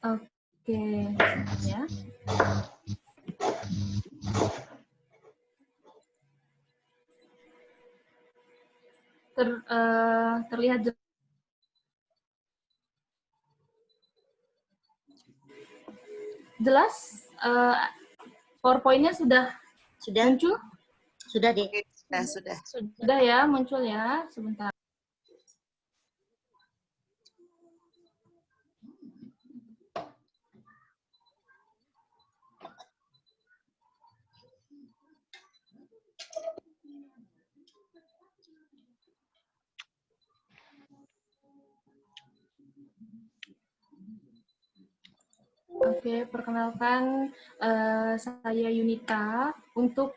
Oke, ya. Terlihat jelas. PowerPoint-nya sudah muncul? Sudah deh. Sudah ya, muncul ya. Sebentar. Oke, perkenalkan saya Yunita. Untuk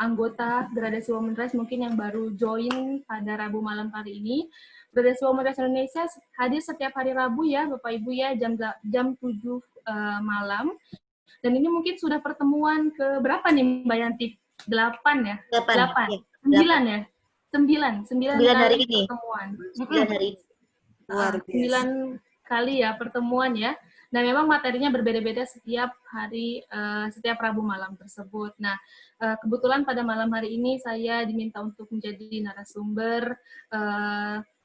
anggota Gradasi Women Rights mungkin yang baru join pada Rabu malam hari ini. Gradasi Women Rights Indonesia hadir setiap hari Rabu ya, Bapak Ibu ya, jam 7 malam. Dan ini mungkin sudah pertemuan ke berapa nih Mbak Yanti? 8 ya? 8. Ya, 9 ya? 9 kali hari ini. pertemuan. 9 hari ini. Luar biasa. 9 kali ya pertemuan ya. Nah, memang materinya berbeda-beda setiap hari, setiap Rabu malam tersebut. Nah, kebetulan pada malam hari ini saya diminta untuk menjadi narasumber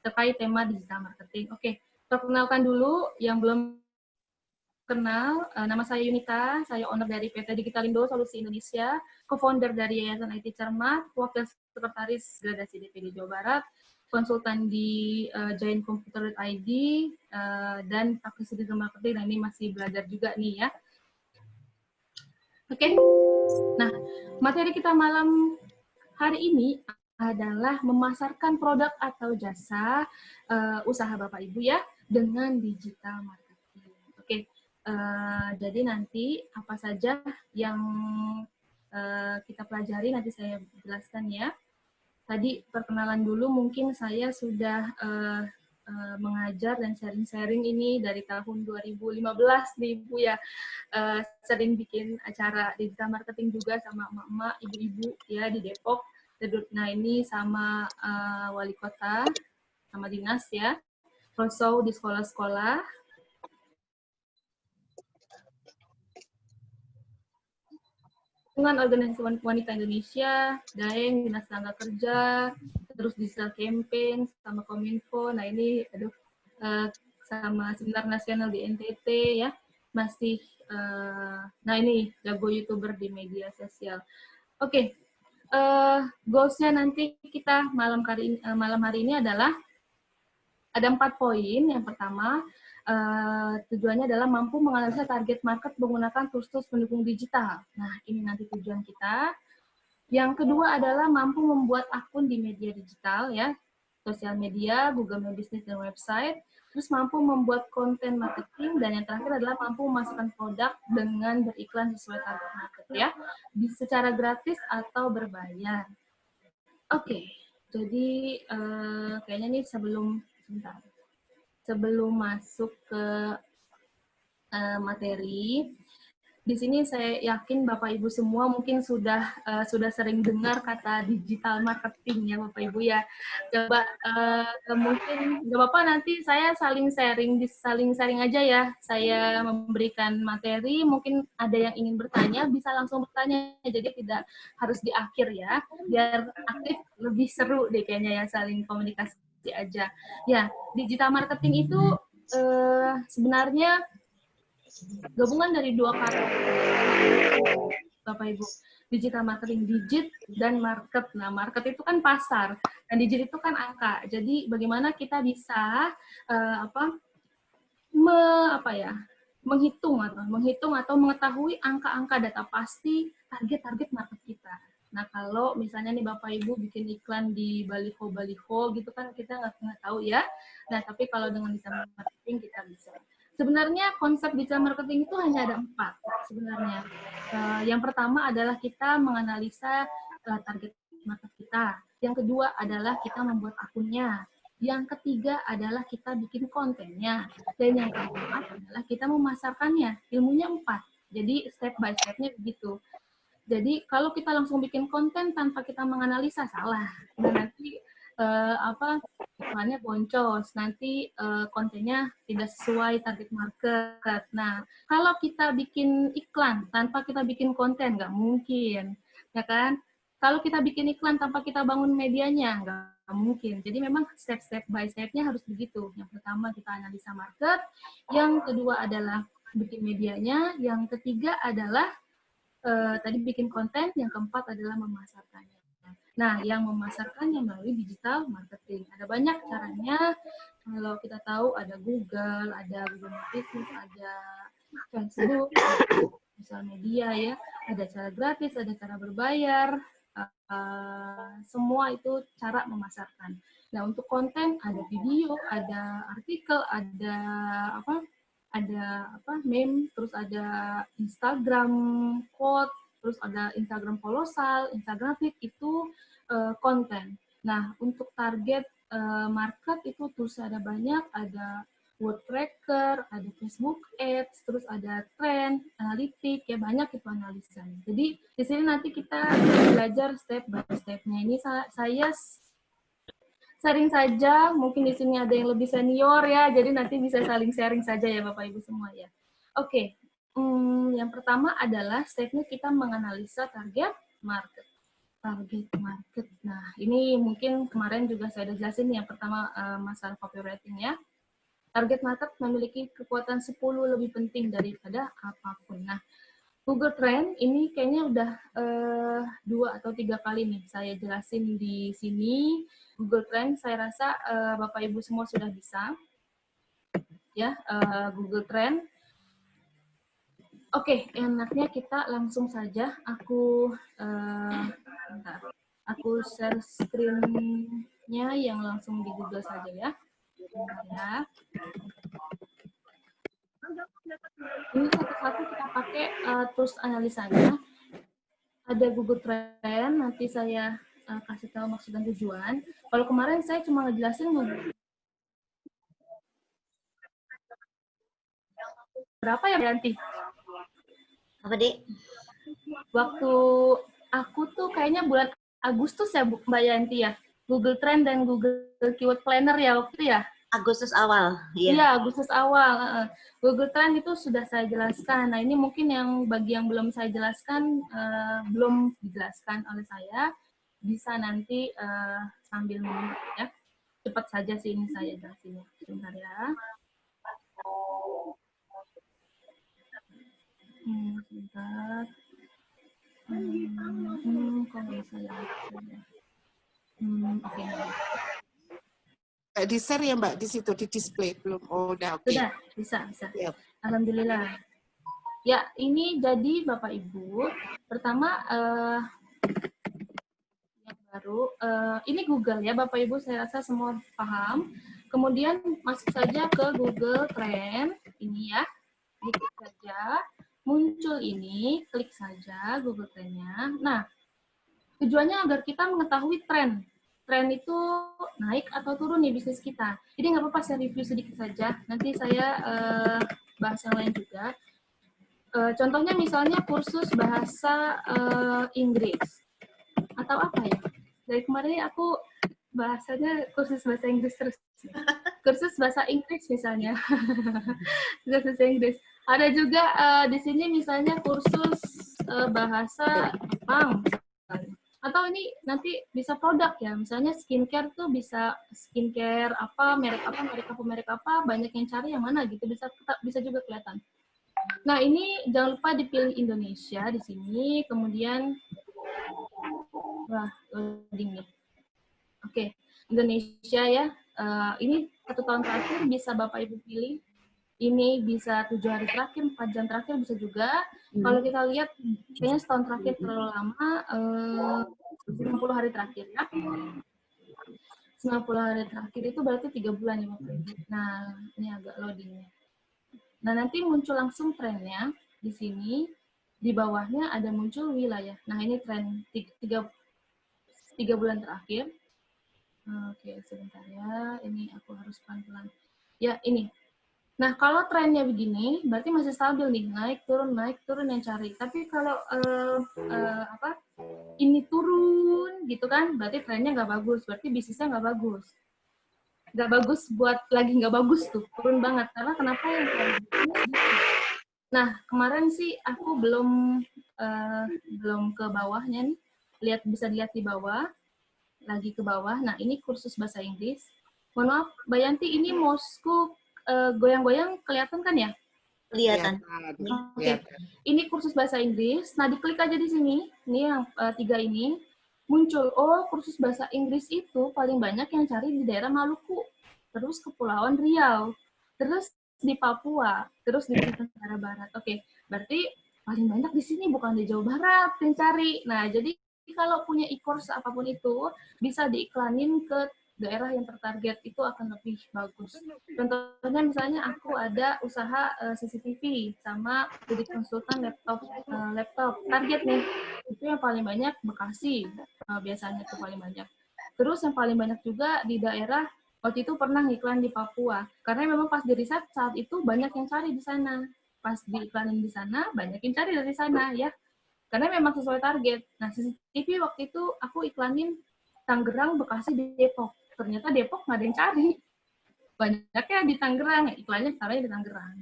terkait tema digital marketing. Oke, perkenalkan dulu yang belum kenal, nama saya Yunita, saya owner dari PT Digitalindo Solusi Indonesia, co-founder dari Yayasan IT Cermat, wakil sekretaris Gradasi DPD Jawa Barat, konsultan di giantcomputer.id, dan praktisi digital marketing. Nah, ini masih belajar juga nih ya. Oke. Nah, materi kita malam hari ini adalah memasarkan produk atau jasa usaha Bapak Ibu ya dengan digital marketing. Oke. Jadi nanti apa saja yang kita pelajari nanti saya jelaskan ya. Tadi perkenalan dulu, mungkin saya sudah mengajar dan sharing-sharing ini dari tahun 2015 nih Bu ya. Sering bikin acara digital marketing juga sama emak-emak, ibu-ibu ya di Depok. Nah ini sama wali kota, sama dinas ya. Also di sekolah-sekolah. Dengan organisasi wanita Indonesia, Daeng, Dinas Tenaga Kerja, terus digital campaign sama Kominfo. Nah ini sama seminar nasional di NTT ya, masih nah ini jago YouTuber di media sosial. Oke, goals-nya nanti kita malam hari ini adalah ada 4 poin. Yang pertama, tujuannya adalah mampu menganalisa target market menggunakan tools-tools pendukung digital. Nah, ini nanti tujuan kita. Yang kedua adalah mampu membuat akun di media digital, ya, sosial media, Google My Business, dan website. Terus mampu membuat konten marketing, dan yang terakhir adalah mampu memasarkan produk dengan beriklan sesuai target market, ya, secara gratis atau berbayar. Oke, jadi kayaknya nih sebelum masuk ke materi, di sini saya yakin Bapak Ibu semua mungkin sudah sering dengar kata digital marketing ya Bapak Ibu ya. Coba mungkin nggak apa-apa, nanti saya saling sharing aja ya. Saya memberikan materi, mungkin ada yang ingin bertanya bisa langsung bertanya, jadi tidak harus di akhir ya. Biar aktif lebih seru deh kayaknya ya, saling komunikasi aja. Ya, digital marketing itu sebenarnya gabungan dari 2 kata Bapak Ibu, digital marketing, digit dan market. Nah, market itu kan pasar dan digit itu kan angka. Jadi bagaimana kita bisa menghitung atau mengetahui angka-angka data pasti target market kita. Nah, kalau misalnya nih Bapak Ibu bikin iklan di baliho gitu kan kita nggak tahu ya. Nah, tapi kalau dengan digital marketing kita bisa. Sebenarnya konsep digital marketing itu hanya ada 4 sebenarnya. Yang pertama adalah kita menganalisa target market kita. Yang kedua adalah kita membuat akunnya. Yang ketiga adalah kita bikin kontennya. Dan yang keempat adalah kita memasarkannya. Ilmunya 4. Jadi step by step-nya begitu. Jadi kalau kita langsung bikin konten tanpa kita menganalisa, salah. Nah, nanti apa iklannya boncos, nanti kontennya tidak sesuai target market. Nah, kalau kita bikin iklan tanpa kita bikin konten, nggak mungkin, ya kan? Kalau kita bikin iklan tanpa kita bangun medianya, nggak mungkin. Jadi memang step by step-nya harus begitu. Yang pertama kita analisa market, yang kedua adalah bikin medianya, yang ketiga adalah tadi bikin konten, yang keempat adalah memasarkannya. Nah, yang memasarkannya melalui digital marketing. Ada banyak caranya. Kalau kita tahu ada Google, ada Google Business, ada Facebook, ada sosial media ya. Ada cara gratis, ada cara berbayar. Semua itu cara memasarkan. Nah, untuk konten ada video, ada artikel, ada meme, terus ada Instagram quote, terus ada Instagram kolosal, Instagram feed, itu konten. Nah, untuk target market itu terus ada banyak, ada word tracker, ada Facebook Ads, terus ada trend, analitik, ya banyak itu analisanya. Jadi di sini nanti kita belajar step by step-nya. Ini saya sharing saja, mungkin di sini ada yang lebih senior ya, jadi nanti bisa saling sharing saja ya Bapak Ibu semua ya. Oke, yang pertama adalah stepnya kita menganalisa target market. Target market. Nah, ini mungkin kemarin juga saya udah jelasin yang pertama masalah copywriting ya. Target market memiliki kekuatan 10 lebih penting daripada apapun. Nah, Google Trend ini kayaknya udah 2 atau 3 kali nih saya jelasin di sini. Google Trend saya rasa Bapak Ibu semua sudah bisa. Ya, Google Trend. Oke, enaknya kita langsung saja aku aku share screen-nya yang langsung di Google saja ya. Bentar ya. Ini satu-satu kita pakai tools analisanya. Ada Google Trend, nanti saya kasih tahu maksud dan tujuan. Kalau kemarin saya cuma ngejelasin berapa ya Yanti? Apa, Dek? Waktu aku tuh kayaknya bulan Agustus ya Mbak Yanti ya. Google Trend dan Google Keyword Planner ya waktu itu ya. Agustus awal, iya. Iya, Agustus awal. Google Trend itu sudah saya jelaskan. Nah, ini mungkin yang bagi yang belum saya jelaskan, belum dijelaskan oleh saya, bisa nanti sambil menunggu ya. Cepat saja sih ini saya jelasinnya. Sebentar ya. Sebentar. Kok nggak bisa ya? Oke. Di share ya Mbak, di situ di display belum. Oh, udah oke. Sudah, bisa. Yep. Alhamdulillah. Ya, ini jadi Bapak Ibu, pertama yang baru, ini Google ya Bapak Ibu, saya rasa semua paham. Kemudian masuk saja ke Google Trend, ini ya, diklik saja, muncul ini, klik saja Google Trend-nya. Nah, tujuannya agar kita mengetahui tren. Tren itu naik atau turun nih bisnis kita. Jadi nggak apa-apa saya review sedikit saja. Nanti saya bahas yang lain juga. Contohnya misalnya kursus bahasa Inggris. Atau apa ya? Dari kemarin aku bahasanya kursus bahasa Inggris terus. Kursus bahasa Inggris misalnya. Kursus bahasa Inggris. Ada juga di sini misalnya kursus bahasa Jepang. Atau ini nanti bisa produk ya, misalnya skincare tuh bisa skincare apa, merek apa, banyak yang cari yang mana gitu, bisa juga kelihatan. Nah, ini jangan lupa dipilih Indonesia di sini, kemudian wah, loading nih. Oke, Indonesia ya. Ini 1 tahun terakhir bisa Bapak Ibu pilih. Ini bisa 7 hari terakhir, 4 jam terakhir bisa juga. Kalau kita lihat, kayaknya setahun terakhir terlalu lama, 90 hari terakhir ya. 90 hari terakhir itu berarti 3 bulan ya Bapak Ibu. Nah, ini agak loadingnya. Nah, nanti muncul langsung trennya di sini. Di bawahnya ada muncul wilayah. Nah, ini tren 3 bulan terakhir. Oke, sebentar ya. Ini aku harus pelan-pelan. Ya, ini. Nah, kalau trennya begini, berarti masih stabil nih, naik turun yang cari. Tapi kalau ini turun gitu kan, berarti trennya nggak bagus, berarti bisnisnya nggak bagus. Nggak bagus buat lagi nggak bagus tuh, turun banget. Karena kenapa yang Nah, kemarin sih aku belum ke bawahnya nih. Bisa dilihat di bawah, lagi ke bawah. Nah, ini kursus bahasa Inggris. Mohon maaf, Mbak Yanti, ini mousku goyang-goyang kelihatan kan ya? Kelihatan. Oke. Ini kursus bahasa Inggris. Nah, diklik aja di sini. Ini yang 3 ini. Muncul, oh kursus bahasa Inggris itu paling banyak yang cari di daerah Maluku. Terus Kepulauan Riau. Terus di Papua. Terus di Nusantara Barat. Oke, berarti paling banyak di sini, bukan di Jawa Barat yang cari. Nah, jadi kalau punya e-course apapun itu, bisa diiklanin ke daerah yang tertarget, itu akan lebih bagus. Contohnya misalnya aku ada usaha CCTV sama jadi konsultan laptop target nih, itu yang paling banyak Bekasi, biasanya itu paling banyak. Terus yang paling banyak juga di daerah, waktu itu pernah ngiklan di Papua, karena memang pas di riset saat itu banyak yang cari di sana. Pas diiklanin di sana, banyak yang cari dari sana ya, karena memang sesuai target. Nah, CCTV waktu itu aku iklanin Tangerang, Bekasi, Depok. Ternyata Depok nggak ada yang cari. Banyaknya di Tangerang, iklannya taruhnya di Tangerang.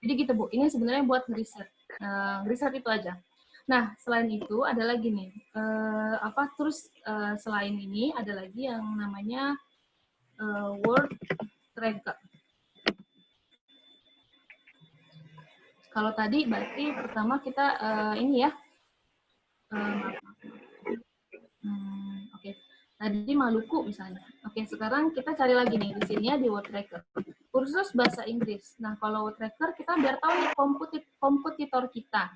Jadi gitu, Bu. Ini sebenarnya buat riset. Riset itu aja. Nah, selain itu ada lagi nih. Selain ini ada lagi yang namanya Word Tracker. Kalau tadi berarti pertama kita ini ya. Oke. Tadi Maluku misalnya. Oke, sekarang kita cari lagi nih di sini ya di Word Tracker. Kursus bahasa Inggris. Nah, kalau Word Tracker kita biar tahu nih kompetitor kita.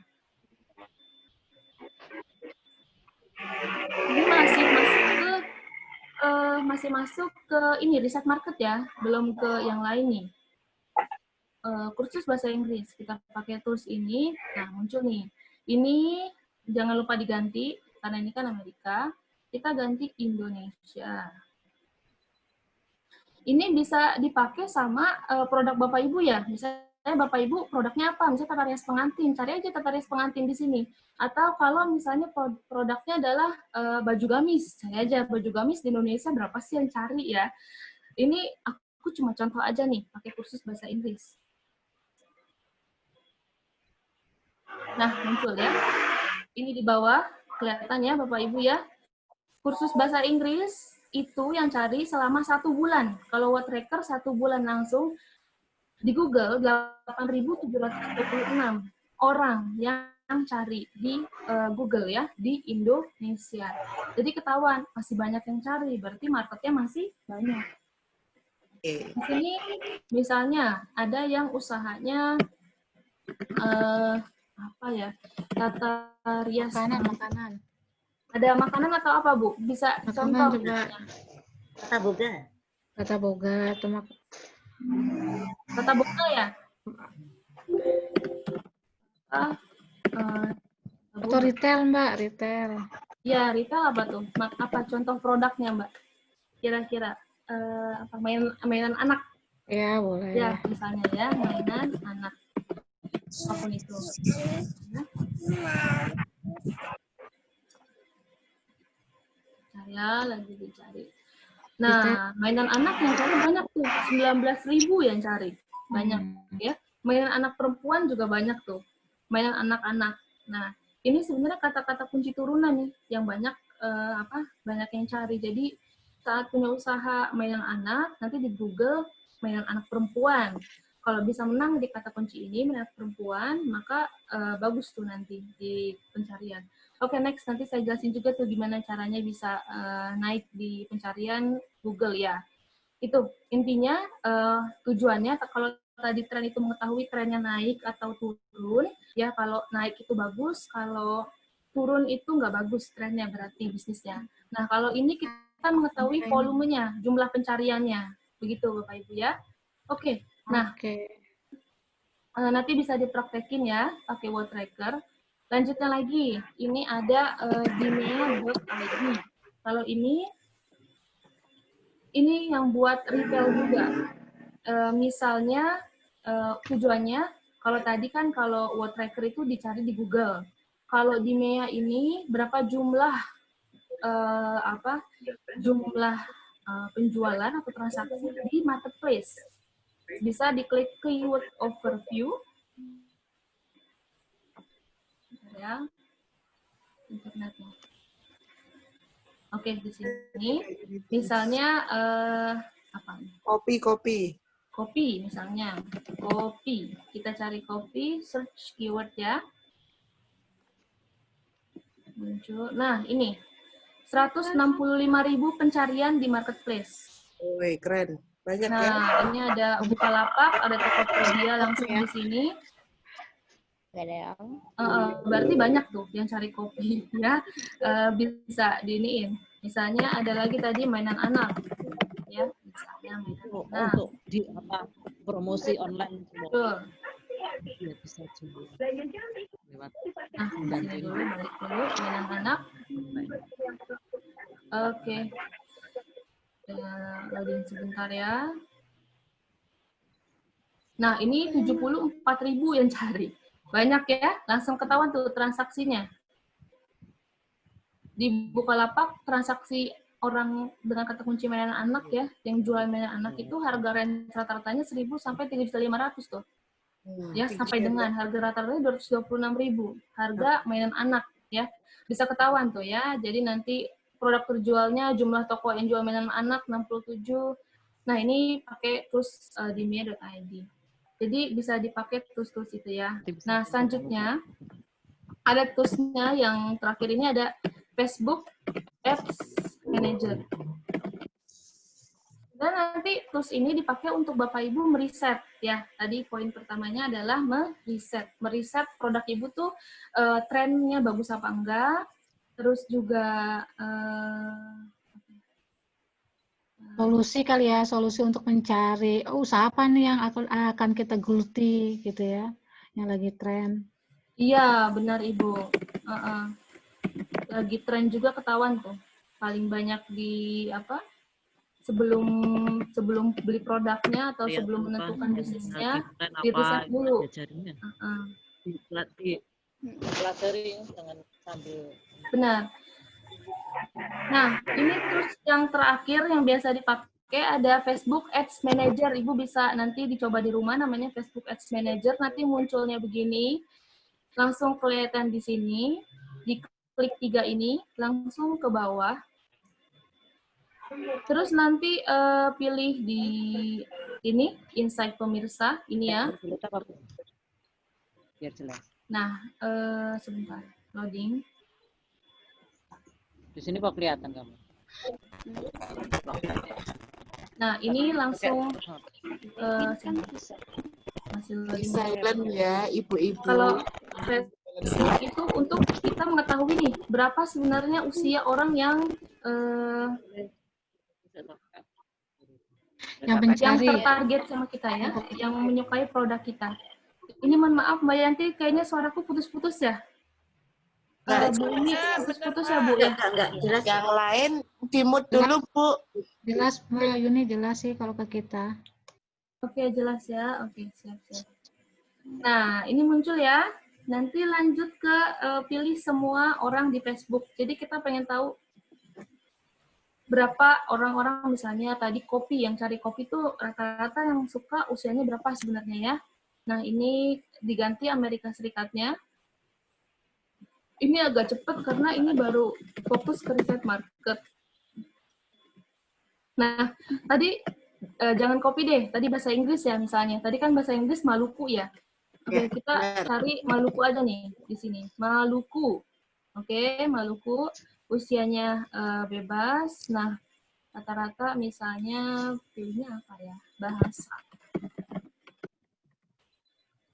Ini masih masuk ke ini riset market ya, belum ke yang lain nih. Kursus bahasa Inggris, kita pakai tools ini, nah muncul nih. Ini jangan lupa diganti, karena ini kan Amerika, kita ganti Indonesia. Ini bisa dipakai sama produk Bapak Ibu ya, misalnya Bapak Ibu produknya apa, misalnya tata rias pengantin, cari aja tata rias pengantin di sini. Atau kalau misalnya produknya adalah baju gamis, cari aja baju gamis di Indonesia berapa sih yang cari ya. Ini aku cuma contoh aja nih, pakai kursus bahasa Inggris. Nah, muncul ya. Ini di bawah, kelihatan ya Bapak Ibu ya. Kursus bahasa Inggris itu yang cari selama 1 bulan. Kalau Word Tracker 1 bulan langsung, di Google 8.726 orang yang cari di Google ya, di Indonesia. Jadi ketahuan, masih banyak yang cari, berarti marketnya masih banyak. Di sini misalnya ada yang usahanya apa ya, tata rias makanan. Ada makanan atau apa, Bu? Bisa Makanan contoh juga. Tata boga. Tata boga atau tata boga ya? atau retail, Mbak, retail. Ya, retail apa tuh? Apa contoh produknya, Mbak? Kira-kira mainan anak? Ya, boleh. Ya, misalnya ya, mainan anak. Apapun itu. Saya lagi dicari. Nah, mainan anak yang cari banyak tuh, 19.000 yang cari. Banyak ya. Mainan anak perempuan juga banyak tuh. Mainan anak-anak. Nah, ini sebenarnya kata-kata kunci turunan nih yang banyak banyak yang cari. Jadi saat punya usaha mainan anak, nanti di Google mainan anak perempuan. Kalau bisa menang di kata kunci ini mainan perempuan, maka bagus tuh nanti di pencarian. Oke, next. Nanti saya jelasin juga tuh gimana caranya bisa naik di pencarian Google ya. Itu intinya tujuannya kalau tadi tren itu mengetahui trennya naik atau turun, ya kalau naik itu bagus, kalau turun itu nggak bagus trennya berarti bisnisnya. Nah, kalau ini kita mengetahui volumenya, jumlah pencariannya. Begitu Bapak Ibu ya. Oke, nah nanti bisa dipraktekin ya pakai Word Tracker. Lanjutnya lagi, ini ada Dimea.id. Kalau ini yang buat retail juga. Misalnya tujuannya, kalau tadi kan kalau word tracker itu dicari di Google. Kalau di MEA ini berapa jumlah penjualan atau transaksi di marketplace. Bisa diklik keyword overview. Ya, internetnya. Oke, di sini misalnya apa? Kopi. Kopi misalnya. Kopi. Kita cari kopi, search keyword ya. Muncul. Nah, ini 165.000 pencarian di marketplace. Woi, keren. Banyak ya. Nah, ini ada Bukalapak, ada Tokopedia langsung di sini. Berarti banyak tuh yang cari kopi ya. Bisa diiniin. Misalnya ada lagi tadi mainan anak. Ya, misalnya mainan anak. Untuk di promosi online semua. Betul. Ya, bisa juga. Lewat Nah, sini dulu, balik dulu mainan anak. Oke. Loading sebentar ya. Nah, ini 74.000 yang cari. Banyak ya, langsung ketahuan tuh transaksinya. Di Bukalapak, transaksi orang dengan kata kunci mainan anak ya, yang jual mainan anak itu harga rata-ratanya 1.000 sampai 3.500.000 tuh. Ya, sampai dengan harga rata-ratanya 226.000. Harga mainan anak ya. Bisa ketahuan tuh ya. Jadi nanti produk terjualnya, jumlah toko yang jual mainan anak 67. Nah, ini pakai tools di mia.id. Jadi bisa dipakai tools-tools itu ya. Nah, selanjutnya ada toolsnya yang terakhir ini ada Facebook Ads Manager. Dan nanti tools ini dipakai untuk Bapak Ibu meriset ya. Tadi poin pertamanya adalah meriset. Meriset produk Ibu tuh trennya bagus apa enggak. Terus juga Solusi kali ya, solusi untuk mencari usaha apa nih yang akan kita geluti gitu ya, yang lagi tren. iya, benar Ibu. Lagi tren juga ketahuan tuh. Paling banyak di apa? Sebelum beli produknya atau sebelum menentukan bisnisnya, diriset dulu. Pelajari dengan sambil. Benar. Nah, ini terus yang terakhir yang biasa dipakai ada Facebook Ads Manager. Ibu bisa nanti dicoba di rumah, namanya Facebook Ads Manager. Nanti munculnya begini, langsung kelihatan di sini. Diklik 3 ini, langsung ke bawah. Terus nanti pilih di ini, Insight Pemirsa, ini ya. Biar jelas. Nah, sebentar, loading. Di sini kok kelihatan kamu? Nah, ini langsung masih loading. Silent ya, ibu-ibu. Kalau Facebook itu untuk kita mengetahui nih, berapa sebenarnya usia orang yang mencari, yang tertarget sama kita ya, yang menyukai produk kita. Ini mohon maaf Mbak Yanti, kayaknya suaraku putus-putus ya. Bu ini putus-putus ya Bu ya. Enggak jelas. Yang lain di-mute dulu, Bu. jelas Mbak Yuni, jelas sih kalau ke kita. Oke, jelas ya. Oke, siap-siap. Nah, ini muncul ya. Nanti lanjut ke pilih semua orang di Facebook. Jadi kita pengen tahu berapa orang-orang misalnya tadi kopi, yang cari kopi tuh rata-rata yang suka usianya berapa sebenarnya ya. Nah, ini diganti Amerika Serikatnya. Ini agak cepat karena ini baru fokus ke riset market. Nah, tadi jangan kopi deh. Tadi bahasa Inggris ya misalnya. Tadi kan bahasa Inggris Maluku ya. Oke, kita cari Maluku aja nih di sini. Maluku. Oke, Maluku. Usianya bebas. Nah, rata-rata misalnya pilihnya apa ya? Bahasa.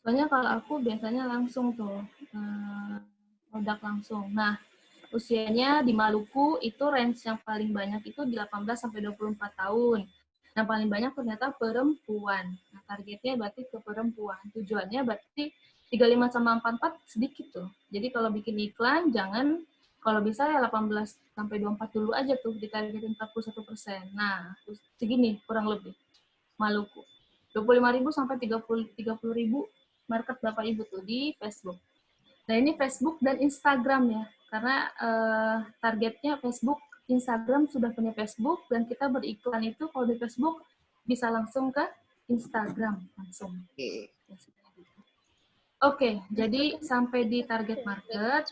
Soalnya kalau aku biasanya langsung tuh. Produk langsung. Nah, usianya di Maluku itu range yang paling banyak itu di 18 sampai 24 tahun. Yang paling banyak ternyata perempuan. Nah, targetnya berarti ke perempuan. Tujuannya berarti 35 sama 44 sedikit tuh. Jadi kalau bikin iklan jangan, kalau bisa ya 18 sampai 24 dulu aja tuh, ditargetin 41%. Nah, segini kurang lebih Maluku. 25.000 sampai 30.000 market Bapak Ibu tuh di Facebook. Nah, ini Facebook dan Instagram ya. Karena targetnya Facebook, Instagram sudah punya Facebook, dan kita beriklan itu kalau di Facebook bisa langsung ke Instagram langsung. Oke, jadi sampai di target market,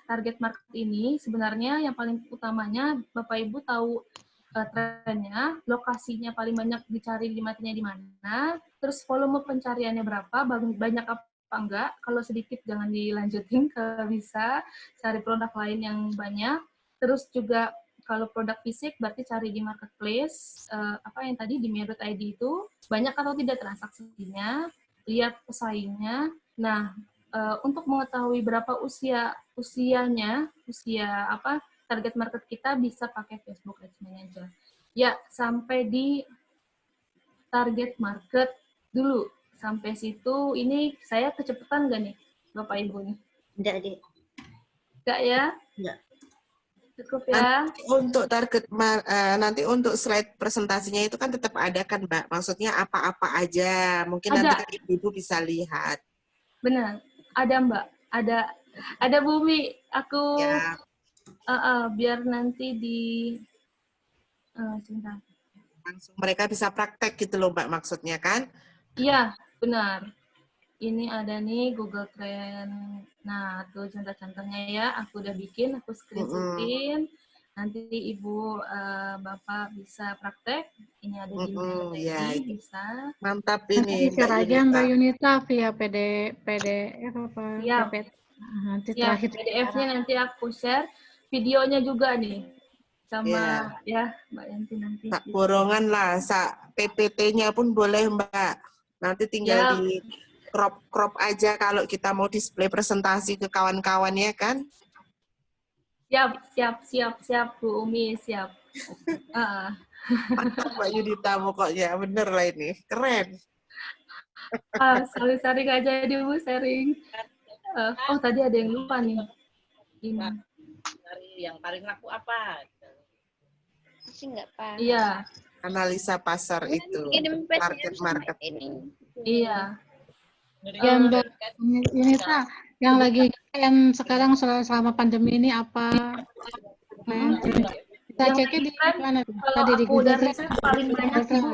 target market ini sebenarnya yang paling utamanya Bapak Ibu tahu trennya, lokasinya paling banyak dicari di materinya di mana, terus volume pencariannya berapa, banyak apa enggak, kalau sedikit jangan dilanjutin, kalau bisa cari produk lain yang banyak, terus juga kalau produk fisik berarti cari di marketplace, yang tadi di My.id itu, banyak atau tidak transaksinya, lihat pesaingnya. Nah, untuk mengetahui berapa usianya, target market kita bisa pakai Facebook Ads Manager. Ya, sampai di target market dulu. Sampai situ, ini saya kecepatan nggak nih, Bapak Ibu nih? Enggak, Dek. Enggak ya? Enggak. Cukup ya? Untuk target nanti untuk slide presentasinya itu kan tetap ada kan, Mbak? Maksudnya apa-apa aja. Mungkin Ada. nanti kan Ibu bisa lihat. Benar. Ada, Mbak. Ada Bumi. Aku Ya. biar nanti di sebentar. Langsung mereka bisa praktek gitu loh, Mbak, maksudnya kan? Iya, benar. Ini ada nih Google Trend. Nah, tuh contoh-contohnya ya. Aku udah bikin, aku screenshotin. Nanti Ibu, Bapak bisa praktek. Ini ada di My.id, bisa. Mantap Nanti ini, Mbak share aja Yunita. Mbak Yunita via PDF apa? Siap. PPT. Nanti Ya, terakhir. PDF-nya nanti aku share. Videonya juga nih. Sama ya Mbak Yanti nanti. Sak borongan lah, sak PPT-nya pun boleh, Mbak. Nanti tinggal Siap. di crop aja kalau kita mau display presentasi ke kawan-kawannya kan. Siap, Bu Umi, siap. Mantap Mbak Yunita pokoknya, bener lah ini, keren. Sharing aja di Bu, sharing. Tadi ada yang lupa nih. Ini. Dari yang paling laku apa? Masih enggak paham. Iya. Analisa pasar itu, target market. Iya. Ya Mbak Yunita, yang lagi yang sekarang selama pandemi ini apa? Kita ceknya di mana tuh? Tadi di Google Google riset paling banyak Ibu.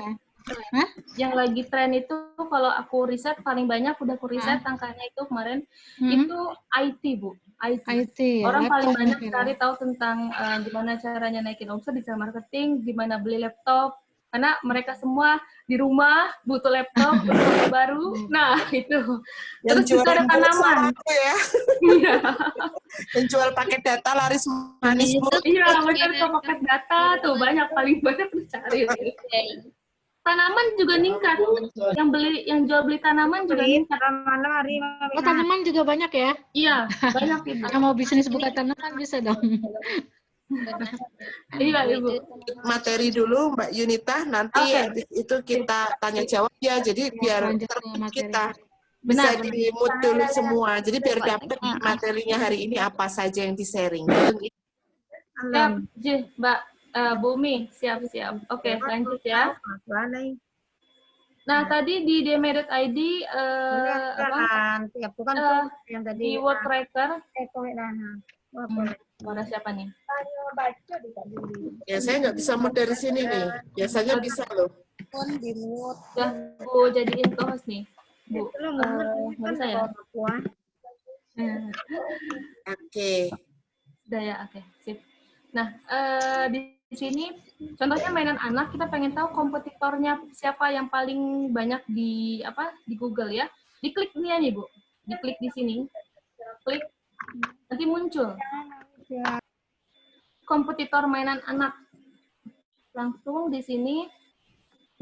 Hah? Yang lagi tren itu kalau aku riset paling banyak, udah aku riset angkanya itu kemarin, itu IT, Bu. IT. Orang paling banyak cari tahu tentang gimana caranya naikin omset, digital marketing, gimana beli laptop, karena mereka semua di rumah butuh laptop, butuh baru. Nah, itu. Terus juga ada tanaman. Ya. Iya. Menjual paket data laris manis, Bu. Iya, benar, ke paket data tuh paling banyak dicari. Tanaman juga meningkat. Yang jual beli tanaman juga meningkat. Oh, tanaman juga banyak ya? Iya, banyak Ibu. Yang mau bisnis buka tanaman bisa dong. Iya, Ibu. Materi dulu Mbak Yunita, nanti habis itu kita tanya jawab ya. Jadi biar kita bisa di-mood dulu semua. Jadi biar dapat materinya hari ini apa saja yang di-sharing. Siap, Mbak Bumi, siap-siap. Oke, lanjut ya. Nah, tadi di My.id di Word Tracker. Ada siapa nih? Ya, saya nggak bisa mood dari sini nih. Biasanya bisa loh. Udah Bu jadiin co-host nih. Bu, nggak bisa ya? Oke. Udah ya, oke. Sip. Nah, di sini contohnya mainan anak, kita pengen tahu kompetitornya siapa yang paling banyak di Google ya. Diklik nih Bu. Diklik di sini. Klik, nanti muncul kompetitor mainan anak. Langsung di sini.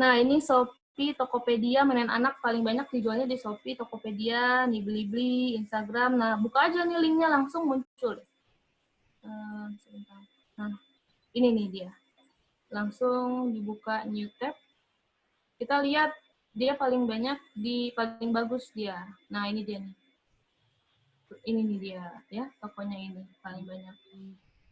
Nah, ini Shopee, Tokopedia, mainan anak paling banyak dijualnya di Shopee, Tokopedia, nih Blibli, Instagram. Nah, buka aja nih linknya, langsung muncul. Sebentar. Nah, ini nih dia. Langsung dibuka new tab. Kita lihat dia paling banyak paling bagus dia. Nah, ini dia nih. Ini nih dia ya, tokonya ini paling banyak.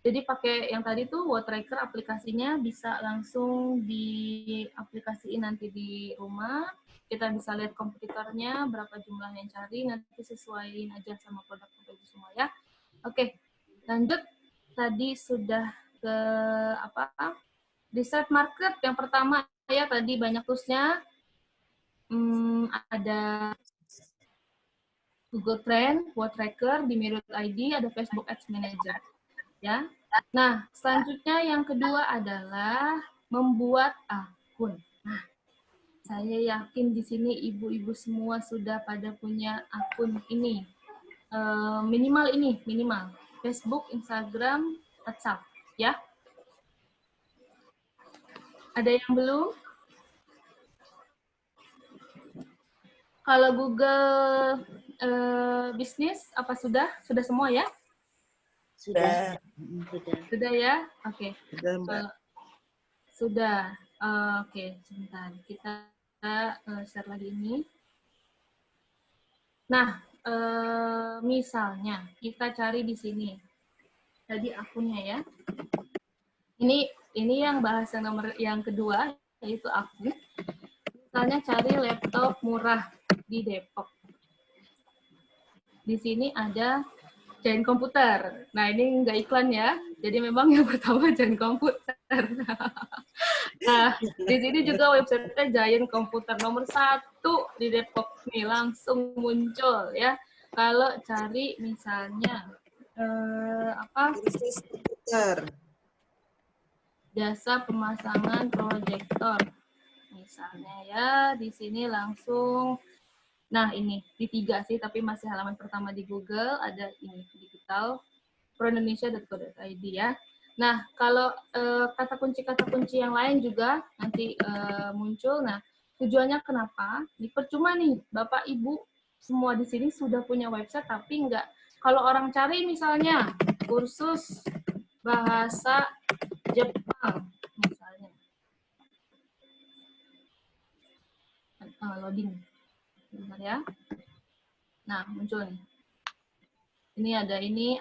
Jadi pakai yang tadi tuh WordTracker aplikasinya bisa langsung diaplikasiin nanti di rumah. Kita bisa lihat kompetitornya, berapa jumlah yang cari, nanti sesuaiin aja sama produk itu semua ya. Oke, lanjut. Tadi sudah ke apa? Research market yang pertama ya, tadi banyak toolsnya. Ada Google Trend, WordTracker, di Mirror.id, ada Facebook Ads Manager. Ya. Nah, selanjutnya yang kedua adalah membuat akun. Nah, saya yakin di sini ibu-ibu semua sudah pada punya akun ini. Minimal Facebook, Instagram, WhatsApp, ya. Ada yang belum? Kalau Google Business apa sudah? Sudah semua ya? Sudah. Sudah ya? Oke. Sudah, Mbak. Sudah. Oke, sebentar. Kita share lagi ini. Nah, misalnya kita cari di sini. Tadi akunnya ya. Ini yang bahasa nomor yang kedua, yaitu akun. Misalnya cari laptop murah di Depok. Di sini ada Giant Komputer. Nah, ini nggak iklan ya. Jadi memang yang pertama Giant Komputer. Nah, di sini juga website-nya Giant Komputer nomor 1 di Depok nih, langsung muncul ya. Kalau cari misalnya Kursus komputer. jasa pemasangan proyektor. Misalnya ya, di sini langsung. Nah, ini di 3 sih, tapi masih halaman pertama di Google, ada ini, digital, proindonesia.co.id ya. Nah, kalau kata kunci yang lain juga nanti muncul. Nah, tujuannya kenapa? Percuma nih, Bapak Ibu semua di sini sudah punya website, tapi enggak. Kalau orang cari misalnya kursus bahasa Jepang, misalnya. Loading. Bentar ya. Nah, muncul nih. Ini ada ini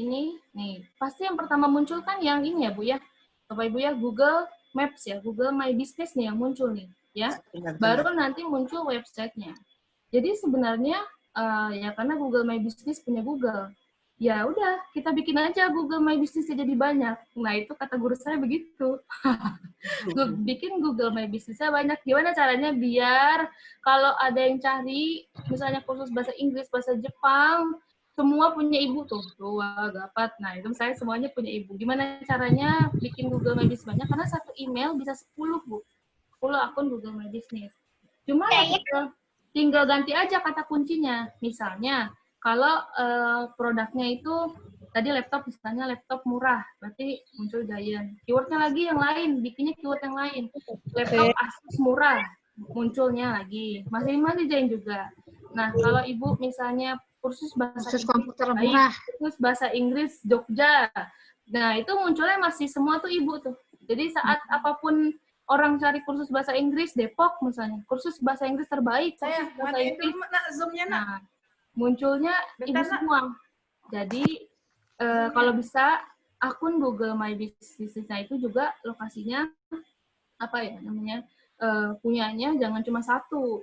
nih. Nih, pasti yang pertama muncul kan yang ini ya, Bu ya. Bapak Ibu ya, Google Maps ya, Google My Business nih yang muncul nih, ya. Baru nanti muncul websitenya. Jadi sebenarnya ya karena Google My Business punya Google. Ya udah, kita bikin aja Google My Business jadi banyak. Nah, itu kata guru saya begitu. Bikin Google My Business-nya banyak. Gimana caranya biar kalau ada yang cari, misalnya kursus bahasa Inggris, bahasa Jepang, semua punya ibu tuh. Dua, dapat. Nah, itu saya semuanya punya ibu. Gimana caranya bikin Google My Business banyak? Karena satu email bisa 10, Bu. 10 akun Google My Business. Cuma ya tinggal ganti aja kata kuncinya. Misalnya, kalau produknya itu tadi laptop, misalnya laptop murah, berarti muncul Giant. Keywordnya lagi yang lain, bikinnya keyword yang lain. Laptop Asus murah, munculnya lagi. Masing-masing Giant juga. Nah, kalau Ibu misalnya kursus bahasa komputer murah, kursus bahasa Inggris Jogja. Nah, itu munculnya masih semua tuh Ibu tuh. Jadi saat apapun orang cari kursus bahasa Inggris Depok misalnya, kursus bahasa Inggris terbaik, kursus bahasa Inggris. Nah, munculnya Ibu semua. Jadi kalau bisa akun Google My Business-nya itu juga lokasinya apa ya namanya punyanya jangan cuma satu.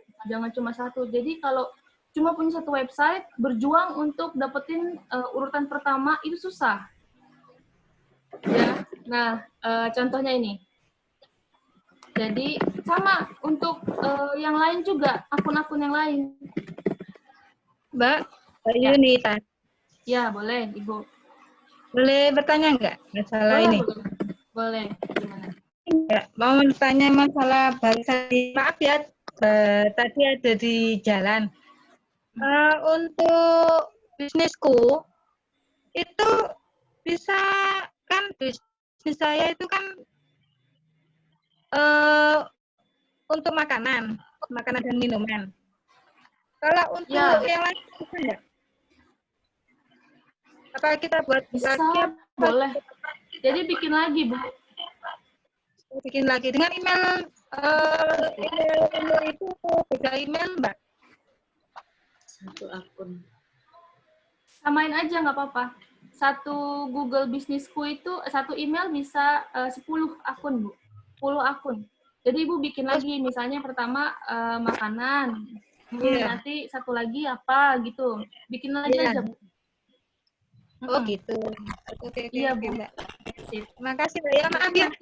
Jadi kalau cuma punya satu website berjuang untuk dapetin urutan pertama itu susah. Ya, nah contohnya ini. Jadi sama untuk yang lain juga akun-akun yang lain. Mbak Yunita. Ya boleh Ibu. Boleh bertanya nggak masalah ini? Boleh. Gimana? Ya, mau bertanya masalah bahasa. Maaf ya, tadi ada di jalan. Untuk bisnisku itu bisa kan bisnis saya itu kan untuk makanan dan minuman. Kalau untuk yang lain bisa nggak? Apa kita buat bisa, lagi? Boleh. Jadi bikin lagi, Bu. Bikin lagi dengan email itu beda email, Mbak. Satu akun. Samain aja nggak apa-apa. satu Google Bisnisku itu satu email bisa 10 akun, Bu. 10 akun. Jadi Ibu bikin lagi, misalnya pertama makanan, nanti satu lagi apa gitu. Bikin lagi aja, Bu. Oh gitu. Oke, Iya, oke, Bu. Mbak. Terima kasih, Mbak. Ya, maaf ya.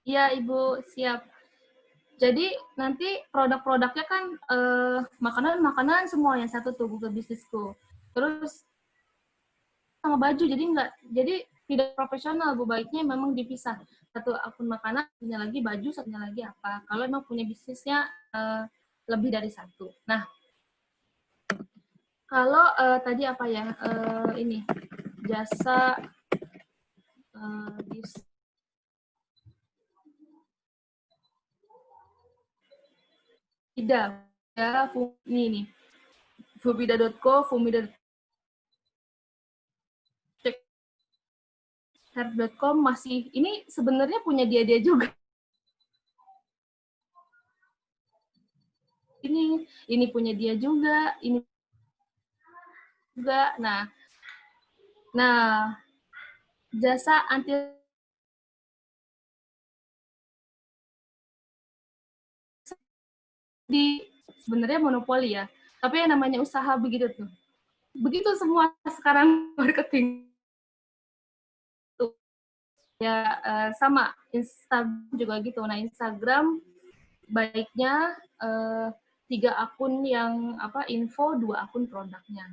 Iya, Ibu, siap. Jadi nanti produk-produknya kan makanan-makanan semua yang satu tuh Google Bisnisku. Terus sama baju, jadi tidak profesional, Bu. Baiknya memang dipisah. Satu akun makanan, satunya lagi baju, satunya lagi apa. Kalau memang punya bisnisnya lebih dari satu. Nah, kalau tadi apa ya, ini jasa tidak ya, ini nih fubida.co, fumida.com masih ini sebenarnya punya dia juga. Ini punya dia juga, ini juga. Nah, jasa anti di sebenarnya monopoli ya, tapi yang namanya usaha begitu tuh. Begitu semua sekarang marketing tuh. Ya sama Instagram juga gitu. Nah, Instagram baiknya 3 akun yang info, 2 akun produknya.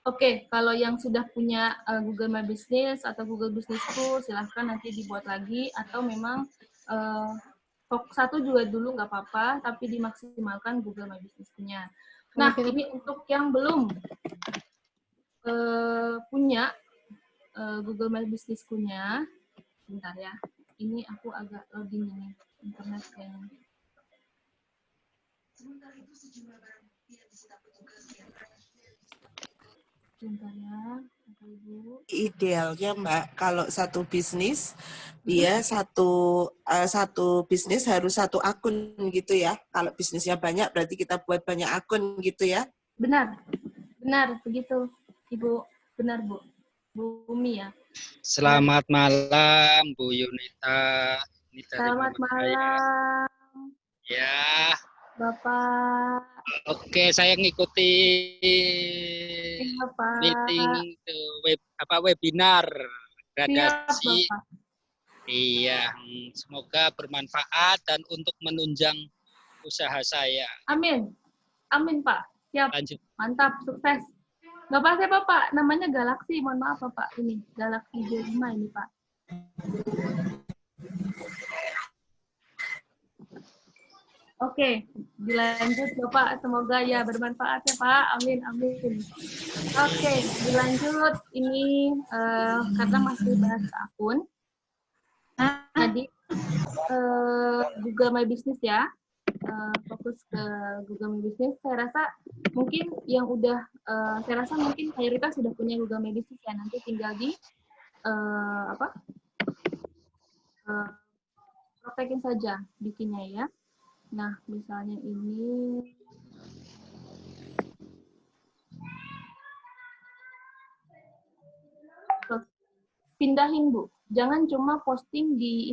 Oke, kalau yang sudah punya Google My Business atau Google Businessku, silahkan nanti dibuat lagi, atau memang satu juga dulu nggak apa-apa, tapi dimaksimalkan Google My Business-nya. Nah, ini untuk yang belum punya Google My Business-nya, bentar ya, ini aku agak loading ini, internet kayaknya. Bentar ya, Ibu. Idealnya Mbak, kalau satu bisnis, dia satu bisnis harus satu akun gitu ya. Kalau bisnisnya banyak, berarti kita buat banyak akun gitu ya. Benar begitu, Ibu. Benar, Bu. Bu Umi ya. Selamat malam, Bu Yunita. Ini dari Selamat malam. Ya. Bapak. Oke, saya ngikuti meeting webinar gradasi. Iya, semoga bermanfaat dan untuk menunjang usaha saya. Amin. Amin, Pak. Siap. Lanjut. Mantap, sukses. Bapak siapa, Pak? Namanya Galaxy. Mohon maaf, Pak. Ini Galaxy J5 ini, Pak. Oke, dilanjut Bapak. Semoga ya bermanfaat ya Pak. Amin, amin. Oke, dilanjut. Ini karena masih bahas akun. Tadi Google My Business ya. Fokus ke Google My Business. Saya rasa mungkin mayoritas sudah punya Google My Business ya. Nanti tinggal di praktekin saja bikinnya ya. Nah, misalnya ini pindahin, Bu. Jangan cuma posting di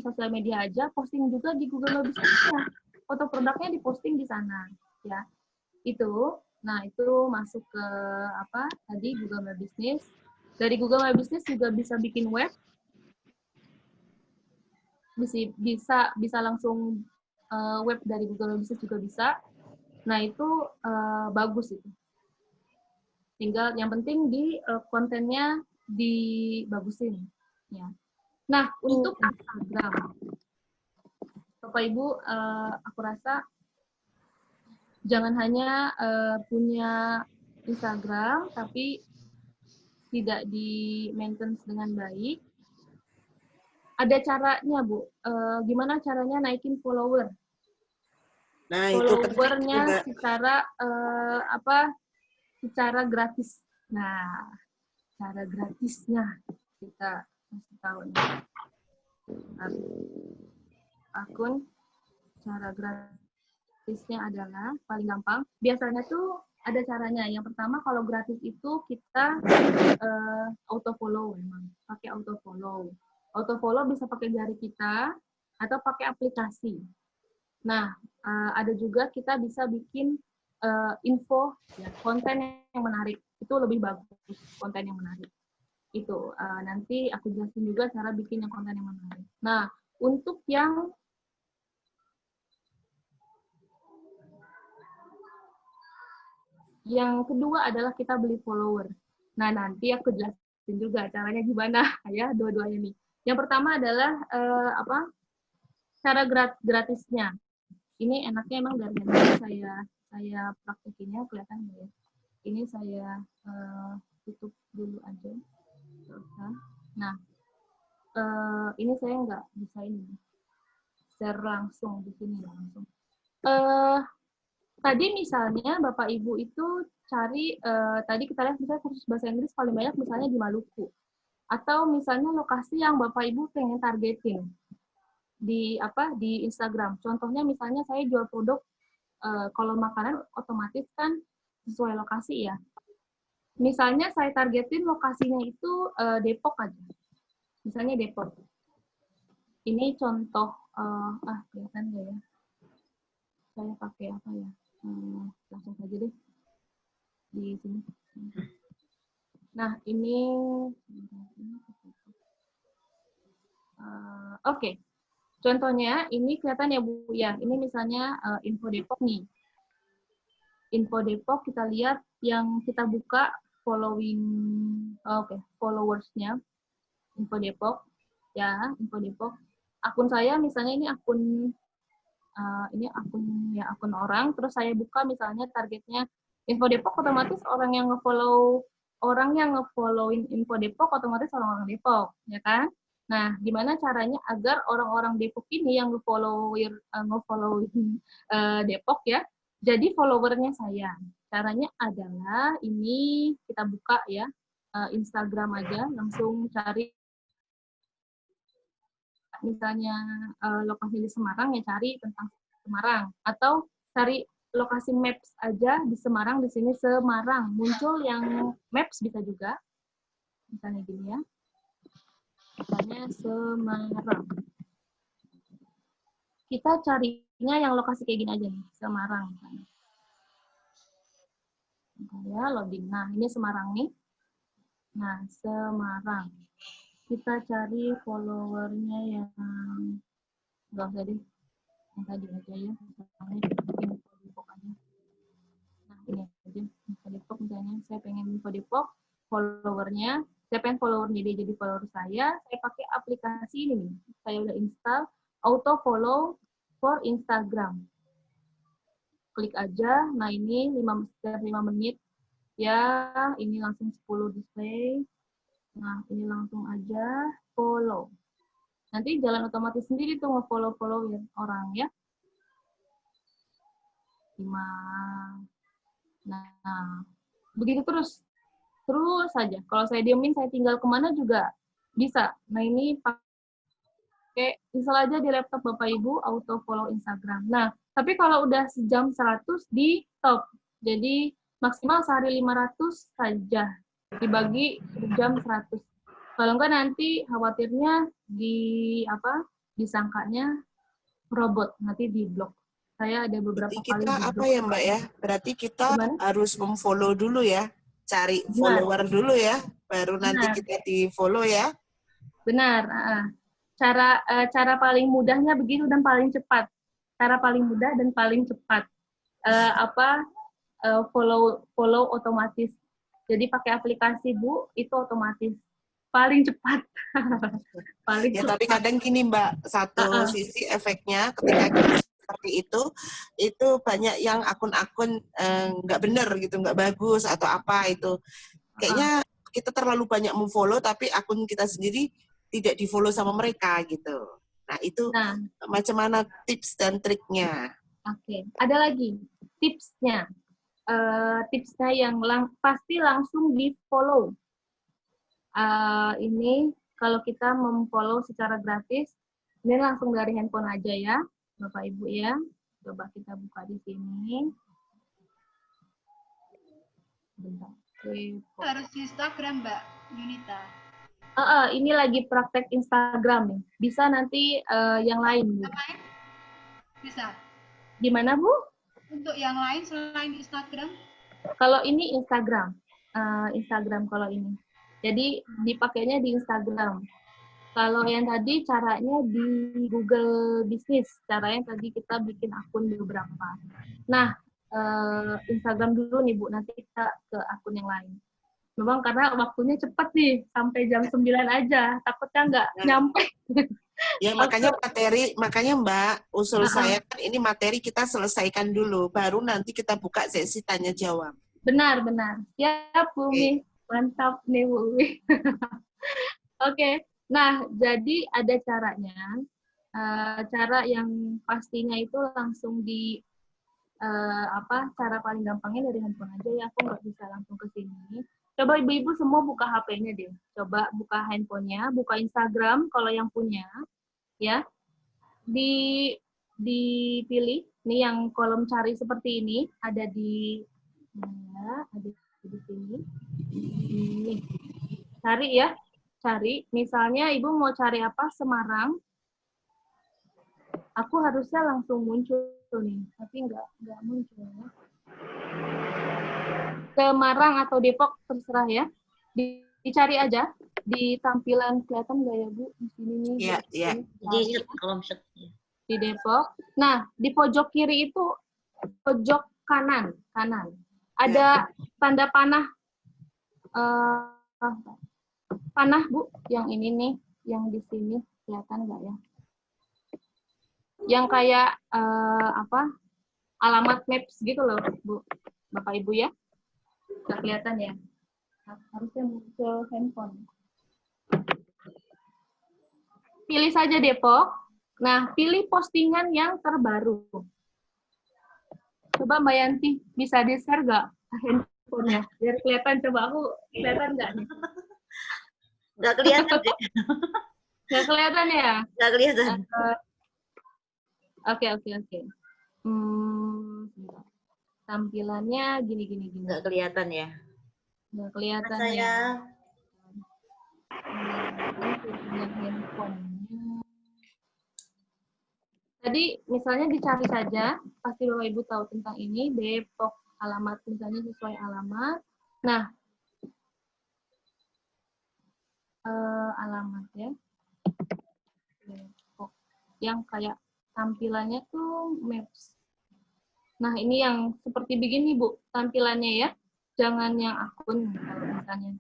sosial media aja, posting juga di Google My Business-nya. Foto produknya diposting di sana, ya. Itu masuk ke tadi Google My Business. Dari Google My Business juga bisa bikin web. Bisa langsung web dari Google My Business juga bisa. Nah, itu bagus itu. Tinggal yang penting di kontennya dibagusin ya. Nah, untuk Instagram. Bapak Ibu, aku rasa jangan hanya punya Instagram tapi tidak di-maintain dengan baik. Ada caranya, Bu. Gimana caranya naikin follower? Nah, followernya secara gratis. Nah, cara gratisnya kita kasih tahu nih. Akun cara gratisnya adalah paling gampang. Biasanya tuh ada caranya. Yang pertama kalau gratis itu kita auto follow memang, pakai auto follow. Auto follow bisa pakai jari kita atau pakai aplikasi. Nah, ada juga kita bisa bikin info ya, konten yang menarik. Itu lebih bagus, konten yang menarik. Itu nanti aku jelasin juga cara bikin yang konten yang menarik. Nah, untuk yang kedua adalah kita beli follower. Nah, nanti aku jelasin juga caranya gimana ya, dua-duanya nih. Yang pertama adalah cara gratisnya. Ini enaknya emang dari saya praktekinnya, kelihatan nggak ya? Ini saya tutup dulu aja. Nah, ini saya nggak bisa ini share langsung di sini langsung. Tadi misalnya Bapak Ibu itu cari, tadi kita lihat misalnya kursus bahasa Inggris paling banyak misalnya di Maluku. Atau misalnya lokasi yang Bapak Ibu pengen targetin di Instagram. Contohnya misalnya saya jual produk, kalau makanan otomatis kan sesuai lokasi ya. Misalnya saya targetin lokasinya itu Depok aja. Misalnya Depok. Ini contoh, kelihatan nggak ya? Saya pakai apa ya? Langsung saja deh di sini. Nah, ini oke. Contohnya ini kelihatan ya Bu ya. Ini misalnya info Depok nih. Info Depok kita lihat yang kita buka followersnya info Depok ya, info Depok. Akun saya misalnya ini akun akun orang, terus saya buka misalnya targetnya info Depok, otomatis orang yang ngefollowin info Depok otomatis orang-orang Depok, ya kan? Nah, gimana caranya agar orang-orang Depok ini yang ngefollowin Depok ya, jadi followernya saya. Caranya adalah ini kita buka ya, Instagram aja, langsung cari misalnya lokasi di Semarang ya cari tentang Semarang, atau cari lokasi maps aja di Semarang, di sini Semarang muncul yang maps bisa juga misalnya gini ya, misalnya Semarang, kita carinya yang lokasi kayak gini aja nih, Semarang misalnya. Ya loading, nah ini Semarang nih, nah Semarang kita cari followernya yang nggak usah deh, yang tadi aja ya, misalnya info Depok aja. Nah ini aja, info Depok misalnya, saya pengen info Depok, followernya, saya pengen followernya dia jadi follower saya pakai aplikasi ini nih, saya udah install, auto follow for Instagram. Klik aja, nah ini 5 menit, ya ini langsung 10 display, nah ini langsung aja follow. Nanti jalan otomatis sendiri tuh nge-follow orang ya. 5. Nah, begitu terus saja. Kalau saya diemin, saya tinggal kemana juga bisa. Nah, ini pakai install aja di laptop Bapak Ibu, auto follow Instagram. Nah, tapi kalau udah sejam 100 di top. Jadi maksimal sehari 500 saja. Dibagi jam 100. Kalau enggak nanti khawatirnya disangkanya robot, nanti di blok. Saya ada beberapa kali kita apa ya Mbak ya? Berarti kita harus memfollow dulu ya, cari follower dulu ya, baru nanti kita di follow ya. Benar. Cara paling mudahnya begitu dan paling cepat. Cara paling mudah dan paling cepat. Follow otomatis. Jadi pakai aplikasi Bu, itu otomatis. Paling cepat. Paling ya, cepat. tapi kadang gini Mbak, satu sisi efeknya ketika kita seperti itu banyak yang akun-akun nggak bener gitu, nggak bagus atau apa itu. Kayaknya kita terlalu banyak memfollow tapi akun kita sendiri tidak di-follow sama mereka gitu. Nah, itu macam mana tips dan triknya? Oke, ada lagi tipsnya. Tipsnya yang pasti langsung di-follow. Ini kalau kita memfollow secara gratis, ini langsung dari handphone aja ya, Bapak Ibu ya. Coba kita buka di sini. Bentar. Depok. Harus di Instagram, Mbak Yunita. Ini lagi praktek Instagram nih. Bisa nanti yang lain, Bu. Yang lain? Bisa. Gimana, Bu? Untuk yang lain selain Instagram? Kalau ini Instagram. Instagram kalau ini. Jadi dipakainya di Instagram. Kalau yang tadi caranya di Google Business. Caranya tadi kita bikin akun beberapa. Nah, Instagram dulu nih, Bu. Nanti kita ke akun yang lain. Memang karena waktunya cepat nih, sampai jam 9 aja. Takutnya nggak nyampe. Ya, makanya Mbak, usul saya kan ini materi kita selesaikan dulu, baru nanti kita buka sesi tanya jawab. Benar. Siap, Bu Mi. Mantap nih, Bu Mi. Oke. Nah, jadi ada caranya. Cara yang pastinya itu langsung di cara paling gampangnya dari handphone aja ya. Aku nggak bisa langsung ke sini. Coba ibu-ibu semua buka HP-nya deh. Coba buka handphonenya, buka Instagram kalau yang punya, ya. Dipilih, nih yang kolom cari seperti ini, ada di sini. Nih, cari ya. Cari, misalnya ibu mau cari apa, Semarang. Aku harusnya langsung muncul nih, tapi nggak muncul ya. Semarang atau Depok terserah ya. Dicari aja di tampilan, kelihatan nggak ya Bu di sini nih? Iya. Di Depok. Nah, di pojok kiri itu pojok kanan. Ada tanda panah. Panah Bu, yang ini nih, yang di sini kelihatan nggak ya? Yang kayak alamat maps gitu loh Bu, Bapak Ibu ya. Nggak kelihatan ya? Harusnya muncul handphone. Pilih saja Depok. Nah, pilih postingan yang terbaru. Coba Mbak Yanti, bisa di-share nggak handphonenya? Biar kelihatan, coba aku kelihatan nggak nih? Nggak kelihatan deh. Nggak kelihatan ya? Nggak kelihatan. Oke. Tampilannya gini. Nggak kelihatan ya. Nggak kelihatan saya. Ya. Ini handphonenya. Tadi misalnya dicari saja, pasti Bapak Ibu tahu tentang ini, Depok, alamat misalnya sesuai alamat. Nah, alamat ya. Depok. Yang kayak tampilannya tuh maps. Nah, ini yang seperti begini, Bu, tampilannya ya. Jangan yang akun, kalau misalnya.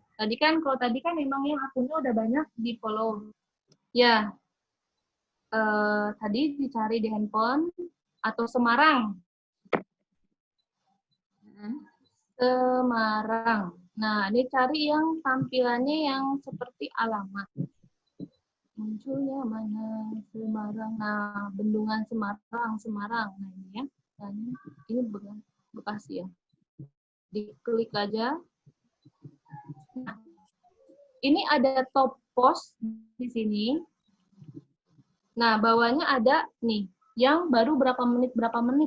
Kalau tadi kan memang yang akunnya udah banyak di-follow. Ya, tadi dicari di handphone atau Semarang. Semarang. Nah, ini cari yang tampilannya yang seperti alamat. Munculnya mana? Semarang. Nah, Bendungan Semarang. Nah, ini ya. Ini Bekasi ya. Diklik aja. Nah, ini ada top post di sini. Nah, bawahnya ada nih, yang baru berapa menit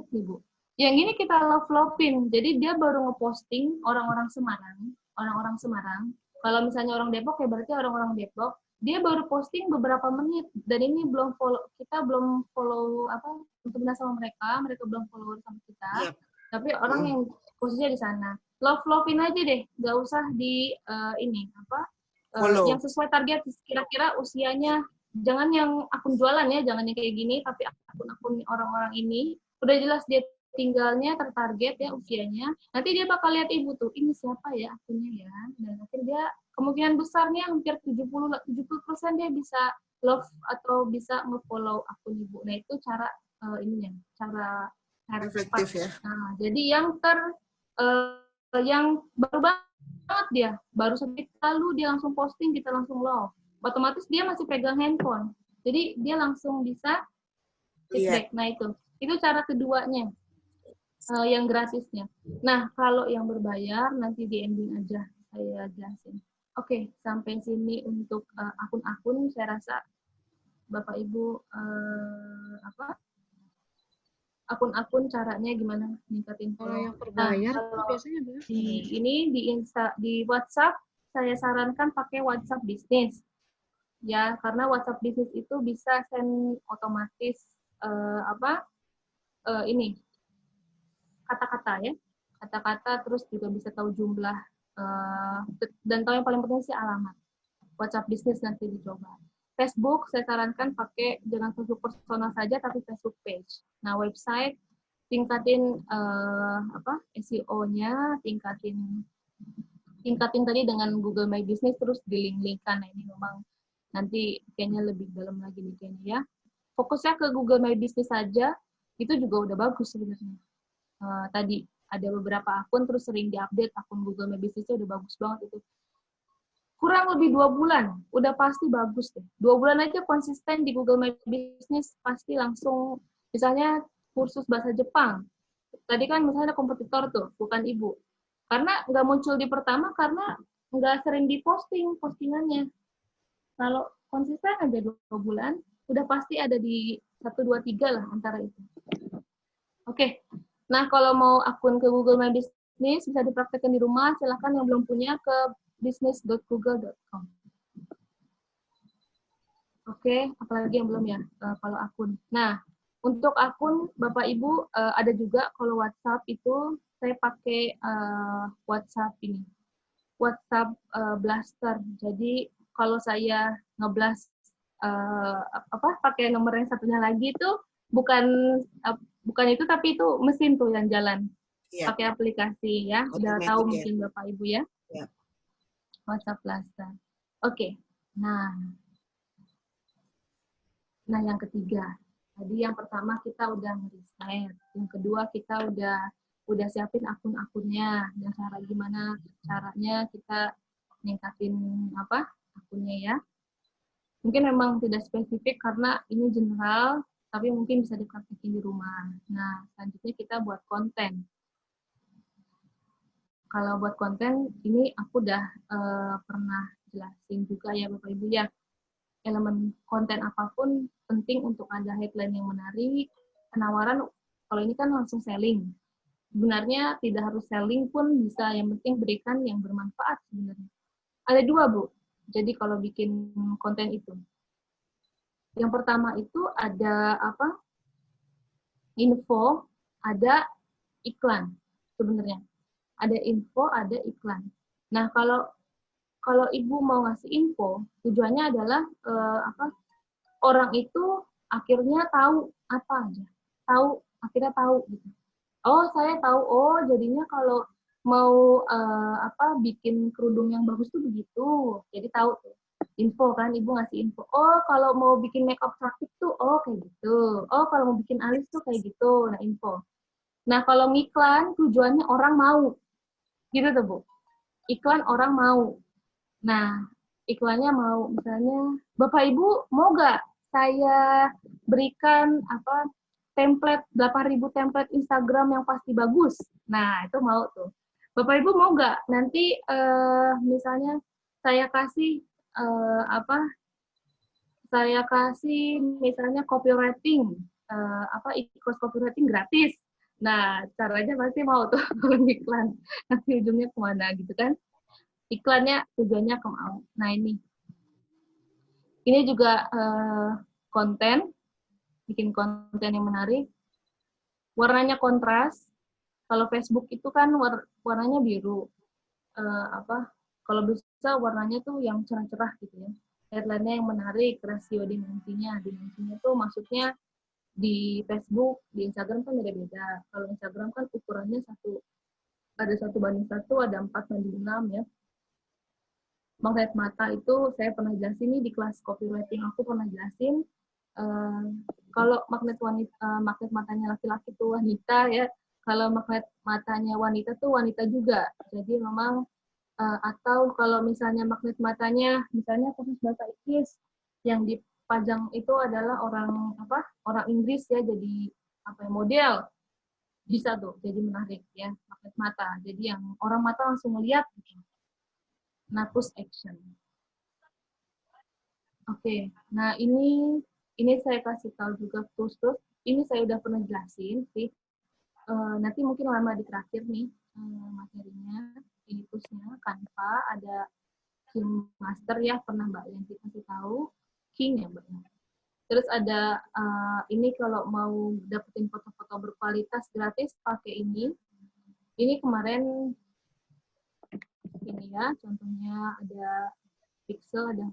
nih, Bu. Yang ini kita love-lovein. Jadi dia baru ngeposting orang-orang Semarang. Kalau misalnya orang Depok ya berarti orang-orang Depok. Dia baru posting beberapa menit dan ini kita belum follow untuk sama mereka belum follow sama kita. Yep. Tapi orang yang posisinya di sana. Love-lovein aja deh, nggak usah di yang sesuai target kira-kira usianya. Jangan yang akun jualan ya, jangan yang kayak gini, tapi akun-akun orang-orang ini udah jelas dia tinggalnya tertarget ya usianya. Nanti dia bakal lihat ibu tuh, ini siapa ya akunnya ya. Dan akhirnya dia kemungkinan besarnya hampir 70% dia bisa love atau bisa nge-follow akun ibu. Nah, itu cara cara efektif ya. Nah, jadi yang baru banget dia, baru sedikit lalu dia langsung posting, kita langsung love. Otomatis dia masih pegang handphone. Jadi dia langsung bisa feedback. Nah, itu cara keduanya. Yang gratisnya. Nah, kalau yang berbayar nanti di ending aja saya jelasin. Oke, sampai sini untuk akun-akun saya rasa Bapak Ibu akun-akun caranya gimana ningkatin Kalau follow. yang berbayar Nah, tuh kalau biasanya berapa? di WhatsApp saya sarankan pakai WhatsApp bisnis. Ya, karena WhatsApp bisnis itu bisa send otomatis ini kata-kata ya. Kata-kata terus juga bisa tahu jumlah dan tahu yang paling penting sih alamat. WhatsApp bisnis nanti dicoba. Facebook saya sarankan pakai jangan Facebook personal saja tapi Facebook page. Nah, website tingkatin SEO-nya, tingkatin tadi dengan Google My Business terus dilink-linkkan. Nah, ini memang nanti kayaknya lebih dalam lagi nih kayaknya ya. Fokusnya ke Google My Business saja itu juga udah bagus sebenarnya. Tadi ada beberapa akun terus sering diupdate akun Google My Business-nya udah bagus banget itu. Kurang lebih 2 bulan, udah pasti bagus deh. 2 bulan aja konsisten di Google My Business, pasti langsung, misalnya kursus bahasa Jepang. Tadi kan misalnya ada kompetitor tuh, bukan ibu. Karena nggak muncul di pertama, karena nggak sering diposting postingannya. Kalau konsisten aja 2 bulan, udah pasti ada di 1, 2, 3 lah antara itu. Oke, nah kalau mau akun ke Google My Business, bisa dipraktekkan di rumah, silahkan yang belum punya ke business.google.com. Oke, apalagi yang belum ya kalau akun. Nah, untuk akun Bapak Ibu ada juga kalau WhatsApp itu saya pakai WhatsApp ini. WhatsApp Blaster. Jadi kalau saya ngeblast pakai nomor yang satunya lagi itu bukan itu tapi itu mesin tuh yang jalan. Ya. Pakai aplikasi ya. Udah tahu mungkin Bapak Ibu ya. Ya. WhatsApp Blaster. Oke. Nah, yang ketiga. Tadi yang pertama kita udah ngeriset. Yang kedua kita udah siapin akun-akunnya. Dan gimana caranya kita ningkatin akunnya ya. Mungkin memang tidak spesifik karena ini general, tapi mungkin bisa dipraktekin di rumah. Nah, selanjutnya kita buat konten. Kalau buat konten, ini aku udah pernah jelasin juga ya Bapak Ibu ya. Elemen konten apapun penting untuk ada headline yang menarik, penawaran, kalau ini kan langsung selling. Sebenarnya tidak harus selling pun bisa, yang penting berikan yang bermanfaat sebenarnya. Ada 2, Bu. Jadi kalau bikin konten itu. Yang pertama itu ada info, ada iklan sebenarnya. Ada info, ada iklan. Nah, kalau Ibu mau ngasih info, tujuannya adalah orang itu akhirnya tahu apa aja. Akhirnya tahu gitu. Oh, saya tahu. Oh, jadinya kalau mau bikin kerudung yang bagus tuh begitu. Jadi tahu tuh. Info kan, Ibu ngasih info. Oh, kalau mau bikin makeup praktik tuh, oh kayak gitu. Oh, kalau mau bikin alis tuh kayak gitu. Nah, info. Nah, kalau ngiklan tujuannya orang mau. Gitu tuh, Bu. Iklan orang mau. Nah, iklannya mau, misalnya, Bapak Ibu mau nggak saya berikan template 8.000 template Instagram yang pasti bagus? Nah, itu mau tuh. Bapak Ibu mau nggak nanti misalnya saya kasih misalnya copywriting, ikut copywriting gratis. Nah, caranya pasti mau tuh iklan. Nanti ujungnya kemana gitu kan? Iklannya tujuannya ke mau. Nah, ini juga konten, bikin konten yang menarik. Warnanya kontras. Kalau Facebook itu kan warnanya biru. Kalau bisa warnanya tuh yang cerah-cerah gitu ya. Headline-nya yang menarik, rasio dimensinya. Dimensinya tuh maksudnya di Facebook, di Instagram kan beda-beda. Kalau Instagram kan ukurannya ada 1:1, ada 4:6 ya. Magnet mata itu saya pernah jelasin nih di kelas copywriting, aku pernah jelasin kalau magnet matanya laki-laki itu wanita ya, kalau magnet matanya wanita tuh wanita juga. Jadi memang atau kalau misalnya magnet matanya misalnya khusus bahasa Inggris yang dipajang itu adalah orang Inggris ya, jadi model, bisa tuh jadi menarik ya magnet mata. Jadi yang orang mata langsung melihat gitu. Nah, push action. Oke, nah ini saya kasih tahu juga terus ini saya udah pernah jelasin sih. Nanti mungkin lama di terakhir nih materinya. Ini toolsnya Canva, ada King Master ya, pernah Mbak Yanti kasih tahu. King ya Mbak. Terus ada ini kalau mau dapetin foto-foto berkualitas gratis pakai ini. Ini kemarin ini ya, contohnya ada Pixel, ada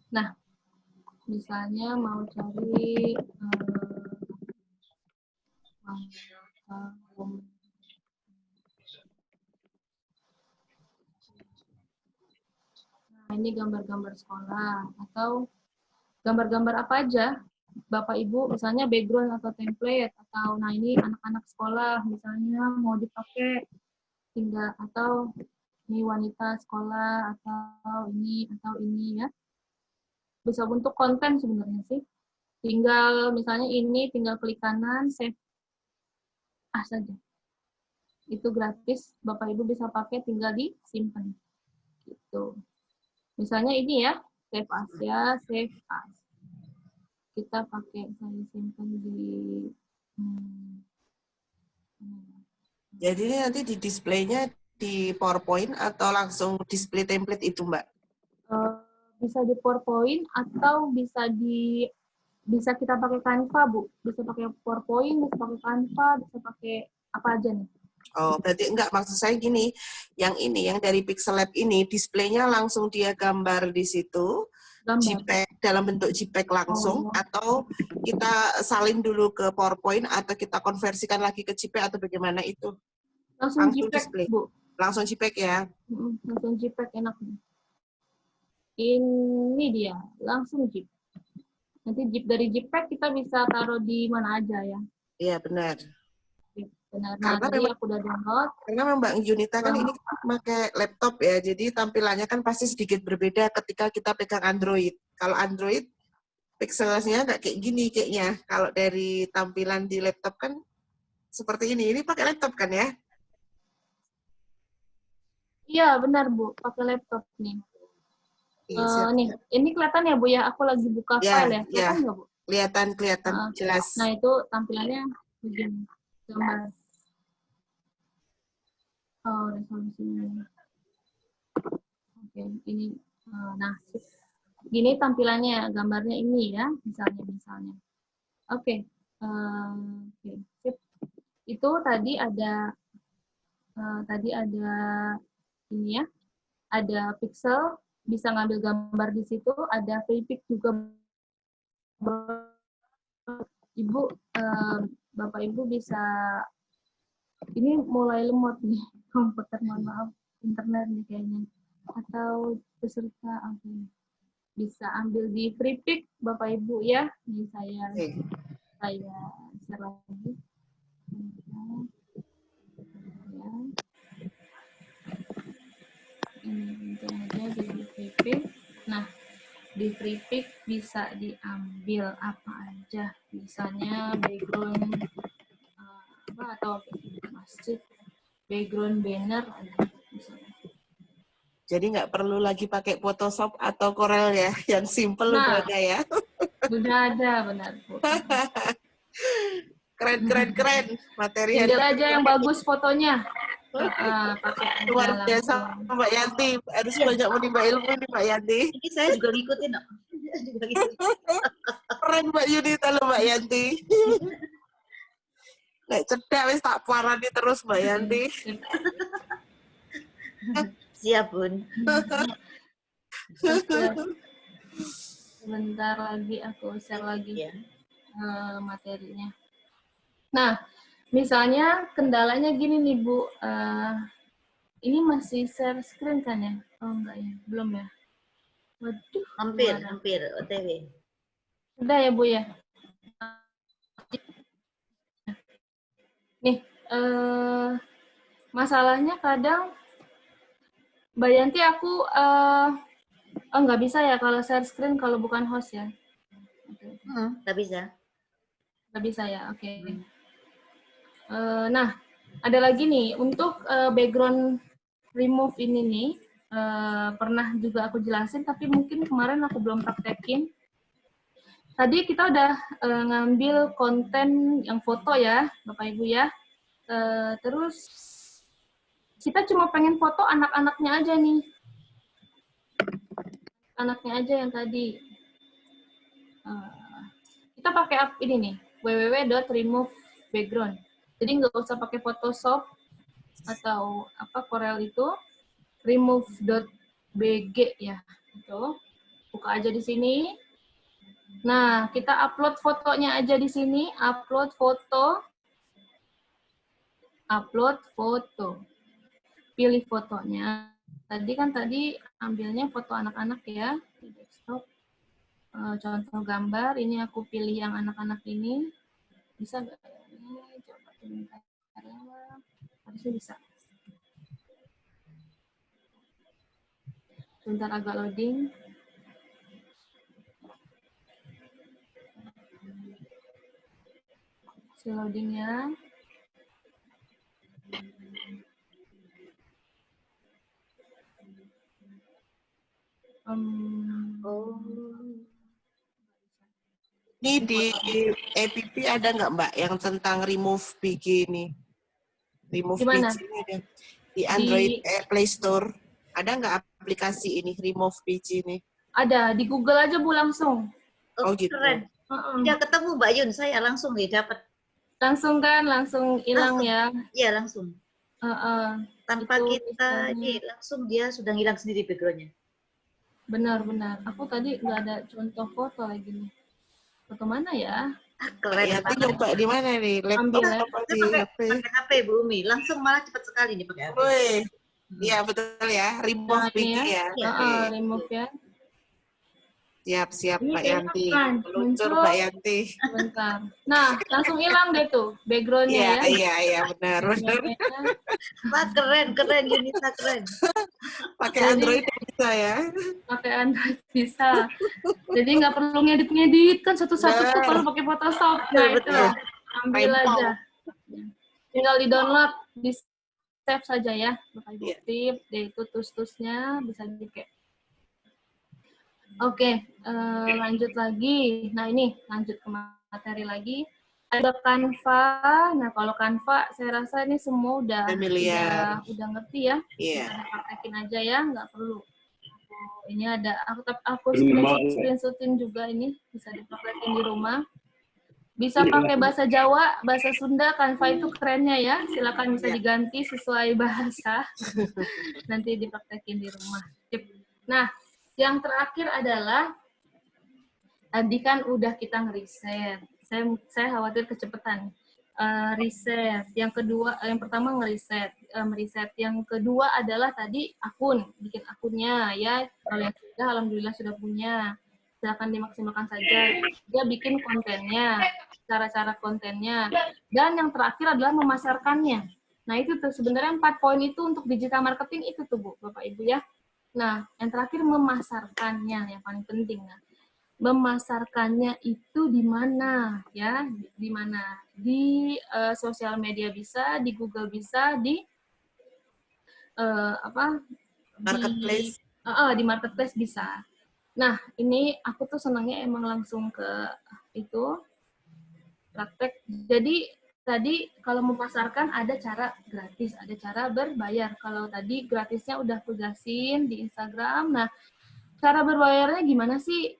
Nah, misalnya mau cari nah, ini gambar-gambar sekolah atau gambar-gambar apa aja, Bapak Ibu, misalnya background atau template atau nah ini anak-anak sekolah misalnya mau dipakai tinggal atau ini wanita sekolah atau ini ya. Bisa untuk konten sebenarnya sih. Tinggal misalnya ini tinggal klik kanan save as saja. Itu gratis, Bapak Ibu bisa pakai tinggal disimpan. Gitu. Misalnya ini ya, save as ya, save as. Kita pakai saya simpan di Jadi ini nanti di displaynya di PowerPoint atau langsung display template itu, Mbak? Bisa di PowerPoint atau bisa kita pakai Canva, Bu. Bisa pakai PowerPoint, bisa pakai Canva, bisa pakai apa aja nih. Oh, berarti enggak, maksud saya gini, yang dari Pixel Lab ini displaynya langsung dia gambar di situ, JPEG dalam bentuk JPEG langsung, atau kita salin dulu ke PowerPoint atau kita konversikan lagi ke JPEG atau bagaimana itu? Langsung JPEG, display. Bu. Langsung JPEG ya? Langsung JPEG enak nih. Ini dia, langsung JPEG. Nanti dari JPEG kita bisa taruh di mana aja ya. Iya, benar. Benar. Nah, tadi aku udah download. Karena Mbak Yunita kan ini pakai laptop ya, jadi tampilannya kan pasti sedikit berbeda ketika kita pegang Android. Kalau Android, pixelnya nggak kayak gini kayaknya. Kalau dari tampilan di laptop kan seperti ini. Ini pakai laptop kan ya? Iya, benar Bu. Pakai laptop nih. Nih, ini kelihatan ya Bu ya? Aku lagi buka file ya. Kelihatan nggak Bu? Kelihatan, jelas. Nah, itu tampilannya begini. Gambar. Oh, resolusinya. Oke, ini. Nah, gini tampilannya, gambarnya ini ya, misalnya. Oke, sip. Itu tadi ada ini ya, ada pixel, bisa ngambil gambar di situ, ada free pick juga. Ibu, Bapak Ibu bisa, ini mulai lemot nih komputer, mohon maaf, internet nih kayaknya. Atau peserta, bisa ambil di free pick Bapak Ibu ya. Ini saya share lagi. Ya. Ini aja di free pick. Nah, di free pick bisa diambil apa aja, misalnya background atau masjid, background banner misalnya. Jadi nggak perlu lagi pakai Photoshop atau Corel ya, yang simple udah ada ya. Udah ada, benar Bu. Keren materi. Pilih aja yang bagus fotonya. Luar biasa Mbak Yanti, harus banyak menimba ilmu nih Mbak Yanti. Ini saya juga ngikutin. Keren Mbak Yunita loh Mbak Yanti. Nek cedak wis tak parani terus Mbak Yanti. Siap, Bun. Sebentar lagi aku share lagi materinya. Nah, misalnya kendalanya gini nih Bu, ini masih share screen kan ya? Oh enggak ya, belum ya? Waduh. Hampir, OTW. Udah ya Bu ya? Nih, masalahnya kadang Mbak Yanti aku Oh, nggak bisa ya kalau share screen kalau bukan host ya? Nggak bisa. Nggak bisa ya, oke. Nah, ada lagi nih, untuk background remove ini nih, pernah juga aku jelasin, tapi mungkin kemarin aku belum praktekin. Tadi kita udah ngambil konten yang foto ya, Bapak Ibu ya. Terus kita cuma pengen foto anak-anaknya aja nih. Anaknya aja yang tadi. Kita pakai ini nih, www.remove_background. Jadi nggak usah pakai Photoshop atau apa Corel itu, remove.bg ya. Itu. Buka aja di sini. Nah, kita upload fotonya aja di sini, upload foto. Pilih fotonya. Tadi ambilnya foto anak-anak ya, di desktop. Contoh gambar, ini aku pilih yang anak-anak ini. Bisa nggak ya? Ini coba sebentar ya. Harusnya bisa. Sebentar agak loading. Loading ya. Ini di app ada nggak Mbak yang tentang remove PG ini? Remove Gimana? PG ini ada. Di Android Play Store. Ada nggak aplikasi ini, remove PG ini? Ada, di Google aja Bu langsung. Oh, gitu. Keren. Udah ketemu Mbak Yun, saya langsung nih dapat. Langsung kan, langsung hilang ya? Iya, langsung. Tanpa kita ini, langsung dia sudah hilang sendiri background-nya. Benar. Aku tadi nggak ada contoh foto lagi nih. Foto mana ya? Keren. Ya, nyoba di mana nih? Laptop apa di HP? Pakai HP Bu Umi, langsung malah cepat sekali nih pakai HP. Iya betul ya, remove PG ya. Remove ya. Siap ini Mbak Yanti. Meluncur muncul. Mbak Yanti. Bentar. Nah, langsung hilang deh tuh background-nya ya. Iya, benar. Wah, keren, Yunita keren. Pakai Android bisa ya. Pakai Android bisa. Jadi nggak perlu ngedit kan satu-satu tuh kalau pakai Photoshop. Nah, itu ambil aja. Tinggal di-download, di-save saja ya. Bapak Ibu tip, itu tus-tusnya bisa dipakai. Oke, lanjut lagi. Nah, ini lanjut ke materi lagi. Ada Canva. Nah, kalau Canva saya rasa ini semua udah ngerti ya. Bisa dipraktekin aja ya, nggak perlu. Ini ada aku screenshotin juga ini, bisa dipraktekin di rumah. Bisa pakai bahasa Jawa, bahasa Sunda, Canva itu kerennya ya. Silakan bisa diganti sesuai bahasa. Nanti dipraktekin di rumah. Nah, yang terakhir adalah tadi kan udah kita ngeriset. Saya khawatir kecepatan. Riset. Yang kedua, yang pertama meriset. Yang kedua adalah tadi bikin akunnya ya. Kalau yang sudah, alhamdulillah sudah punya. Silakan dimaksimalkan saja. Dia bikin kontennya, cara-cara kontennya. Dan yang terakhir adalah memasarkannya. Nah itu tuh sebenarnya 4 poin itu untuk digital marketing itu tuh Bu, Bapak Ibu ya. Nah, yang terakhir memasarkannya yang paling penting. Nah, memasarkannya itu di mana ya? Di mana? Di sosial media bisa, di Google bisa, di marketplace. Di marketplace bisa. Nah, ini aku tuh senangnya emang langsung ke itu praktek. Jadi tadi kalau memasarkan ada cara gratis, ada cara berbayar. Kalau tadi gratisnya udah tugasin di Instagram. Nah, cara berbayarnya gimana sih?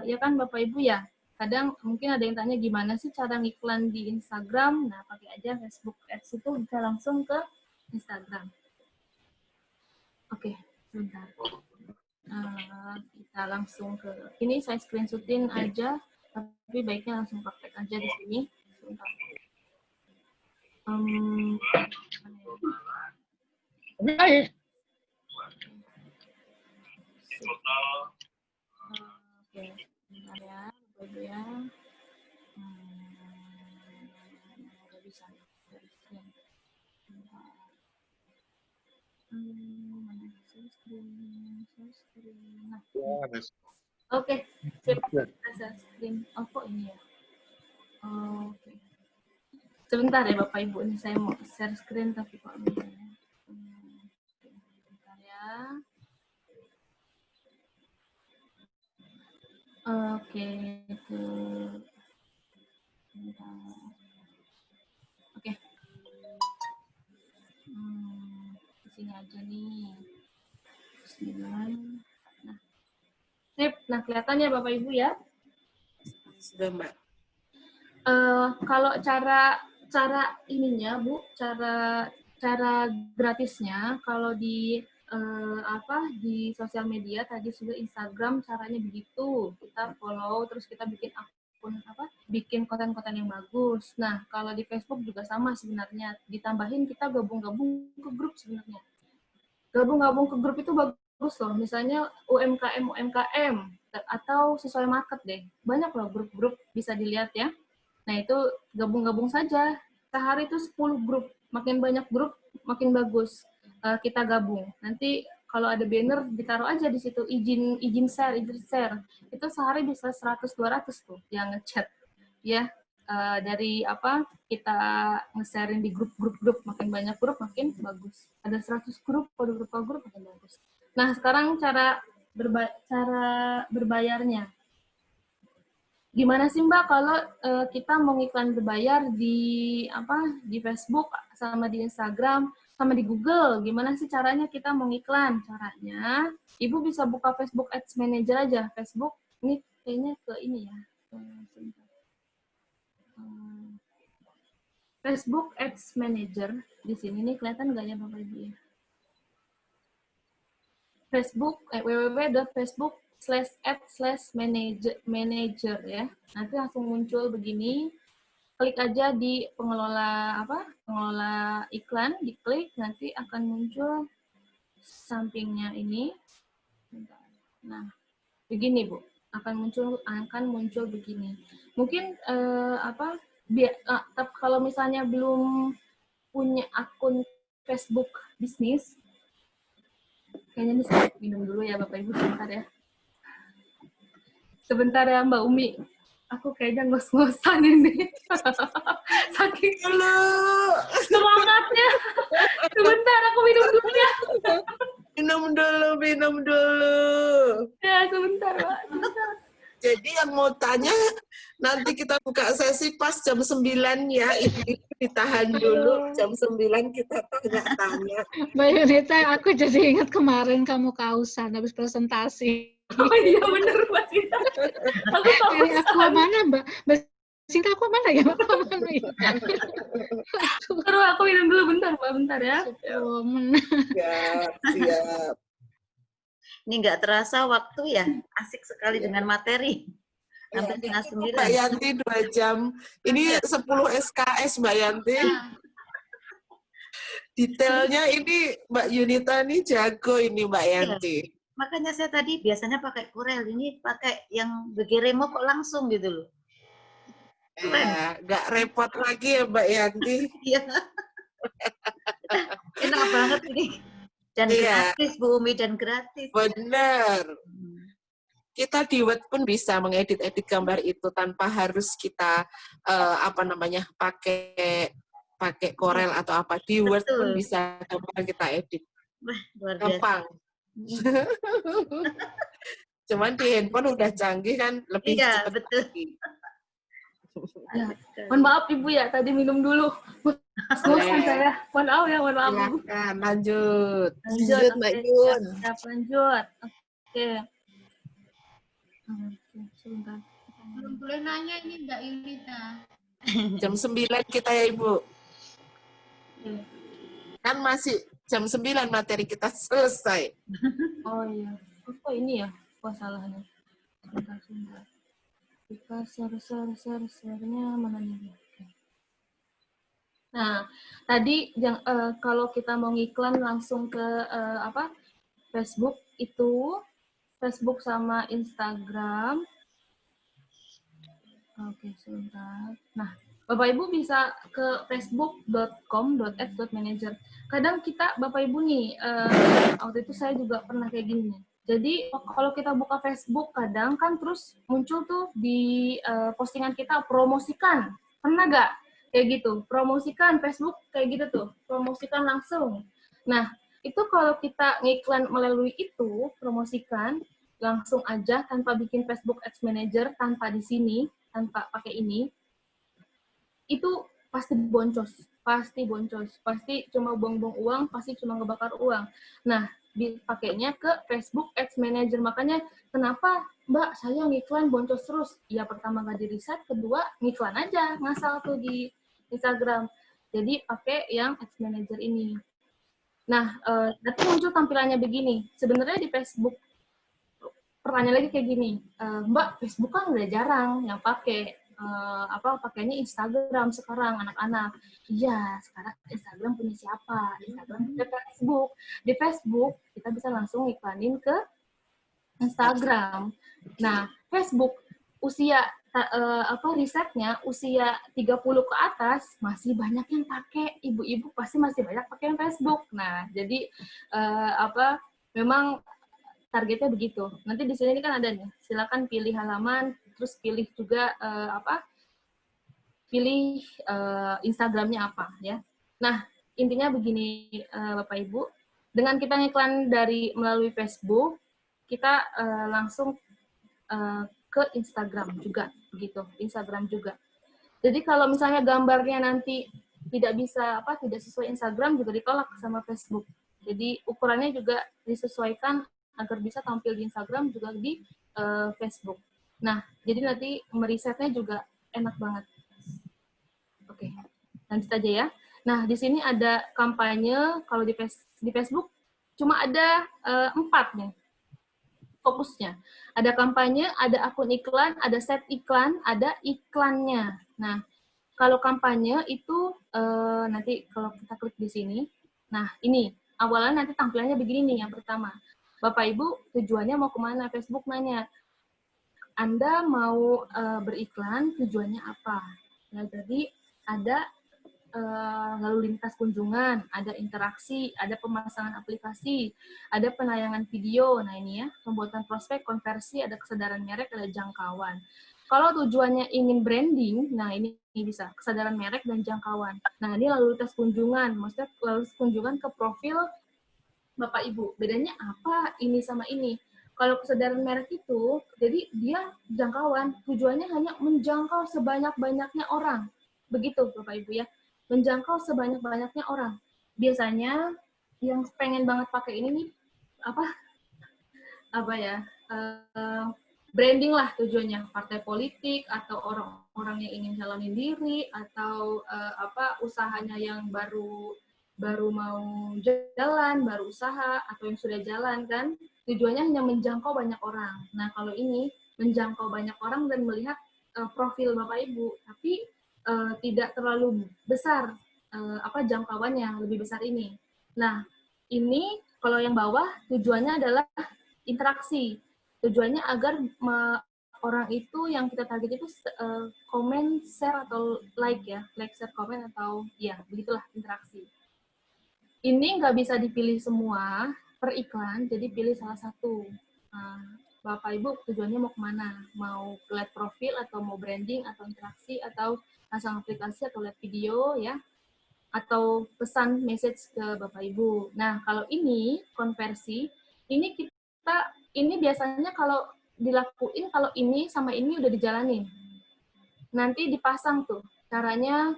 Ya kan Bapak Ibu ya. Kadang mungkin ada yang tanya gimana sih cara ngiklan di Instagram. Nah, pakai aja Facebook Ads itu bisa langsung ke Instagram. Oke, sebentar. Kita langsung ke ini saya screenshotin aja, tapi baiknya langsung praktek aja di sini. Sebentar. Oke, bentar ya, Bapak ya. Nggak bisa. Mana sih screen Nah, Ya, Mas. oke, sip. Share screen. Oh, kok ini ya? Oke. Sebentar ya Bapak Ibu, ini saya mau share screen tapi kok ini. Sebentar ya. Oke, itu. Sebentar. Oke. Di sini aja nih. Nah, sip. Nah, kelihatannya Bapak Ibu ya. Sudah, Mbak. Kalau cara ininya Bu, cara gratisnya kalau di di sosial media tadi sudah Instagram caranya begitu, kita follow terus kita bikin akun bikin konten-konten yang bagus. Nah kalau di Facebook juga sama sebenarnya, ditambahin kita gabung-gabung ke grup sebenarnya. Gabung-gabung ke grup itu bagus loh, misalnya UMKM atau sesuai market deh, banyak loh grup-grup bisa dilihat ya. Nah, itu gabung-gabung saja. Sehari itu 10 grup. Makin banyak grup, makin bagus. Kita gabung. Nanti kalau ada banner, ditaruh aja di situ. Izin share. Itu sehari bisa 100-200 tuh yang ngechat. Ya, dari kita nge-sharein di grup. Makin banyak grup, makin bagus. Ada 100 grup, kalau beberapa grup, makin bagus. Nah, sekarang cara berbayarnya. Gimana sih Mbak kalau kita mau iklan berbayar di Facebook sama di Instagram sama di Google? Gimana sih caranya kita mau iklan? Caranya Ibu bisa buka Facebook Ads Manager aja. Facebook ini kayaknya ke ini ya. Facebook Ads Manager di sini nih kelihatan nggak ya Bapak Ibu ya? Facebook www.facebook/ad/manager ya. Nanti langsung muncul begini. Klik aja di pengelola iklan, diklik nanti akan muncul sampingnya ini. Nah, begini Bu, akan muncul begini. Mungkin kalau misalnya belum punya akun Facebook bisnis, kayaknya ini saya minum dulu ya Bapak Ibu sebentar ya. Sebentar ya Mbak Umi. Aku kayaknya ngos-ngosan ini. Saking semangatnya. Sebentar aku minum dulu ya. Minum dulu. Ya sebentar Mbak. Jadi yang mau tanya, nanti kita buka sesi pas jam 9 ya. Ibu ditahan dulu, jam 9 kita tanya-tanya. Mbak Yunita, aku jadi ingat kemarin kamu kausan habis presentasi. Oh iya bener Mbak Sinta. Aku tahu. Aku mana Mbak? Mbak Sinta aku mana ya? Mana ya? Terus aku minum dulu bentar ya. Siap. Ini nggak terasa waktu ya, asik sekali dengan materi. Hampir setengah 9. Mbak Yanti 2 jam. Ini 10 SKS Mbak Yanti. Detailnya ini Mbak Yunita nih jago ini Mbak Yanti. Ya. Makanya saya tadi biasanya pakai Corel, ini pakai yang Begeremo kok langsung gitu loh. Ya, nggak repot lagi ya Mbak Yanti. Iya. Enak banget ini. Dan gratis Bu Umi, dan gratis. Benar. Kita di Word pun bisa mengedit-edit gambar itu tanpa harus kita pakai Corel atau apa. Di Word pun bisa gampang kita edit. Wah, luar biasa. Gampang. Cuman di handphone udah canggih kan, lebih cepat. Betul. Ya. Mohon maaf Ibu ya, tadi minum dulu. Bosan saya. Mohon maaf. Silakan, lanjut Mbak Yun. Siap, lanjut. Oke. Sebentar. Belum boleh nanya ini Mbak Yunita. Jam 9 kita ya Ibu. Kan masih jam 9 materi kita selesai. Oh iya. Oh ini ya? Wah salahnya. Sebentar. Kita share-nya mana nih? Nah, tadi kalau kita mau ngiklan langsung ke Facebook itu, Facebook sama Instagram. Oke, sebentar. Nah, Bapak Ibu bisa ke facebook.com/ads.manager. Kadang kita Bapak Ibu nih, waktu itu saya juga pernah kayak gini. Jadi kalau kita buka Facebook kadang kan terus muncul tuh di postingan kita promosikan. Pernah nggak kayak gitu? Promosikan Facebook kayak gitu tuh, promosikan langsung. Nah, itu kalau kita ngiklan melalui itu, promosikan langsung aja tanpa bikin Facebook Ads Manager, tanpa di sini, tanpa pakai ini, itu pasti boncos, pasti cuma buang-buang uang, pasti cuma ngebakar uang. Nah, dipakainya ke Facebook Ads Manager. Makanya kenapa Mbak saya ngiklan boncos terus? Ya pertama nggak di riset, kedua ngiklan aja ngasal tuh di Instagram. Jadi pakai yang Ads Manager ini. Nah, nanti muncul tampilannya begini. Sebenarnya di Facebook pertanyaan lagi kayak gini, Mbak Facebook kan udah jarang yang pakai. Pakainya Instagram sekarang anak-anak. Iya, sekarang Instagram punya siapa? Instagram punya Facebook. Di Facebook kita bisa langsung iklanin ke Instagram. Nah, Facebook usia risetnya usia 30 ke atas masih banyak yang pakai, ibu-ibu pasti masih banyak pakai Facebook. Nah, jadi memang targetnya begitu. Nanti di sini kan ada nih, silakan pilih halaman, terus pilih juga pilih Instagramnya apa ya. Nah, intinya begini Bapak Ibu, dengan kita ngiklan melalui Facebook, kita langsung ke Instagram juga, begitu. Instagram juga. Jadi kalau misalnya gambarnya nanti tidak sesuai Instagram juga ditolak sama Facebook. Jadi ukurannya juga disesuaikan agar bisa tampil di Instagram juga di Facebook. Nah, jadi nanti merisetnya juga enak banget. Oke, lanjut aja ya. Nah, di sini ada kampanye. Kalau di Facebook cuma ada 4 nih fokusnya. Ada kampanye, ada akun iklan, ada set iklan, ada iklannya. Nah, kalau kampanye itu nanti kalau kita klik di sini, nah ini awalnya nanti tampilannya begini nih yang pertama. Bapak Ibu tujuannya mau kemana? Facebook nanya, Anda mau beriklan tujuannya apa? Nah, jadi ada lalu lintas kunjungan, ada interaksi, ada pemasangan aplikasi, ada penayangan video. Nah ini ya, pembuatan prospek, konversi, ada kesadaran merek, ada jangkauan. Kalau tujuannya ingin branding, nah ini bisa kesadaran merek dan jangkauan. Nah ini lalu lintas kunjungan, maksudnya lalu lintas kunjungan ke profil Bapak Ibu. Bedanya apa ini sama ini? Kalau kesadaran merek itu, jadi dia jangkauan, tujuannya hanya menjangkau sebanyak-banyaknya orang. Begitu Bapak Ibu ya, menjangkau sebanyak-banyaknya orang. Biasanya yang pengen banget pakai ini nih, branding lah tujuannya, partai politik atau orang-orang yang ingin jalanin diri atau usahanya yang baru mau jalan, baru usaha atau yang sudah jalan kan, tujuannya hanya menjangkau banyak orang. Nah kalau ini menjangkau banyak orang dan melihat profil Bapak Ibu, tapi tidak terlalu besar jangkauannya, lebih besar ini. Nah ini kalau yang bawah tujuannya adalah interaksi. Tujuannya agar orang itu yang kita target itu komen, share, atau like ya. Like, share, komen, atau ya, begitulah interaksi. Ini nggak bisa dipilih semua per iklan, jadi pilih salah satu. Nah, Bapak Ibu tujuannya mau kemana? Mau lihat profil, atau mau branding, atau interaksi, atau pasang aplikasi, atau lihat video ya, atau pesan message ke Bapak Ibu. Nah, kalau ini konversi, ini biasanya kalau dilakuin, kalau ini sama ini udah dijalanin. Nanti dipasang tuh caranya,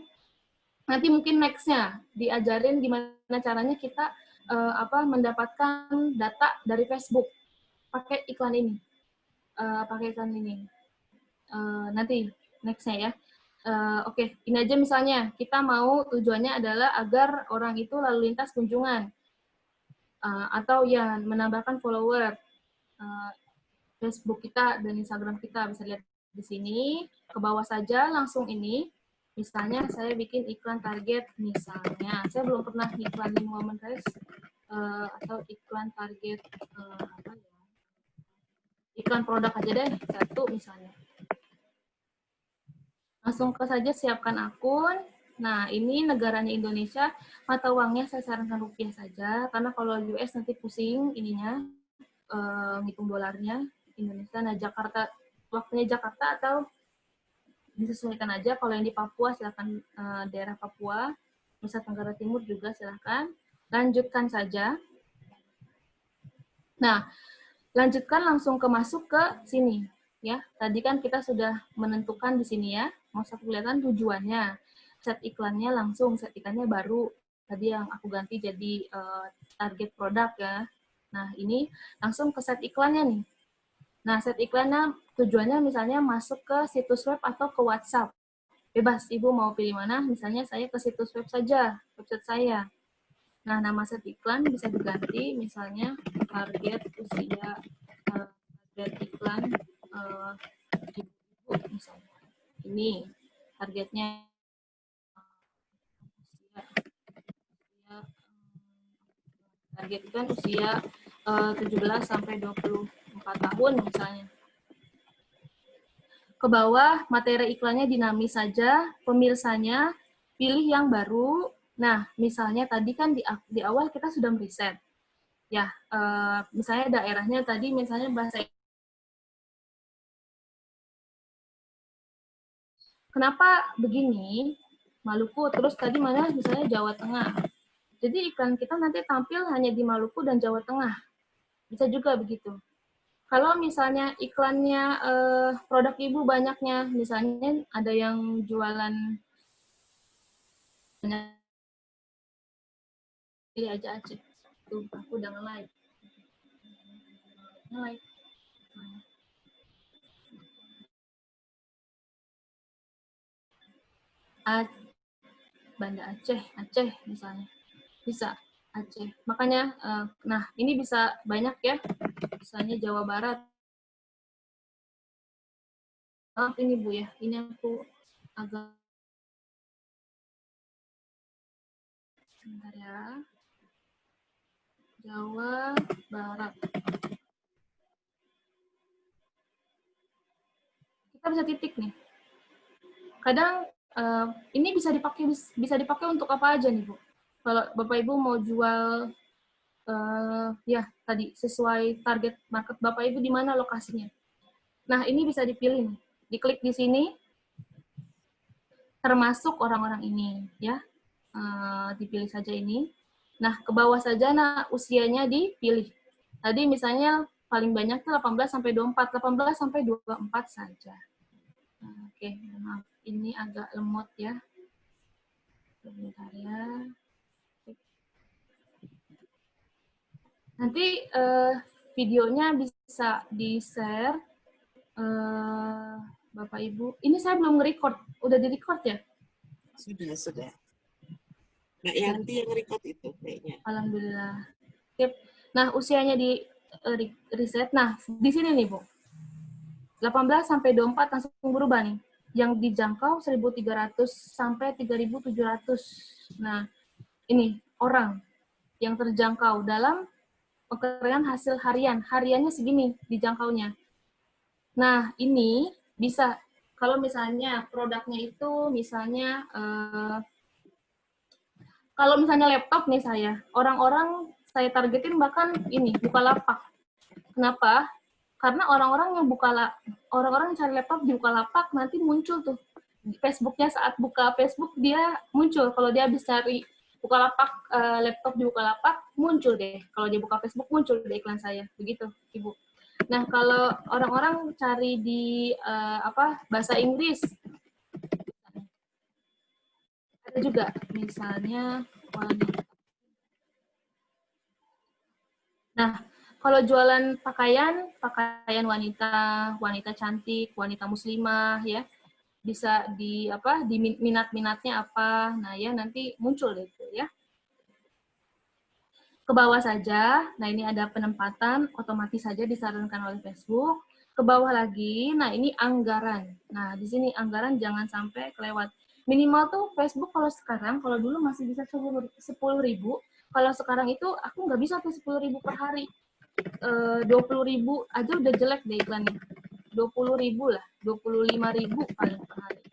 nanti mungkin next-nya diajarin gimana caranya kita mendapatkan data dari Facebook pakai iklan ini. Nanti next-nya ya. Oke, ini aja misalnya kita mau tujuannya adalah agar orang itu lalu lintas kunjungan atau ya menambahkan follower Facebook kita dan Instagram kita. Bisa lihat di sini ke bawah saja langsung ini. Misalnya saya bikin iklan target, misalnya saya belum pernah iklanin momen res atau iklan target iklan produk aja deh, satu misalnya. Langsung ke saja siapkan akun. Nah, ini negaranya Indonesia, mata uangnya saya sarankan rupiah saja, karena kalau US nanti pusing ininya. ngitung dolarnya Indonesia. Nah, Jakarta, waktunya Jakarta atau disesuaikan aja. Kalau yang di Papua silakan daerah Papua, Nusa Tenggara Timur juga silakan. Lanjutkan saja. Nah, lanjutkan langsung masuk ke sini ya. Tadi kan kita sudah menentukan di sini ya. Mau satu kelihatan tujuannya. Set iklannya langsung, set iklannya baru. Tadi yang aku ganti jadi target produk ya. Nah, ini langsung ke set iklannya nih. Nah, set iklannya tujuannya misalnya masuk ke situs web atau ke WhatsApp. Bebas, Ibu mau pilih mana? Misalnya saya ke situs web saja, website saya. Nah, nama set iklan bisa diganti, misalnya target usia, target iklan ibu misalnya. Ini targetnya target iklan usia 17 sampai 24 tahun misalnya. Ke bawah materi iklannya dinamis saja, pemirsanya pilih yang baru. Nah, misalnya tadi kan di awal kita sudah meriset. Ya, misalnya daerahnya tadi misalnya bahasa. Kenapa begini? Maluku, terus tadi mana misalnya Jawa Tengah. Jadi iklan kita nanti tampil hanya di Maluku dan Jawa Tengah. Bisa juga begitu. Kalau misalnya iklannya produk ibu banyaknya, misalnya ada yang jualan pilih aja Aceh. Tuh, aku udah nge-like. Nge-like. Banda Aceh misalnya. Bisa Aceh. Makanya, nah ini bisa banyak ya. Misalnya Jawa Barat. Maaf ini Bu ya, ini aku agak sebentar ya. Jawa Barat. Kita bisa titik nih. Kadang ini bisa dipakai untuk apa aja nih Bu. Kalau Bapak Ibu mau jual ya tadi sesuai target market Bapak Ibu di mana lokasinya. Nah, ini bisa dipilih nih. Diklik di sini termasuk orang-orang ini ya. Dipilih saja ini. Nah, ke bawah saja nah usianya dipilih. Tadi misalnya paling banyak tuh 18 sampai 24, 18 sampai 24 saja. Oke, maaf. Ini agak lemot ya. Sebentar ya. Nanti videonya bisa di-share Bapak Ibu. Ini saya belum nge-record. Udah di-record ya? Sudah. Mbak Yanti yang record itu kayaknya. Alhamdulillah. Oke. Nah, usianya di riset. Nah, di sini nih, Bu. 18 sampai 24 langsung berubah nih. Yang dijangkau 1.300 sampai 3.700. Nah, ini orang yang terjangkau dalam pencarian hasil harian. Hariannya segini dijangkaunya. Nah, ini bisa kalau misalnya produknya itu misalnya kalau misalnya laptop nih orang-orang saya targetin bahkan ini Bukalapak. Kenapa? Karena orang-orang yang cari laptop di Bukalapak nanti muncul tuh di Facebooknya saat buka Facebook dia muncul. Kalau dia habis cari Bukalapak laptop di Bukalapak muncul deh. Kalau dia buka Facebook muncul deh iklan saya. Begitu, Ibu. Nah, kalau orang-orang cari di bahasa Inggris ada juga misalnya wanita. Nah, kalau jualan pakaian wanita cantik, wanita muslimah ya. Bisa di minat-minatnya apa. Nah, ya nanti muncul deh itu ya. Ke bawah saja. Nah, ini ada penempatan otomatis saja disarankan oleh Facebook. Ke bawah lagi. Nah, ini anggaran. Nah, di sini anggaran jangan sampai kelewat. Minimal tuh Facebook kalau dulu masih bisa 10.000. Kalau sekarang itu aku nggak bisa tuh 10.000 per hari. 20.000 aja udah jelek deh iklannya. 20.000 lah, 25.000 paling per hari.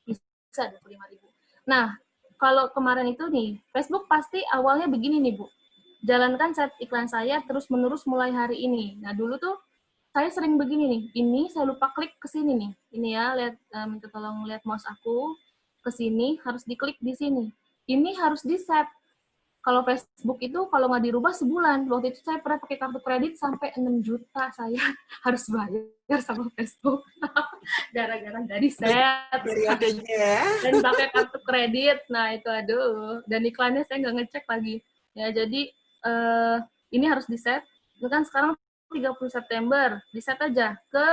Bisa 25.000. Nah, kalau kemarin itu nih, Facebook pasti awalnya begini nih, Bu. jalankan set iklan saya terus-menerus mulai hari ini. Nah, dulu tuh saya sering begini nih, ini saya lupa klik ke sini nih. Ini ya, lihat, minta tolong lihat mouse aku ke sini, harus diklik di sini. Ini harus di-set. Kalau Facebook itu kalau nggak dirubah sebulan. Waktu itu saya pernah pakai kartu kredit sampai 6 juta saya harus bayar sama Facebook. Gara-gara nggak di-set. Dan pakai kartu kredit. Nah, itu aduh. Dan iklannya saya nggak ngecek lagi. Ya, jadi ini harus di-set. Itu kan sekarang 30 September, di-set aja ke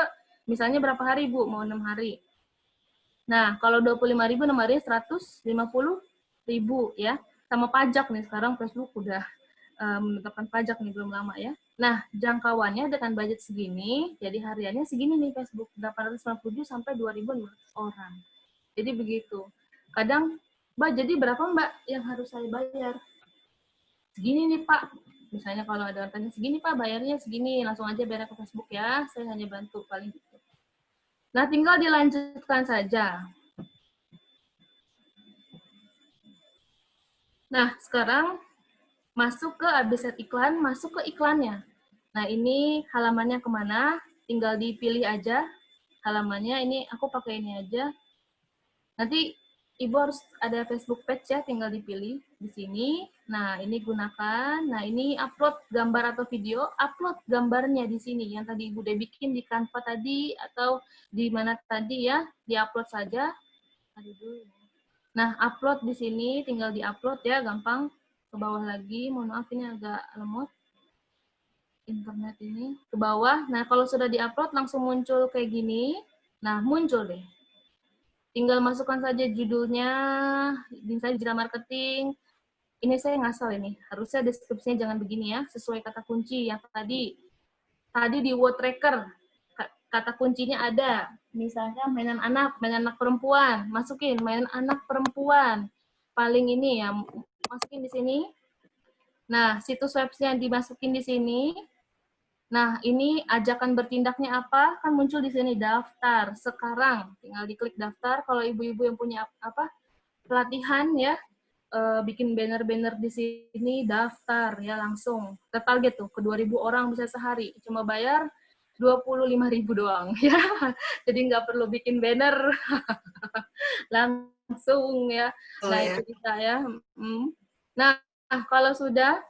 misalnya berapa hari, Bu? Mau 6 hari. Nah, kalau 25.000, 6 hari 150.000 ya. Sama pajak nih, sekarang Facebook udah menetapkan pajak nih, belum lama ya. Nah, jangkauannya dengan budget segini, jadi hariannya segini nih Facebook, 897 sampai 2.500 orang. Jadi begitu. Kadang, Mbak, jadi berapa Mbak yang harus saya bayar? Segini nih Pak. Misalnya kalau ada orang tanya, segini Pak, bayarnya segini, langsung aja bayar ke Facebook ya, saya hanya bantu paling gitu. Nah, tinggal dilanjutkan saja. Nah, sekarang masuk ke habis set iklan, masuk ke iklannya. Nah, ini halamannya kemana, tinggal dipilih aja halamannya, ini aku pakai ini aja. Nanti Ibu harus ada Facebook page ya, tinggal dipilih di sini. Nah, ini gunakan. Nah, ini upload gambar atau video, upload gambarnya di sini. Yang tadi Ibu udah bikin di Canva tadi, atau di mana tadi ya, di-upload saja. Nah, upload di sini, tinggal di-upload ya, gampang. Ke bawah lagi, mohon maaf ini agak lemot. Internet ini, ke bawah. Nah, kalau sudah di-upload, langsung muncul kayak gini. Nah, muncul deh. Tinggal masukkan saja judulnya, misalnya digital marketing. Ini saya ngasal ini, harusnya deskripsinya jangan begini ya, sesuai kata kunci yang tadi. Tadi di word tracker, kata kuncinya ada. Misalnya mainan anak perempuan, masukin mainan anak perempuan. Paling ini ya, masukin di sini. Nah, situs websnya dimasukin di sini. Nah, ini ajakan bertindaknya apa? Kan muncul di sini daftar. Sekarang tinggal diklik daftar. Kalau ibu-ibu yang punya apa pelatihan ya, bikin banner-banner di sini daftar ya langsung. Tertarget tuh ke 2.000 orang bisa sehari. Cuma bayar 25.000 doang ya. Jadi nggak perlu bikin banner. Langsung ya. Oh, nah, ya. itu bisa ya. Nah, kalau sudah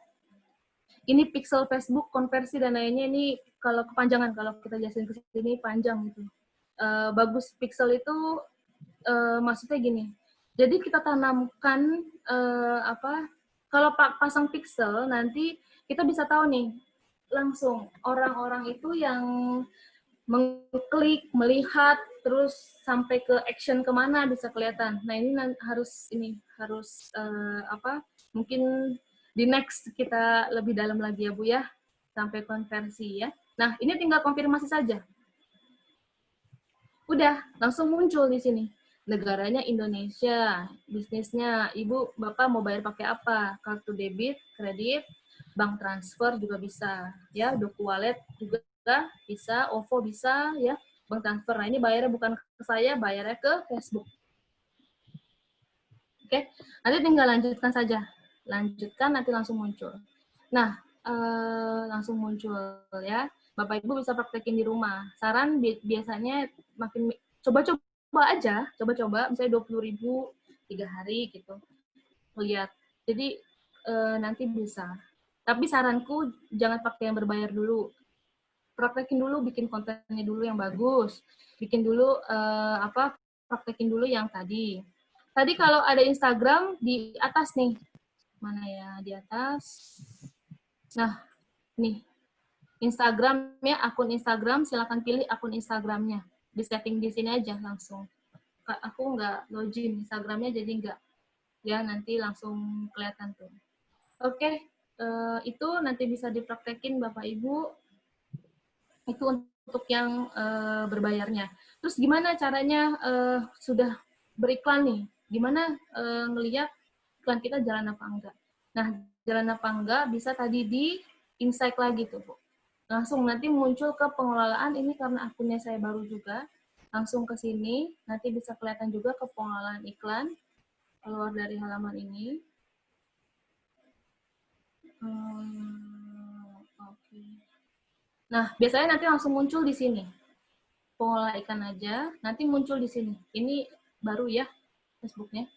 ini pixel Facebook, konversi dan lainnya ini kalau kepanjangan, kalau kita jelasin ke sini panjang gitu. Bagus pixel itu maksudnya gini. Jadi kita tanamkan kalau pasang pixel nanti kita bisa tahu nih langsung orang-orang itu yang mengklik, melihat, terus sampai ke action kemana bisa kelihatan. Nah ini harus mungkin di next kita lebih dalam lagi ya Bu ya, sampai konversi ya. Nah, ini tinggal konfirmasi saja. Udah, langsung muncul di sini. Negaranya Indonesia, bisnisnya Ibu, Bapak mau bayar pakai apa? Kartu debit, kredit, bank transfer juga bisa. Ya, Doku Wallet juga bisa, OVO bisa ya, bank transfer. Nah, ini bayarnya bukan ke saya, bayarnya ke Facebook. Oke, nanti tinggal lanjutkan saja. Lanjutkan nanti langsung muncul. Nah, langsung muncul ya. Bapak Ibu bisa praktekin di rumah. Saran biasanya makin coba-coba aja, misalnya 20.000 3 hari gitu. Lihat. Jadi nanti bisa. Tapi saranku jangan pakai yang berbayar dulu. Praktekin dulu, bikin kontennya dulu yang bagus. Bikin dulu praktekin dulu yang tadi. Tadi kalau ada Instagram di atas nih. Mana ya, di atas. Nah, nih. Instagram ya, akun Instagram, silakan pilih akun Instagramnya. Di setting di sini aja langsung. Aku nggak login Instagramnya, jadi nggak. Ya, nanti langsung kelihatan tuh. Oke, itu nanti bisa dipraktekin Bapak Ibu. Itu untuk yang berbayarnya. Terus gimana caranya sudah beriklan nih? Gimana ngelihat iklan kita jalan apa enggak? Nah, jalan apa enggak bisa tadi di insight lagi tuh, Bu. Langsung nanti muncul ke pengelolaan, ini karena akunnya saya baru juga. Langsung ke sini, nanti bisa kelihatan juga ke pengelolaan iklan, keluar dari halaman ini. Oke. Nah, biasanya nanti langsung muncul di sini. Pola ikan aja, nanti muncul di sini. Ini baru ya Facebooknya.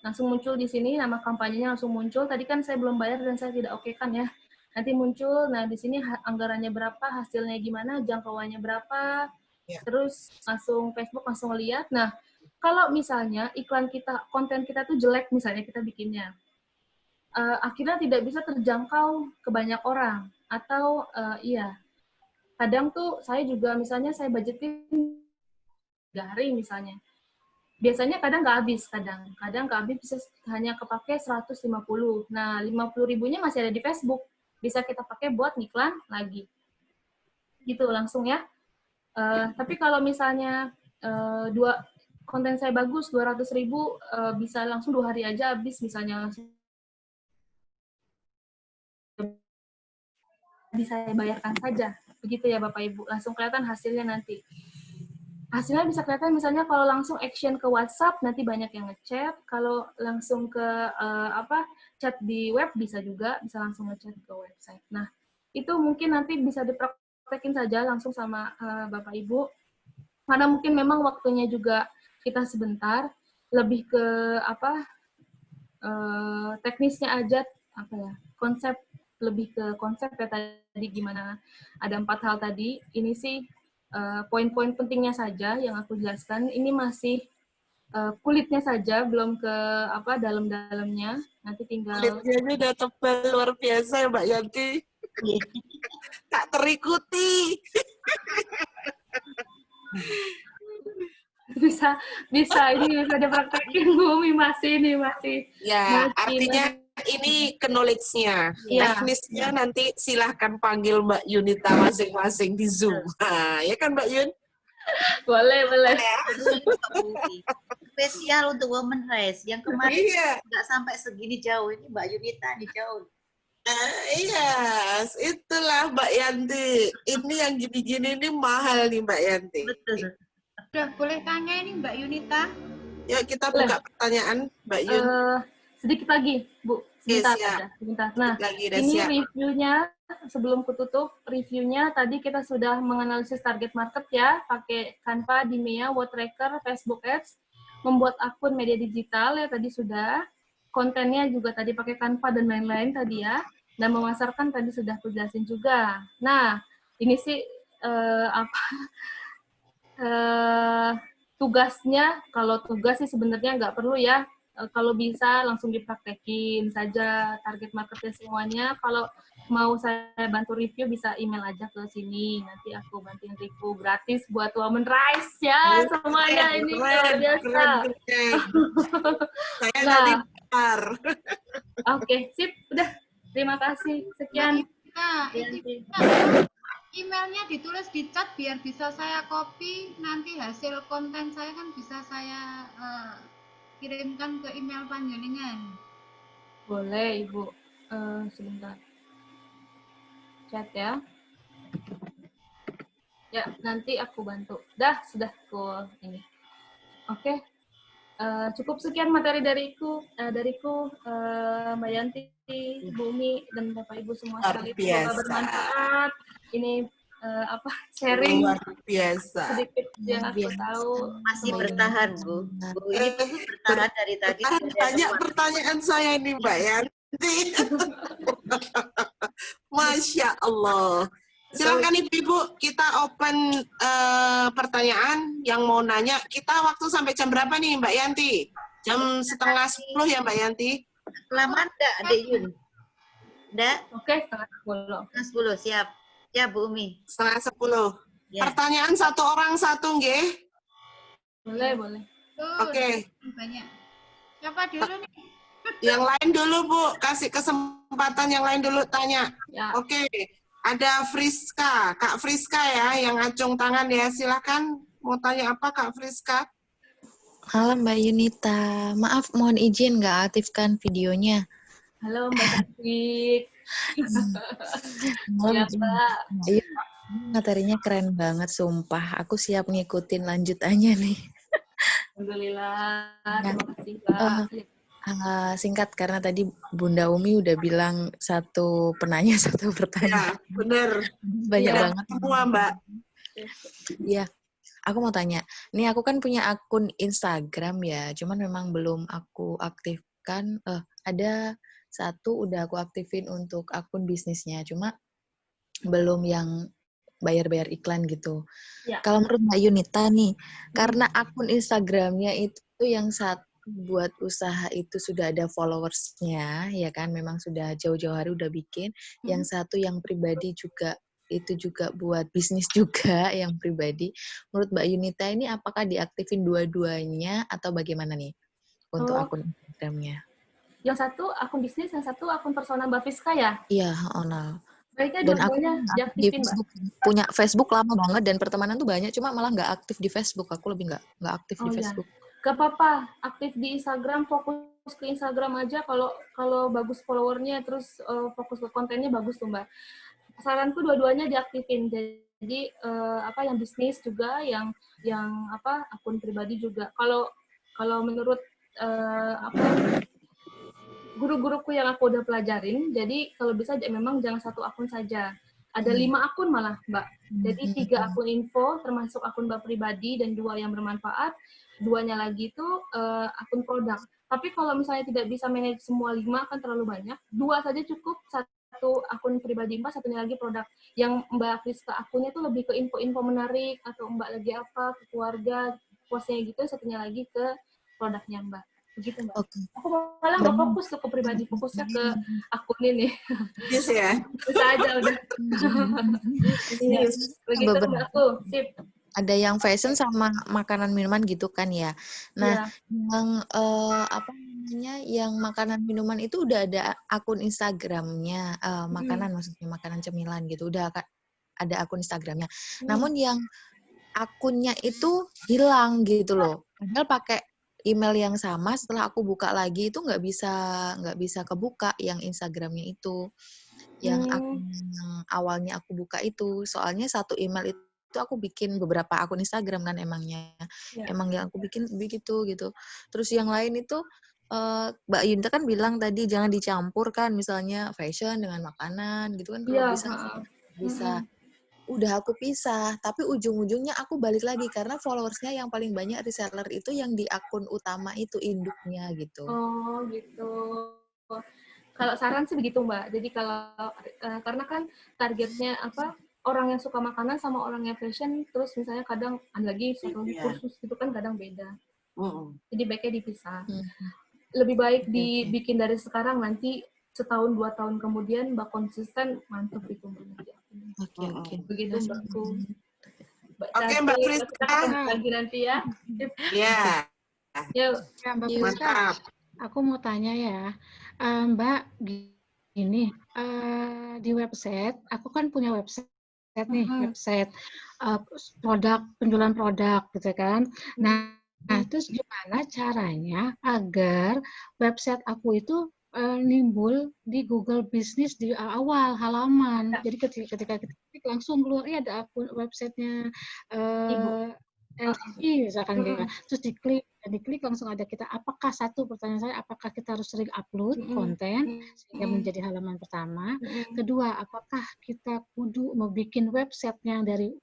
Langsung muncul di sini, nama kampanyenya langsung muncul. Tadi kan saya belum bayar dan saya tidak oke kan ya. Nanti muncul, nah di sini anggarannya berapa, hasilnya gimana, jangkauannya berapa, terus langsung Facebook langsung lihat. Nah, kalau misalnya iklan kita, konten kita tuh jelek misalnya kita bikinnya, akhirnya tidak bisa terjangkau ke banyak orang. Atau kadang tuh saya juga misalnya saya budgetin 3 hari misalnya. Biasanya kadang nggak habis, kadang nggak habis, bisa hanya kepake 150. Nah, 50 ribunya masih ada di Facebook. Bisa kita pakai buat iklan lagi. Gitu langsung ya. Tapi kalau misalnya konten saya bagus, 200 ribu, bisa langsung 2 hari aja habis, misalnya langsung bisa saya bayarkan saja. Begitu ya Bapak Ibu, langsung kelihatan hasilnya nanti. Hasilnya bisa kelihatan misalnya kalau langsung action ke WhatsApp, nanti banyak yang ngechat. Kalau langsung ke chat di web, bisa juga, bisa langsung ngechat ke website. Nah, itu mungkin nanti bisa dipraktekin saja langsung sama Bapak Ibu. Karena mungkin memang waktunya juga kita sebentar, lebih ke teknisnya aja, konsep, lebih ke konsep ya tadi gimana, ada 4 hal tadi. Ini sih poin-poin pentingnya saja yang aku jelaskan. Ini masih kulitnya saja, belum ke dalam-dalamnya. Nanti tinggal Kulitnya udah tebal luar biasa ya Mbak Yanti. Tak terikuti. bisa ini bisa dipraktekin Bumi, masih. Ya, artinya ini knowledge-nya. Ya. Teknisnya nanti silahkan panggil Mbak Yunita masing-masing di Zoom. Nah, ya kan Mbak Yun? Boleh. Spesial untuk Women Race yang kemarin nggak sampai segini jauh, ini Mbak Yunita nih jauh. Iya, itulah Mbak Yanti. Ini yang gini-gini ini mahal nih Mbak Yanti. Betul. Udah boleh tanya ini Mbak Yunita? Yuk kita buka pertanyaan Mbak Yun. Sedikit lagi, Bu. Sebentar. Nah, ini reviewnya, sebelum kututup, reviewnya tadi kita sudah menganalisis target market ya, pakai Canva, Dimea, WordTracker, Facebook Ads, membuat akun media digital ya tadi sudah, kontennya juga tadi pakai Canva dan lain-lain tadi ya, dan memasarkan tadi sudah aku jelasin juga. Nah, ini sih tugasnya, kalau tugas sih sebenarnya nggak perlu ya, kalau bisa langsung dipraktekin saja target marketnya semuanya. Kalau mau saya bantu review bisa email aja ke sini, nanti aku bantuin review gratis buat Women Rise ya semuanya. Ini luar biasa. Saya nanti dengar. Oke, sip, udah, terima kasih, sekian. Emailnya ditulis di chat biar bisa saya copy, nanti hasil konten saya kan bisa saya kirimkan ke email panjenengan. Boleh Ibu, sebentar. Chat ya. Ya, nanti aku bantu. Sudah cool ini. Oke. Cukup sekian materi dariku Mbak Yanti, Bumi, dan Bapak Ibu semua sekalian. Semoga bermanfaat. Ini sharing luar biasa. Sedikit yang aku tahu. Masih bertahan, Bu. Ini bertahan dari tadi. Banyak pertanyaan saya ini, Mbak Yanti. Masya Allah. Silakan Ibu, kita open pertanyaan yang mau nanya. Kita waktu sampai jam berapa nih Mbak Yanti? Jam 9:30 ya Mbak Yanti? Kelamaan enggak, Dek Yun? Enggak? Oke, 9:10. 9:10, siap. Ya, Bu Umi. 9:30. Ya. Pertanyaan satu orang satu, nggih? Boleh. Oke. Banyak. Siapa dulu nih? Yang lain dulu, Bu. Kasih kesempatan yang lain dulu tanya. Ya. Oke. Ada Friska. Kak Friska ya, yang acung tangan ya. Silakan. Mau tanya apa, Kak Friska? Halo Mbak Yunita. Maaf, mohon izin nggak aktifkan videonya. Halo Mbak Cantik. Ya, Mbak. Materinya keren banget, sumpah. Aku siap ngikutin lanjutannya nih. Alhamdulillah. Terima kasih, Mbak. singkat karena tadi Bunda Umi udah bilang satu penanya satu pertanyaan. Ya, benar. Banyak Ya, banget. semua, Mbak. Iya, aku mau tanya. Nih aku kan punya akun Instagram ya, cuman memang belum aku aktifkan. Ada satu udah aku aktifin untuk akun bisnisnya, cuma belum yang bayar-bayar iklan gitu. Ya. Kalau menurut Mbak Yunita nih, karena akun Instagramnya itu yang satu buat usaha itu sudah ada followersnya, ya kan, memang sudah jauh-jauh hari udah bikin. Yang satu yang pribadi juga, itu juga buat bisnis juga yang pribadi. Menurut Mbak Yunita ini apakah diaktifin dua-duanya atau bagaimana nih untuk akun Instagramnya? Yang satu akun bisnis, yang satu akun personal Mbak Fiska ya? Iya, Onal. Baiknya Dan aku dua-duanya diaktifin, Mbak. punya Facebook lama banget dan pertemanan tuh banyak, cuma malah nggak aktif di Facebook. Aku lebih nggak aktif di Facebook. Gak apa-apa, aktif di Instagram, fokus ke Instagram aja. Kalau bagus followernya, terus fokus ke kontennya bagus tuh, Mbak. Saranku dua-duanya diaktifin. Jadi yang bisnis juga, yang akun pribadi juga. Kalau menurut guru-guruku yang aku udah pelajarin, jadi kalau bisa memang jangan satu akun saja. Ada 5 akun malah, Mbak. Jadi 3 akun info, termasuk akun Mbak pribadi, dan 2 yang bermanfaat. 2-nya lagi itu akun produk. Tapi kalau misalnya tidak bisa manage semua 5, kan terlalu banyak. 2 saja cukup, satu akun pribadi Mbak, satunya lagi produk. Yang Mbak Friska akunnya itu lebih ke info-info menarik, atau Mbak lagi apa, ke keluarga, postnya gitu, satunya lagi ke produknya Mbak. Begitu, Mbak. Okay. Aku malah nggak fokus tuh ke pribadi, fokusnya ke akun ini. Yes ya. Bisa aja udah. Begitu Mbak aku. Sip. Ada yang fashion sama makanan minuman gitu kan ya. Nah, yang yang makanan minuman itu udah ada akun Instagramnya, makanan maksudnya makanan cemilan gitu. Udah ada akun Instagramnya. Namun yang akunnya itu hilang gitu loh. Padahal pakai email yang sama, setelah aku buka lagi itu nggak bisa kebuka yang Instagramnya itu, yang akun yang awalnya aku buka itu. Soalnya satu email itu aku bikin beberapa akun Instagram kan emangnya, emang yang aku bikin begitu gitu. Terus yang lain itu Mbak Yunita kan bilang tadi jangan dicampur kan, misalnya fashion dengan makanan gitu kan, kalau bisa. Udah aku pisah, tapi ujung-ujungnya aku balik lagi karena followersnya yang paling banyak reseller itu yang di akun utama itu, induknya gitu. Oh gitu. Kalau saran sih begitu Mbak. Jadi kalau karena kan targetnya orang yang suka makanan sama orang yang fashion, terus misalnya kadang lagi satu kursus gitu kan kadang beda. Jadi baiknya dipisah. Lebih baik dibikin dari sekarang, nanti setahun 2 tahun kemudian Mbak konsisten, mantap itu Mbak. Oke. Begitu Mbakku. Oke, Mbak Friska. Lagi nanti ya. Iya. Yuk. Ya, Mbak Friska, aku mau tanya ya. Mbak, gini, di website, aku kan punya website nih, website penjualan produk gitu kan. Nah, terus gimana caranya agar website aku itu nimbul di Google Business di awal halaman. Jadi ketika kita klik langsung keluar ada akun websitenya LCI misalkan gitu. Terus diklik langsung ada kita. Apakah pertanyaan saya, apakah kita harus sering upload konten sehingga menjadi halaman pertama? Kedua, apakah kita kudu mau bikin website yang dari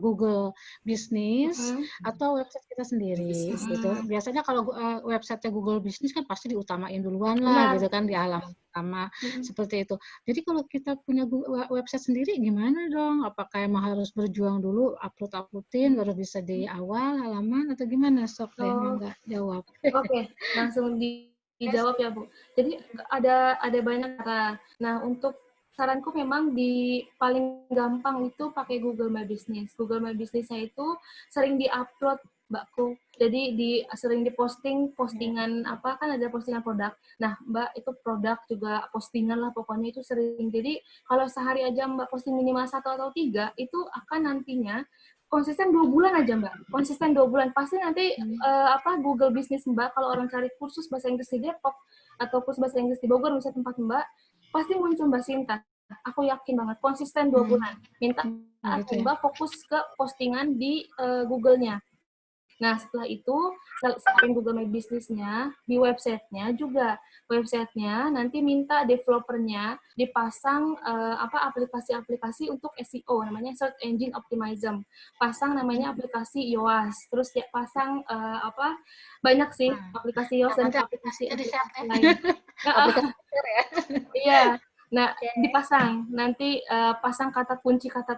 Google Business atau website kita sendiri gitu. Biasanya kalau website-nya Google Business kan pasti diutamain duluan lah gitu kan di halaman pertama seperti itu. Jadi kalau kita punya website sendiri gimana dong? Apakah emang harus berjuang dulu uploadin baru bisa di awal halaman atau gimana? Sok deh nggak jawab. Oke, langsung dijawab ya Bu. Jadi ada banyak cara. Nah, untuk saranku memang paling gampang itu pakai Google My Business. Google My Business-nya itu sering di-upload Mbakku. Jadi sering postingan kan ada postingan produk. Nah, Mbak itu produk juga postingan lah pokoknya itu sering. Jadi kalau sehari aja Mbak posting minimal 1 atau 3 itu akan nantinya konsisten 2 bulan aja Mbak. Konsisten 2 bulan pasti nanti Google Business Mbak kalau orang cari kursus bahasa Inggris di Depok atau kursus bahasa Inggris di Bogor misalnya tempat Mbak pasti muncul Mbak Sinta. Aku yakin banget konsisten 2 bulan. Minta Mbak fokus ke postingan di Google-nya. Nah, setelah itu, selain Google My Business-nya, di website-nya juga. Website-nya nanti minta developernya dipasang aplikasi-aplikasi untuk SEO, namanya Search Engine Optimism. Pasang namanya aplikasi Yoast. Terus ya pasang banyak sih aplikasi Yoast dan aplikasi lain. Iya. Nah, dipasang. Nanti pasang kata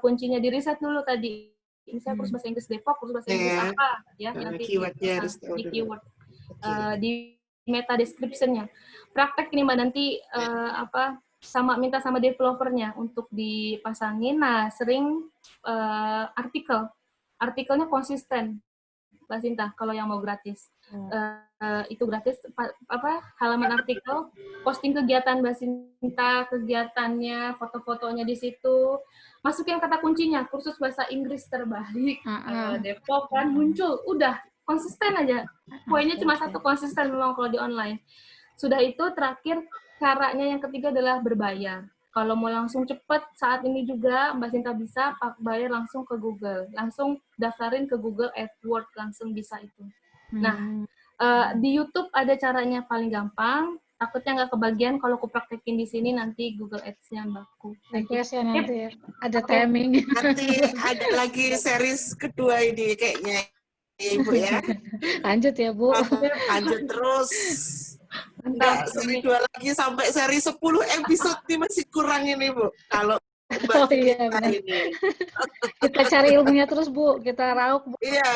kuncinya di riset dulu tadi. Misalnya kursus bahasa Inggris Depok, kursus bahasa Inggris apa, ya nanti keywordnya harus tahu di dulu. keyword, di meta description-nya. Praktek ini Mbak nanti minta sama developernya untuk dipasangin. Nah, sering artikelnya konsisten, Mbak Sinta, kalau yang mau gratis. Itu gratis, halaman artikel, posting kegiatan Mbak Sinta, kegiatannya, foto-fotonya di situ, masukin kata kuncinya, kursus bahasa Inggris terbaik, Depok kan muncul, udah, konsisten aja. Poinnya cuma satu, konsisten memang kalau di online. Sudah itu, terakhir, caranya yang ketiga adalah berbayar. Kalau mau langsung cepet, saat ini juga Mbak Sinta bisa bayar langsung ke Google. Langsung daftarin ke Google AdWords, langsung bisa itu. Nah, di YouTube ada caranya paling gampang. Takutnya nggak kebagian kalau aku praktekin di sini nanti Google Ads-nya Mbakku. Request ya nanti ya. Ada timing. Nanti ada lagi series kedua ini kayaknya, Ibu ya. Lanjut ya, Bu. Lanjut terus. Enggak, seri 2 lagi sampai seri 10 episode ini masih kurang ini, Bu. Kalau Mbak ini. Kita cari ilmunya terus, Bu. Kita raup, Bu. Iya.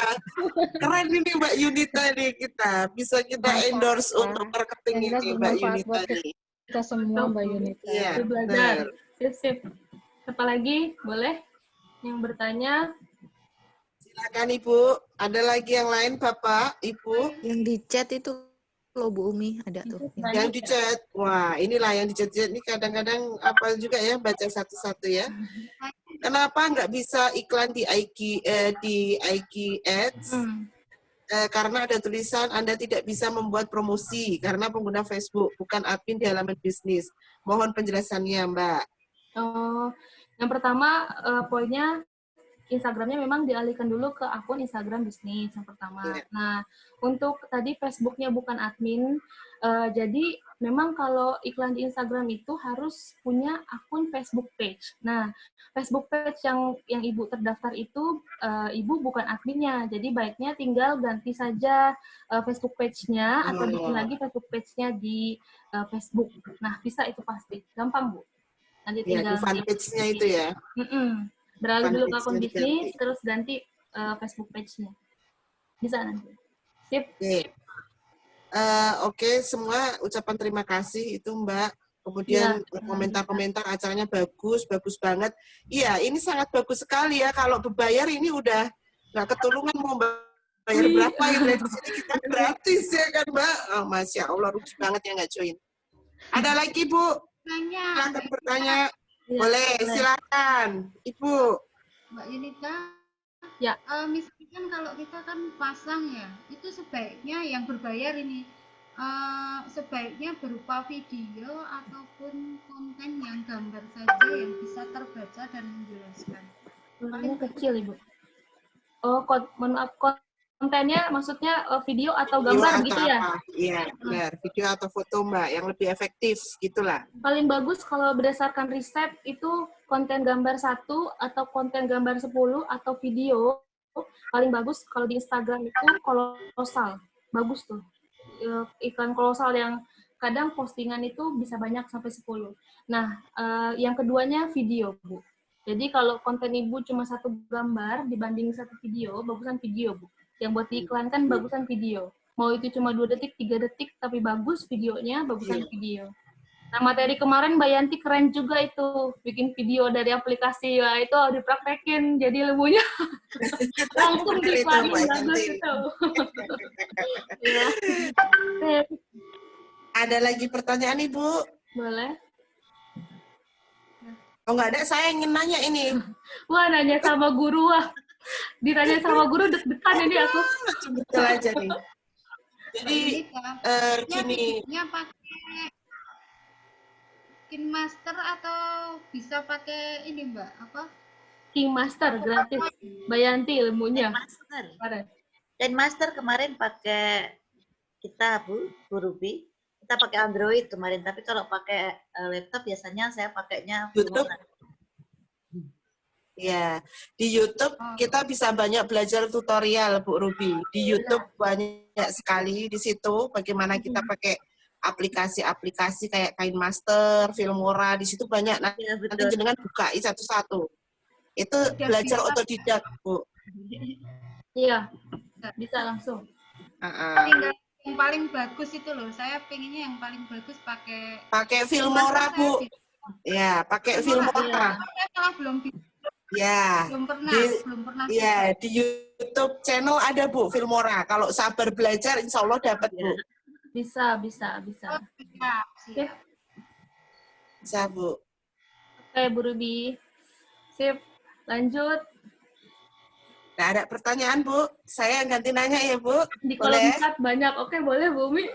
Keren ini Mbak Yunita nih kita. Bisa kita endorse untuk marketing ini Mbak Yunita nih. Kita semua Mbak Yunita. Iya, belajar. Sip. Apa lagi? Boleh? Yang bertanya? Silakan Ibu. Ada lagi yang lain Bapak, Ibu? Yang di chat itu loh Bu Umi, ada tuh. Yang di chat. Wah, inilah yang di chat ini kadang-kadang apa juga ya, baca satu-satu ya. Kenapa nggak bisa iklan di IG Ads? Karena ada tulisan Anda tidak bisa membuat promosi karena pengguna Facebook, bukan admin di halaman bisnis. Mohon penjelasannya, Mbak. Oh, yang pertama poinnya Instagramnya memang dialihkan dulu ke akun Instagram bisnis yang pertama. Nah, untuk tadi Facebooknya bukan admin, jadi memang kalau iklan di Instagram itu harus punya akun Facebook page. Nah, Facebook page yang Ibu terdaftar itu Ibu bukan adminnya, jadi baiknya tinggal ganti saja Facebook page-nya atau bikin lagi Facebook page-nya di Facebook. Nah, bisa itu pasti, gampang Bu. Nanti tinggal fan page-nya itu ya. Beralih dulu ke akun bisnis, terus ganti Facebook page-nya. Bisa nanti. Sip. Oke, semua ucapan terima kasih itu Mbak. Kemudian komentar-komentar acaranya bagus banget. Iya, ini sangat bagus sekali ya. Kalau berbayar ini udah nggak ketulungan mau bayar berapa ya. Di sini kita gratis ya kan Mbak. Oh, Masya Allah, rugi banget ya nggak join. Ada lagi Bu? Silakan bertanya. Boleh, silakan, Ibu. Mbak Yunita, ya. Misalkan kalau kita kan pasang ya, itu sebaiknya yang berbayar ini, sebaiknya berupa video ataupun konten yang gambar saja yang bisa terbaca dan menjelaskan. Paling kecil Ibu. Oh, kontennya maksudnya video atau gambar gitu ya? Iya, benar. Video atau foto Mbak, yang lebih efektif, gitulah. Paling bagus kalau berdasarkan riset itu konten gambar 1 atau konten gambar 10 atau video, paling bagus kalau di Instagram itu kolosal. Bagus tuh. Iklan kolosal yang kadang postingan itu bisa banyak sampai 10. Nah, yang keduanya video, Bu. Jadi kalau konten Ibu cuma 1 gambar dibanding 1 video, bagusan video, Bu. Yang buat diiklankan bagusan video. Mau itu cuma 2 detik, 3 detik, tapi bagus videonya, bagusan video. Nah, materi kemarin Mbak Yanti keren juga itu. Bikin video dari aplikasi, ya itu dipraktekin, jadi ilmunya langsung diiklanin, bagus itu. Ya. Ada lagi pertanyaan Ibu? Boleh. Oh nggak ada, saya ingin nanya ini. Wah, nanya sama guru, wah. Ditanya sama guru deg-degan ini aku. Betul aja nih. Jadi gini. Pakai KineMaster atau bisa pakai ini Mbak apa? KineMaster gratis. Mbak Yanti ilmunya. Master kemarin pakai kita Bu Ruby, kita pakai Android kemarin, tapi kalau pakai laptop biasanya saya pakainya YouTube. Ya, di YouTube kita bisa banyak belajar tutorial Bu Ruby. Di YouTube banyak sekali di situ bagaimana kita pakai aplikasi-aplikasi kayak KainMaster, Filmora, di situ banyak. Nanti jenengan bukai satu-satu. Itu belajar otodidak, Bu. Iya, bisa langsung. Tinggal yang paling bagus itu loh. Saya pengennya yang paling bagus pakai Filmora, Bu. Ya, pakai Filmora. Saya malah belum ya. Belum pernah. Ya, di YouTube channel ada Bu Filmora. Kalau sabar belajar, insya Allah dapat Bu. Bisa. Oh, siap. Bisa Bu. Oke, Bu Ruby. Sip, lanjut. Nah, ada pertanyaan, Bu? Saya ganti nanya ya, Bu? Di kolom chat banyak. Oke, boleh, Bu Mi.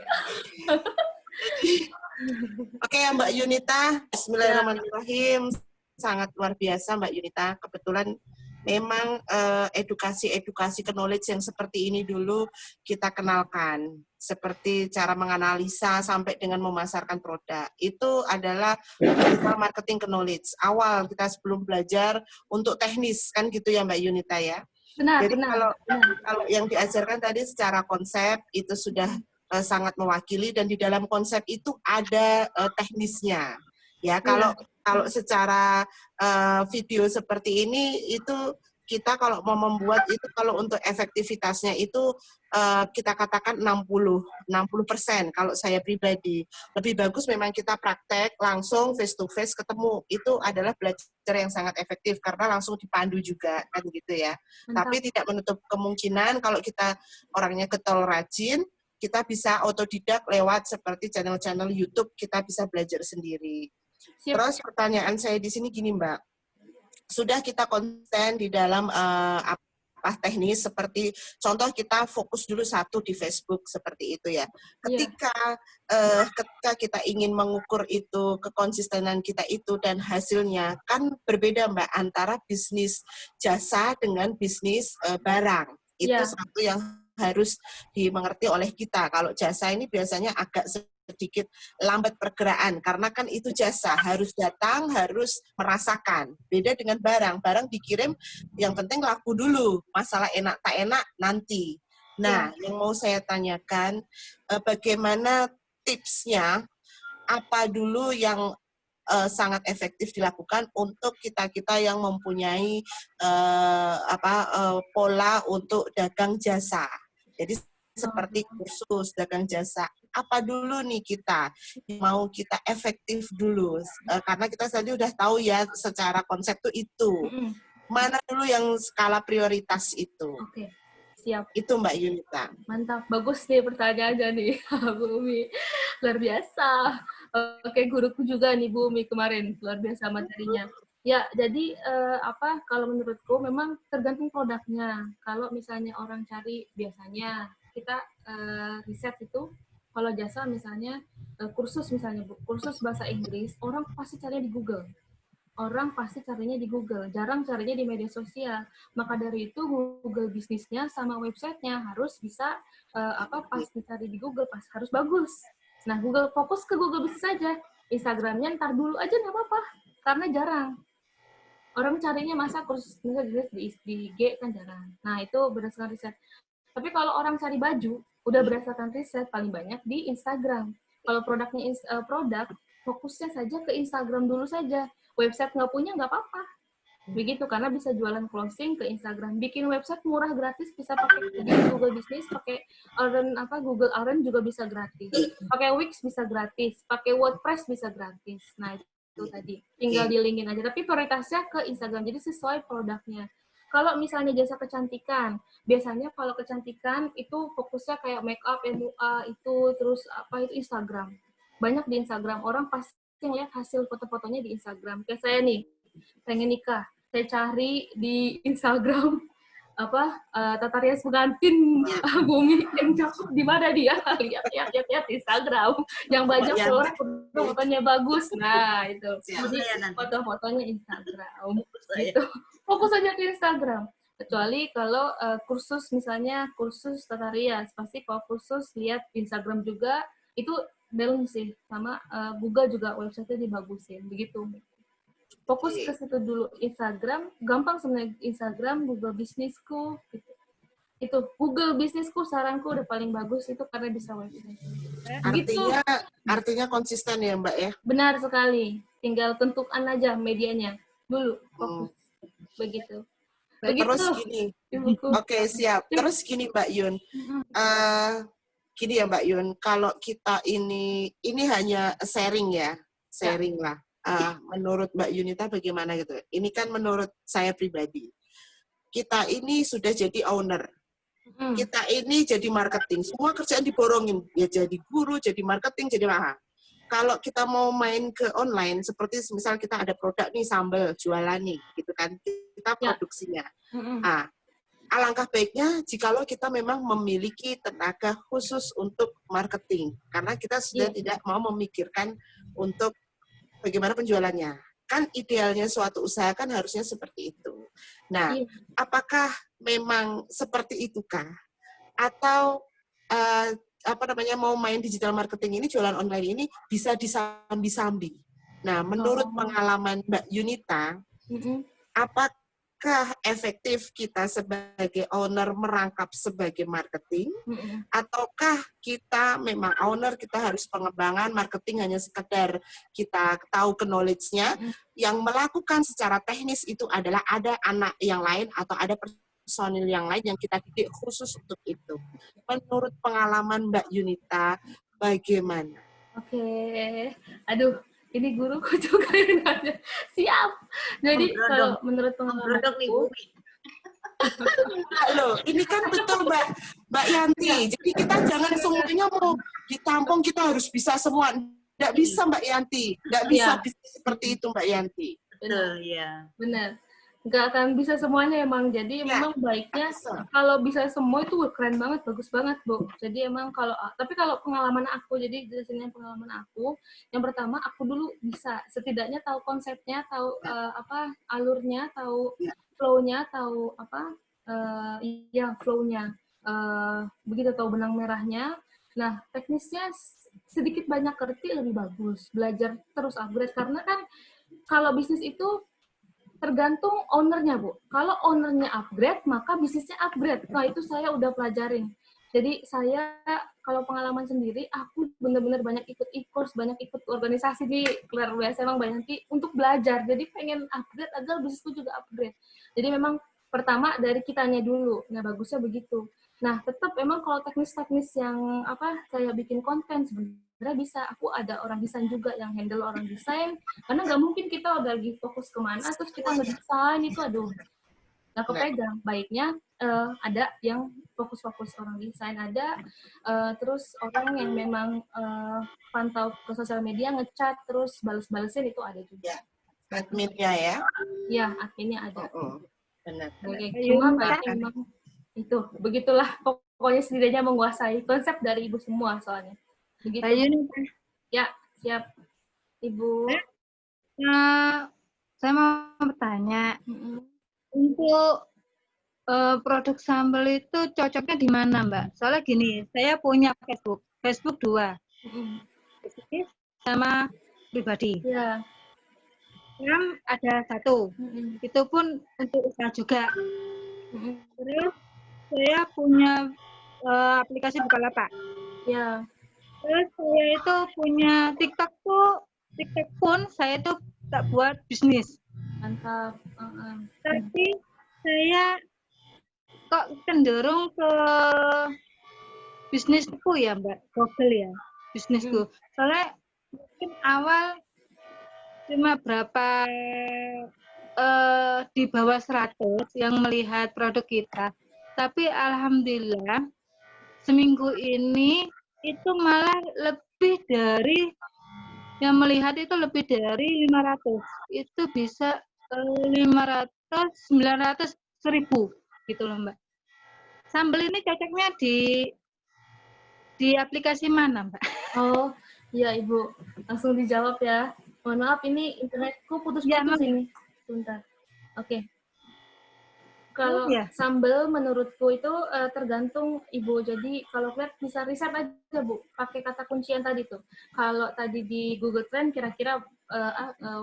Oke, ya, Mbak Yunita. Bismillahirrahmanirrahim. Sangat luar biasa, Mbak Yunita. Kebetulan memang edukasi knowledge yang seperti ini dulu kita kenalkan. Seperti cara menganalisa sampai dengan memasarkan produk. Itu adalah marketing knowledge. Awal kita sebelum belajar untuk teknis, kan gitu ya, Mbak Yunita ya? Benar, jadi benar. Kalau yang diajarkan tadi secara konsep itu sudah sangat mewakili, dan di dalam konsep itu ada teknisnya. Ya, kalau secara video seperti ini itu kita kalau mau membuat itu, kalau untuk efektivitasnya itu kita katakan 60% kalau saya pribadi. Lebih bagus memang kita praktek langsung face to face ketemu. Itu adalah belajar yang sangat efektif karena langsung dipandu juga kan gitu ya. Tapi tidak menutup kemungkinan kalau kita orangnya getol rajin, kita bisa otodidak lewat seperti channel-channel YouTube, kita bisa belajar sendiri. Terus pertanyaan saya di sini gini, Mbak. Sudah kita konten di dalam teknis seperti contoh kita fokus dulu satu di Facebook seperti itu ya. Ketika kita ingin mengukur itu kekonsistenan kita itu dan hasilnya kan berbeda, Mbak, antara bisnis jasa dengan bisnis barang. Itu satu yang harus dimengerti oleh kita. Kalau jasa ini biasanya agak sedikit lambat pergerakan karena kan itu jasa, harus datang, harus merasakan. Beda dengan barang dikirim, yang penting laku dulu, masalah enak tak enak nanti. Nah, yang mau saya tanyakan, bagaimana tipsnya, apa dulu yang sangat efektif dilakukan untuk kita yang mempunyai pola untuk dagang jasa. Jadi seperti kursus dagang jasa, apa dulu nih kita mau kita efektif dulu, karena kita tadi udah tahu ya secara konsep itu mana dulu yang skala prioritas itu. Oke, siap. Itu Mbak Yunita. Mantap, bagus nih pertanyaannya nih Bu Umi, luar biasa. Oke, guruku juga nih Bu Umi kemarin, luar biasa materinya. Ya, jadi kalau menurutku memang tergantung produknya. Kalau misalnya orang cari, biasanya kita riset itu, kalau jasa misalnya kursus misalnya Bu, kursus bahasa Inggris, orang pasti carinya di Google. Orang pasti carinya di Google, jarang carinya di media sosial. Maka dari itu Google bisnisnya sama websitenya harus bisa pas dicari di Google harus bagus. Nah, fokus ke Google bisnis saja. Instagramnya ntar dulu aja nggak apa-apa, karena jarang. Orang carinya masa kursus di IG kan jarang. Nah, itu berdasarkan riset. Tapi kalau orang cari baju, udah berdasarkan riset paling banyak di Instagram. Kalau produknya produk, fokusnya saja ke Instagram dulu saja. Website nggak punya nggak apa-apa. Begitu, karena bisa jualan closing ke Instagram. Bikin website murah gratis bisa pakai di Google Business, pakai Google Auren juga bisa gratis. Pakai Wix bisa gratis, pakai WordPress bisa gratis. Nah, itu tadi. Tinggal di-linkin aja. Tapi prioritasnya ke Instagram. Jadi sesuai produknya. Kalau misalnya jasa kecantikan, biasanya kalau kecantikan itu fokusnya kayak make up, MUA, itu terus itu Instagram. Banyak di Instagram, orang pasti ngeliat hasil foto-fotonya di Instagram. Kayak saya nih, pengen nikah, saya cari di Instagram Tata Rias pengantin Bumi yang cakep di mana dia, lihat Instagram yang banyak orang fotonya bagus. Nah, itu jadi foto-fotonya Instagram gitu. Fokus aja ke Instagram. Kecuali kalau kursus, misalnya kursus tata rias, pasti kalau kursus lihat Instagram juga, itu belum sih, sama Google juga website-nya dibagusin, begitu. Fokus ke situ dulu. Instagram, gampang sebenarnya Instagram, Google Bisnisku, gitu. Itu Google Bisnisku saranku udah paling bagus itu karena bisa website. Artinya konsisten ya Mbak ya? Benar sekali. Tinggal tentukan aja medianya dulu, fokus. Begitu. Terus gini, oke siap. Terus gini Mbak Yun, gini ya Mbak Yun, kalau kita ini hanya sharing ya, sharing lah. Menurut Mbak Yunita bagaimana gitu? Ini kan menurut saya pribadi. Kita ini sudah jadi owner. Kita ini jadi marketing. Semua kerjaan diborongin. Ya jadi guru, jadi marketing, jadi mahal. Kalau kita mau main ke online, seperti misal kita ada produk nih, sambal, jualan nih, gitu kan, kita produksinya. Alangkah baiknya jikalau kita memang memiliki tenaga khusus untuk marketing. Karena kita sudah tidak mau memikirkan untuk bagaimana penjualannya. Kan idealnya suatu usaha kan harusnya seperti itu. Nah, apakah memang seperti itukah? Atau mau main digital marketing ini, jualan online ini bisa disambi-sambi. Nah, menurut pengalaman Mbak Yunita, apakah efektif kita sebagai owner merangkap sebagai marketing, ataukah kita memang owner, kita harus pengembangan marketing hanya sekedar kita tahu knowledge-nya, yang melakukan secara teknis itu adalah ada anak yang lain atau ada personil yang lain yang kita didik khusus untuk itu. Menurut pengalaman Mbak Yunita, bagaimana? Oke, aduh, ini guruku juga yang nanya. Siap. Jadi kalau menurut pengalaman aku, loh, ini kan betul Mbak Yanti. Jadi kita jangan semuanya mau ditampung, kita harus bisa semua. Nggak bisa Mbak Yanti, nggak bisa seperti itu Mbak Yanti. Betul, ya. Benar. Nggak akan bisa semuanya emang. Jadi memang baiknya kalau bisa semua itu keren banget, bagus banget, Bu. Jadi emang tapi kalau pengalaman aku, jadi jelasinnya pengalaman aku, yang pertama aku dulu bisa setidaknya tahu konsepnya, tahu alurnya, tahu flow-nya, tahu flow-nya. Begitu tahu benang merahnya. Nah, teknisnya sedikit banyak ngerti lebih bagus. Belajar terus upgrade karena kan kalau bisnis itu tergantung ownernya, Bu. Kalau ownernya upgrade, maka bisnisnya upgrade. Nah, itu saya udah pelajarin. Jadi saya, kalau pengalaman sendiri, aku benar-benar banyak ikut e-course, banyak ikut organisasi nih, luar biasa emang banyak untuk belajar. Jadi pengen upgrade agar bisnisku juga upgrade. Jadi memang pertama dari kitanya dulu. Nah, bagusnya begitu. Nah, tetap emang kalau teknis-teknis yang kayak bikin konten sebenarnya bisa. Aku ada orang desain juga yang handle orang desain. Karena nggak mungkin kita udah lagi fokus kemana, terus kita ngedesain itu aduh. Nggak kepegang. Baiknya ada yang fokus-fokus orang desain ada, terus orang yang memang pantau ke sosial media, ngechat, terus bales-balesin itu ada juga. Adminnya ya? Iya, adminnya ada. Benar. Cuma baiknya memang itu, begitulah pokoknya setidaknya menguasai konsep dari ibu semua soalnya. Begitu. Ya, siap. Ibu. Saya mau bertanya, untuk produk sambal itu cocoknya di mana, Mbak? Soalnya gini, saya punya Facebook 2, bisnis sama pribadi. Ya. Sekarang ada 1, itu pun untuk usaha juga. Terus saya punya aplikasi Bukalapak. Ya. Terus saya itu punya TikTok pun saya itu tak buat bisnis. Mantap. Tapi saya kok cenderung ke bisnisku ya, Mbak. Google ya, bisnisku. Soalnya mungkin awal cuma berapa di bawah 100 yang melihat produk kita. Tapi alhamdulillah seminggu ini itu malah lebih dari yang melihat itu lebih dari 500. Itu bisa 500, 900, 1000 gitu loh, Mbak. Sambal ini cocoknya di aplikasi mana, Mbak? Oh, iya Ibu. Langsung dijawab ya. Mohon maaf ini internetku putus-putus ini. Sebentar. Oke. Kalau sambal menurutku itu tergantung Ibu. Jadi kalau lihat bisa riset aja Bu, pakai kata kunci yang tadi tuh. Kalau tadi di Google Trend kira-kira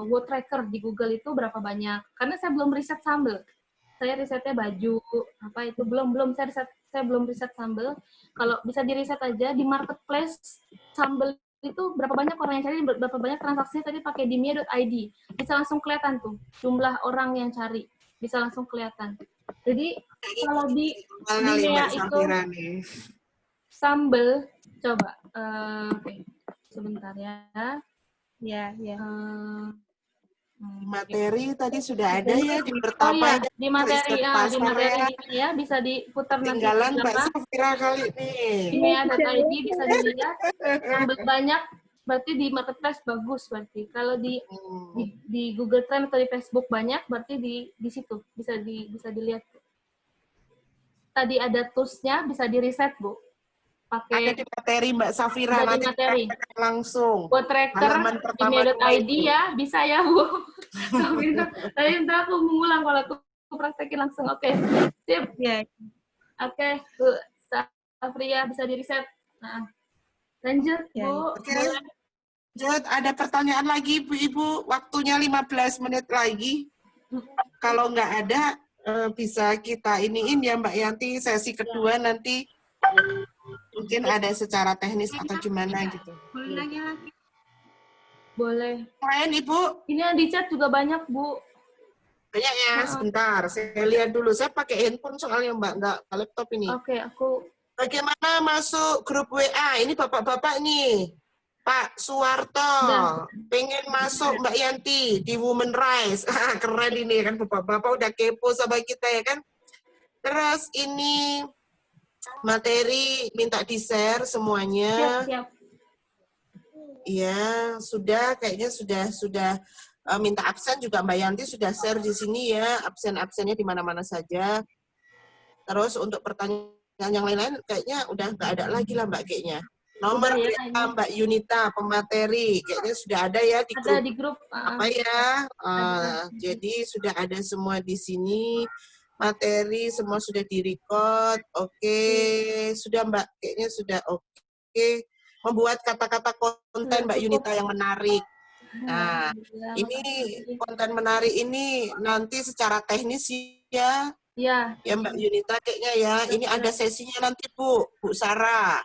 word tracker di Google itu berapa banyak? Karena saya belum riset sambal. Saya risetnya baju apa itu belum saya belum riset sambal. Kalau bisa diriset aja di marketplace sambal itu berapa banyak orang yang cari, berapa banyak transaksinya tadi pakai dimia.id. Bisa langsung kelihatan tuh jumlah orang yang cari. Bisa langsung kelihatan. Jadi kalau di Dimea itu sambal, coba, oke, sebentar ya. Ya. Materi tadi sudah ada ya di pertama. Oh iya, di materi ya bisa diputar nanti. Tinggalan Mbak Safira kali nih. Dimea.id bisa dilihat. Sambal banyak, berarti di marketplace bagus berarti. Kalau di Google Trend atau di Facebook banyak, berarti di situ bisa dilihat. Tadi ada toolsnya, bisa di reset Bu. Pakai ada di materi Mbak Safira, nanti materi langsung. Buat tracker dimia.id ya, bisa ya Bu. Tadi ntar aku mengulang kalau aku praktekin langsung. Oke, sip. Oke, Bu Safria bisa di reset. Nah, lanjut Bu. Oke. Lanjut, ada pertanyaan lagi Ibu-Ibu, waktunya 15 menit lagi. Kalau nggak ada, bisa kita iniin ya Mbak Yanti, sesi kedua nanti mungkin ada secara teknis atau gimana gitu. Boleh nanya lagi? Boleh. Lain Ibu? Ini yang di chat juga banyak Bu. Banyak ya, sebentar. Saya lihat dulu. Saya pakai handphone soalnya Mbak, nggak laptop ini. Oke, aku. Bagaimana masuk grup WA? Ini bapak-bapak nih. Pak Suwarto, pengen masuk Mbak Yanti di Women Rise. Keren ini kan, bapak-bapak udah kepo sama kita ya kan. Terus ini materi minta di-share semuanya. Siap. Iya, sudah kayaknya sudah minta absen juga Mbak Yanti sudah share di sini ya, absen-absennya di mana-mana saja. Terus untuk pertanyaan yang lain-lain kayaknya udah nggak ada lagi lah Mbak kayaknya. Nomor ya, Mbak Yunita pemateri kayaknya sudah ada ya di grup. Ada di grup. Apa ya? Jadi sudah ada semua di sini. Materi semua sudah di-record. Oke, sudah Mbak, kayaknya sudah oke. Membuat kata-kata konten Mbak Yunita yang menarik. Nah, ini konten menarik ini nanti secara teknis ya. Ya Mbak Yunita kayaknya ya. Ini ada sesinya nanti Bu Sarah.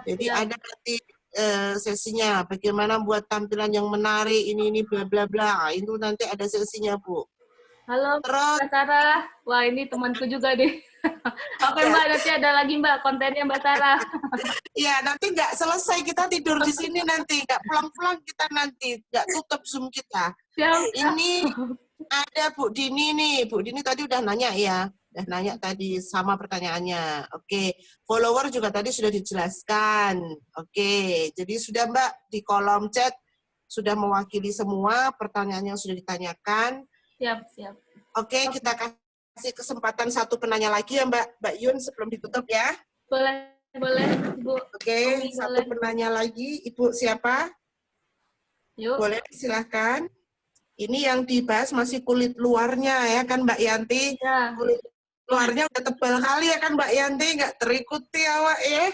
Jadi ada nanti sesinya bagaimana buat tampilan yang menarik ini bla bla bla. Itu nanti ada sesinya Bu. Halo Mbak Sarah. Wah ini temanku juga deh. Oke Mbak, nanti ada lagi Mbak kontennya Mbak Sarah. Iya, nanti nggak selesai kita tidur di sini nanti, nggak pulang-pulang kita nanti, nggak tutup Zoom kita. Ini ada Bu Dini nih, Bu Dini tadi udah nanya ya, udah nanya tadi sama pertanyaannya. Oke, follower juga tadi sudah dijelaskan. Oke, jadi sudah Mbak di kolom chat sudah mewakili semua pertanyaan yang sudah ditanyakan. Siap. Oke, kita kasih kesempatan satu penanya lagi ya Mbak Yun sebelum ditutup ya. Boleh Ibu. Oke, satu penanya lagi. Ibu siapa? Yuk. Boleh silahkan. Ini yang dibahas masih kulit luarnya ya kan Mbak Yanti? Ya. Kulit luarnya udah tebal kali ya kan Mbak Yanti? Nggak terikuti awak ya.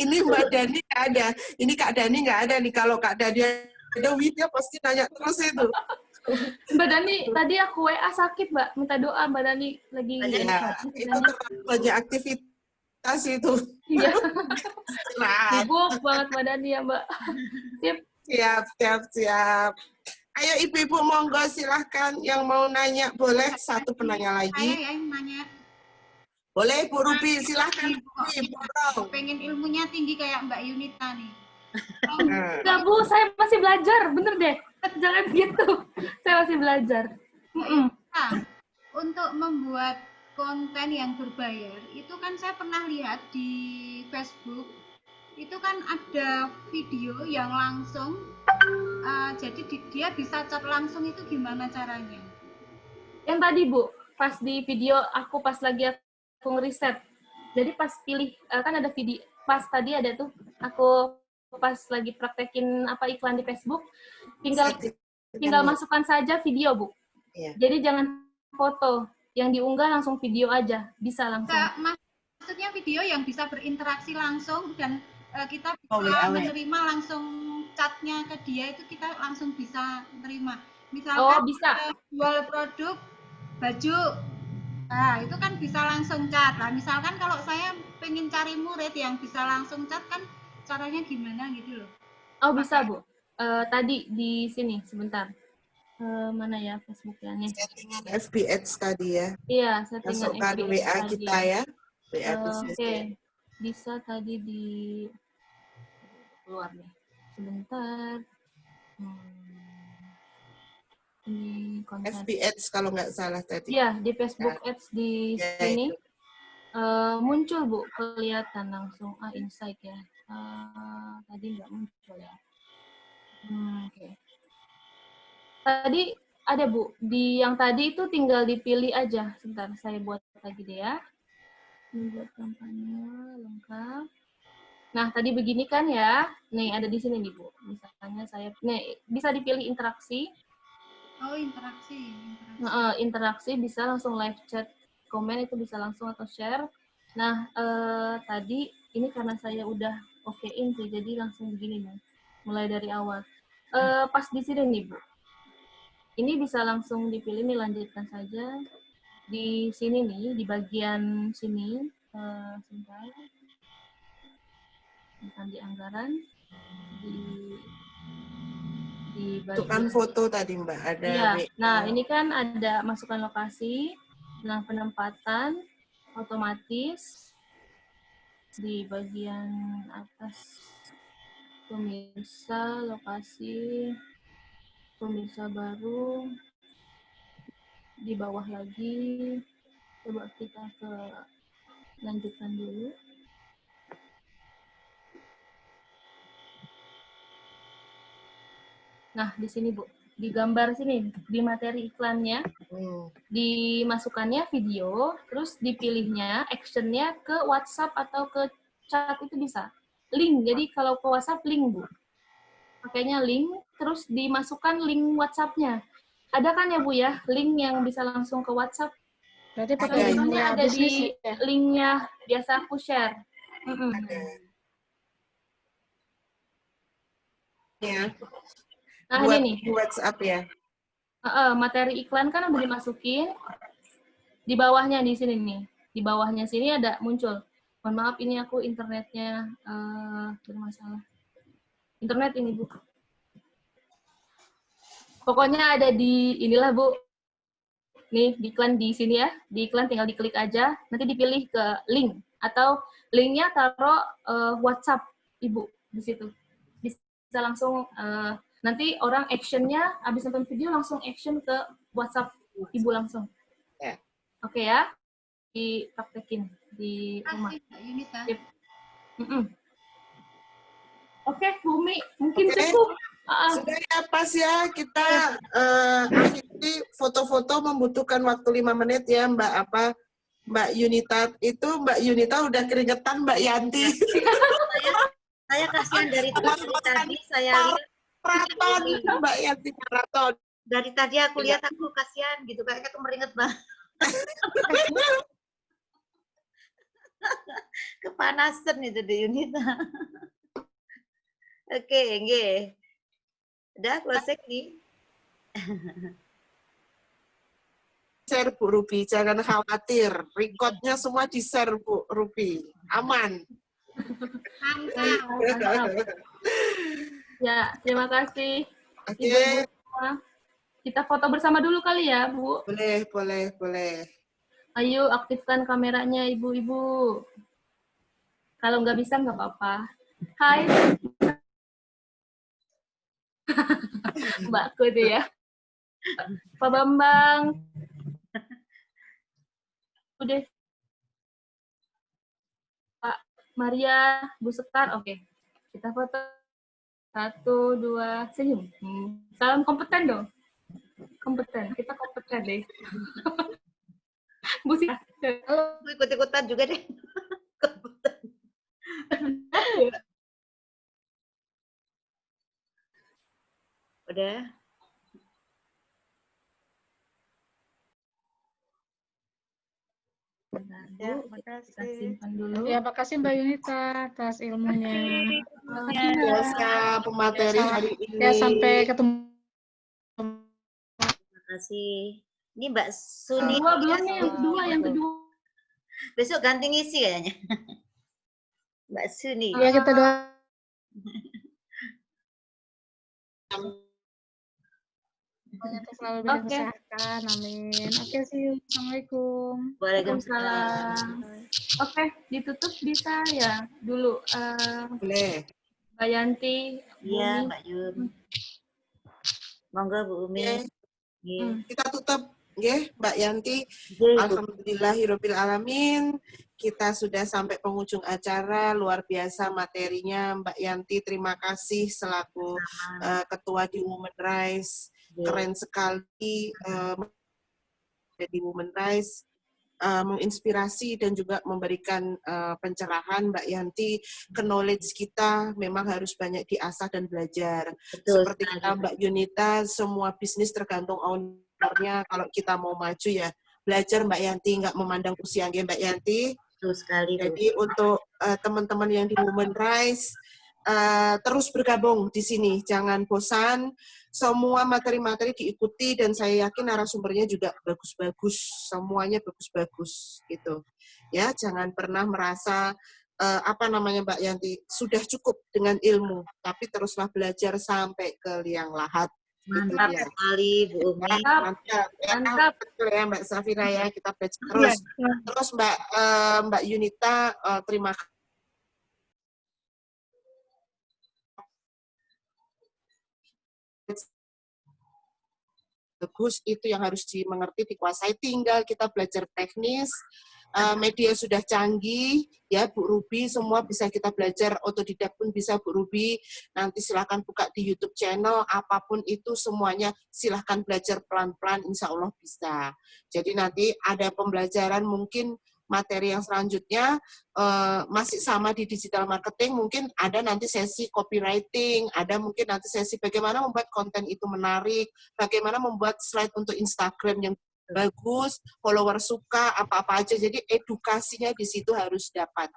Ini Mbak Dani nggak ada. Ini Kak Dani nggak ada nih. Kalau Kak Dani ada Widya pasti nanya terus itu. Mbak Dani, tadi aku WA sakit Mbak. Minta doa Mbak Dani lagi. Ya, itu banyak aktivitas itu. Iya. Sibuk banget Mbak Dani ya Mbak. Siap. Ayo ibu-ibu monggo silahkan yang mau nanya boleh satu penanya lagi. Saya yang nanya. Boleh Bu Ruby silahkan Ibu. Pengen ilmunya tinggi kayak Mbak Yunita nih. Enggak Bu, saya masih belajar, bener deh. Jangan gitu. Saya masih belajar. Nah, untuk membuat konten yang berbayar, itu kan saya pernah lihat di Facebook, itu kan ada video yang langsung, jadi dia bisa chat langsung, itu gimana caranya? Yang tadi Bu, pas di video aku pas lagi aku ngeriset, jadi pas pilih, kan ada video, pas tadi ada tuh, aku pas lagi praktekin iklan di Facebook, tinggal masukkan saja video Bu. Jadi jangan foto. Yang diunggah langsung video aja, bisa langsung. Maksudnya video yang bisa berinteraksi langsung dan kita bisa menerima langsung chatnya ke dia, itu kita langsung bisa terima. Misalkan bisa. Jual produk baju, nah itu kan bisa langsung chat. Nah, misalkan kalau saya pengen cari murid yang bisa langsung chat, kan caranya gimana gitu loh? Oh bisa Bu. Tadi di sini sebentar. Mana ya Facebooknya nih? Settingan FB Ads tadi ya. Iya, settingan masukkan FB WA tadi. kita ya. WA Oke. Bisa tadi di keluar nih. Sebentar. Ini konten. FB Ads kalau nggak salah tadi. Iya, di Facebook Ads di sini. Muncul Bu, kelihatan langsung. Insight ya. Tadi nggak muncul ya. Oke. Tadi ada Bu, di yang tadi itu tinggal dipilih aja. Sebentar, saya buat lagi deh ya. Ini buat kampanye lengkap. Nah, tadi begini kan ya. Nih, ada di sini nih Bu. Misalnya saya, nih bisa dipilih interaksi. Oh, interaksi. Interaksi bisa langsung live chat, komen itu bisa langsung atau share. Nah, tadi ini karena saya udah okein sih, jadi langsung begini nih. Mulai dari awal. Pas di sini nih Bu. Ini bisa langsung dipilih nih, lanjutkan saja. Di sini nih, di bagian sini, sebentar. Bukan di anggaran, di bagian foto tadi Mbak, ada. Iya. Nah, ini kan ada masukkan lokasi, nah penempatan otomatis di bagian atas pemirsa, lokasi, pemirsa baru, di bawah lagi, coba kita ke lanjutkan dulu. Nah, di sini Bu, di gambar sini, di materi iklannya, dimasukkannya video, terus dipilihnya, actionnya ke WhatsApp atau ke chat itu bisa. Link, jadi kalau ke WhatsApp link Bu. Pakainya link, terus dimasukkan link WhatsApp-nya. Ada kan ya Bu ya, link yang bisa langsung ke WhatsApp? Berarti pakai linknya ada di ya? linknya biasa aku share. Ya. Nah, buat ini nih. WhatsApp ya. Materi iklan kan udah dimasukin. Di bawahnya di sini nih. Di bawahnya sini ada muncul. Mohon maaf ini aku internetnya bermasalah. Internet ini Bu. Pokoknya ada di inilah Bu. Nih, di iklan di sini ya. Di iklan tinggal diklik aja, nanti dipilih ke link atau linknya taruh WhatsApp Ibu di situ. Bisa langsung nanti orang actionnya habis nonton video langsung action ke WhatsApp Ibu langsung. Ya. Oke ya, dipraktekin di rumah. Oke, Bumi, mungkin cukup. Sudah ya, pas ya kita akhiri foto-foto membutuhkan waktu 5 menit ya Mbak Yunita. Itu Mbak Yunita udah keringetan Mbak Yanti. Saya kasihan dari tadi saya lihat maraton Mbak Yanti maraton. Dari tadi aku lihat aku kasihan gitu, kayaknya kemeringet banget. Kepanasan itu di Yunita. Oke, nggih. Udah closing nih. Share Bu Ruby, jangan khawatir. Recordnya semua di-share Bu Ruby. Aman. Ya, terima kasih. Oke. Kita foto bersama dulu kali ya, Bu. Boleh. Ayo, aktifkan kameranya, Ibu-ibu. Kalau nggak bisa, nggak apa-apa. Hai. Mbakku itu ya. Pak Bambang. Udah. Pak Maria, Bu Sekar, oke. Kita foto. 1, 2, senyum. Salam kompeten dong. Kompeten, kita kompeten deh. Bu Sekar. Halo, ikut-ikutan juga deh. Udah. Ya, makasih. Kita simpan dulu. Ya, makasih Mbak Yunita atas ilmunya. Biasa pemateri hari ini. Ya, sampai ketemu. Terima kasih. Ini Mbak Suni. Kedua belum nih, yang kedua. Besok ganti ngisi kayaknya. Mbak Suni. Ya, kita doa. Semoga selalu diberikan kesehatan, amin. Oke, see you. Assalamualaikum. Waalaikumsalam. Oke, ditutup bisa ya dulu. Boleh. Mbak Yanti. Iya, Mbak Yun. Monggo Bu Umi. Kita tutup, nggih, Mbak Yanti. Alhamdulillahirabbil alamin. Kita sudah sampai penghujung acara, luar biasa materinya Mbak Yanti. Terima kasih selaku ketua di Women Rise. Keren sekali di Women Rise. Menginspirasi dan juga memberikan pencerahan Mbak Yanti. Knowledge kita memang harus banyak diasah dan belajar. Betul, seperti kata Mbak Yunita, semua bisnis tergantung ownernya. Kalau kita mau maju ya belajar Mbak Yanti, nggak memandang usia. Mbak Yanti. Betul sekali. Jadi untuk teman-teman yang di Women Rise, terus bergabung di sini, jangan bosan. Semua materi-materi diikuti dan saya yakin narasumbernya juga bagus-bagus, semuanya bagus-bagus gitu. Ya, jangan pernah merasa Mbak Yanti sudah cukup dengan ilmu, tapi teruslah belajar sampai ke liang lahat. Mantap gitu, sekali Bu Umi. Mantap. Betul ya Mbak Safira ya, kita belajar terus. Terus Mbak Yunita, terima kasih. Bagus, itu yang harus dimengerti, dikuasai. Tinggal kita belajar teknis. Media sudah canggih, ya Bu Ruby, semua bisa kita belajar, otodidak pun bisa Bu Ruby. Nanti silahkan buka di YouTube channel, apapun itu semuanya silahkan belajar pelan-pelan, insya Allah bisa. Jadi nanti ada pembelajaran mungkin materi yang selanjutnya masih sama di digital marketing, mungkin ada nanti sesi copywriting, ada mungkin nanti sesi bagaimana membuat konten itu menarik, bagaimana membuat slide untuk Instagram yang bagus, follower suka, apa-apa aja. Jadi edukasinya di situ harus dapat.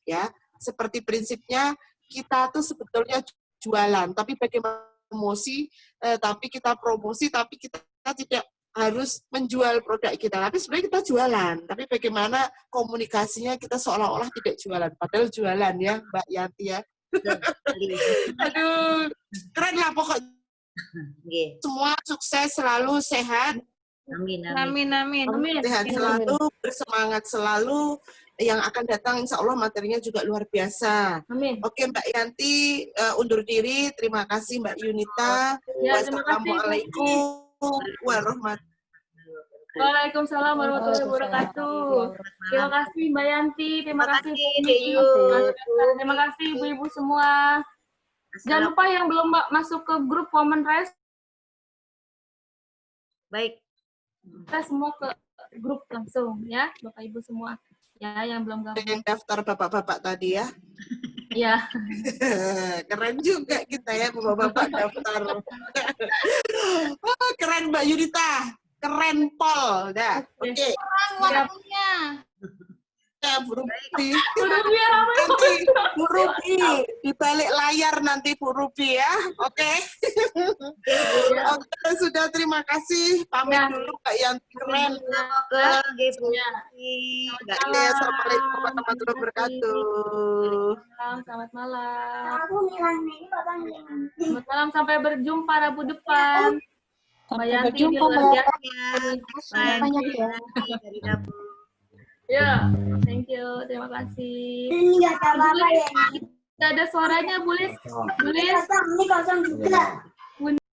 Ya, seperti prinsipnya kita tuh sebetulnya jualan, tapi bagaimana promosi, tapi kita promosi, tapi kita tidak harus menjual produk kita. Tapi sebenarnya kita jualan, tapi bagaimana komunikasinya kita seolah-olah tidak jualan, padahal jualan ya, Mbak Yanti ya. Aduh, keren lah pokoknya. Semua sukses selalu, sehat. Amin, amin. Amin, amin. Sehat selalu, bersemangat selalu. Yang akan datang insya Allah materinya juga luar biasa. Amin. Oke Mbak Yanti, undur diri. Terima kasih Mbak Yunita. Ya, wassalamualaikum warahmatullahi. Waalaikumsalam warahmatullahi wabarakatuh. Terima kasih Mbak Yanti, terima kasih terima kasih ibu-ibu semua. Jangan lupa yang belum masuk ke grup Women Rise. Baik. Kita semua ke grup langsung ya, Bapak Ibu semua. Ya, yang belum gabung. Yang daftar bapak-bapak tadi ya. Iya. Keren juga kita ya, bapak-bapak daftar. Oh, keren Mbak Yunita. Keren Pol. Dah. Oke. Waktunya. Ya, Bu Ruby. Nanti Bu Ruby di balik layar nanti Bu Ruby ya. Oke. Oke, sudah terima kasih. Pamit dulu Kak Yanti, keren. Assalamualaikum warahmatullahi wabarakatuh. Selamat malam. Selamat malam, sampai berjumpa Rabu depan. Sampai berjumpa Mbak. Banyak ya. Ya, thank you, terima kasih. Enggak apa-apa ya. Tidak ada suaranya, boleh? Ini kosong juga.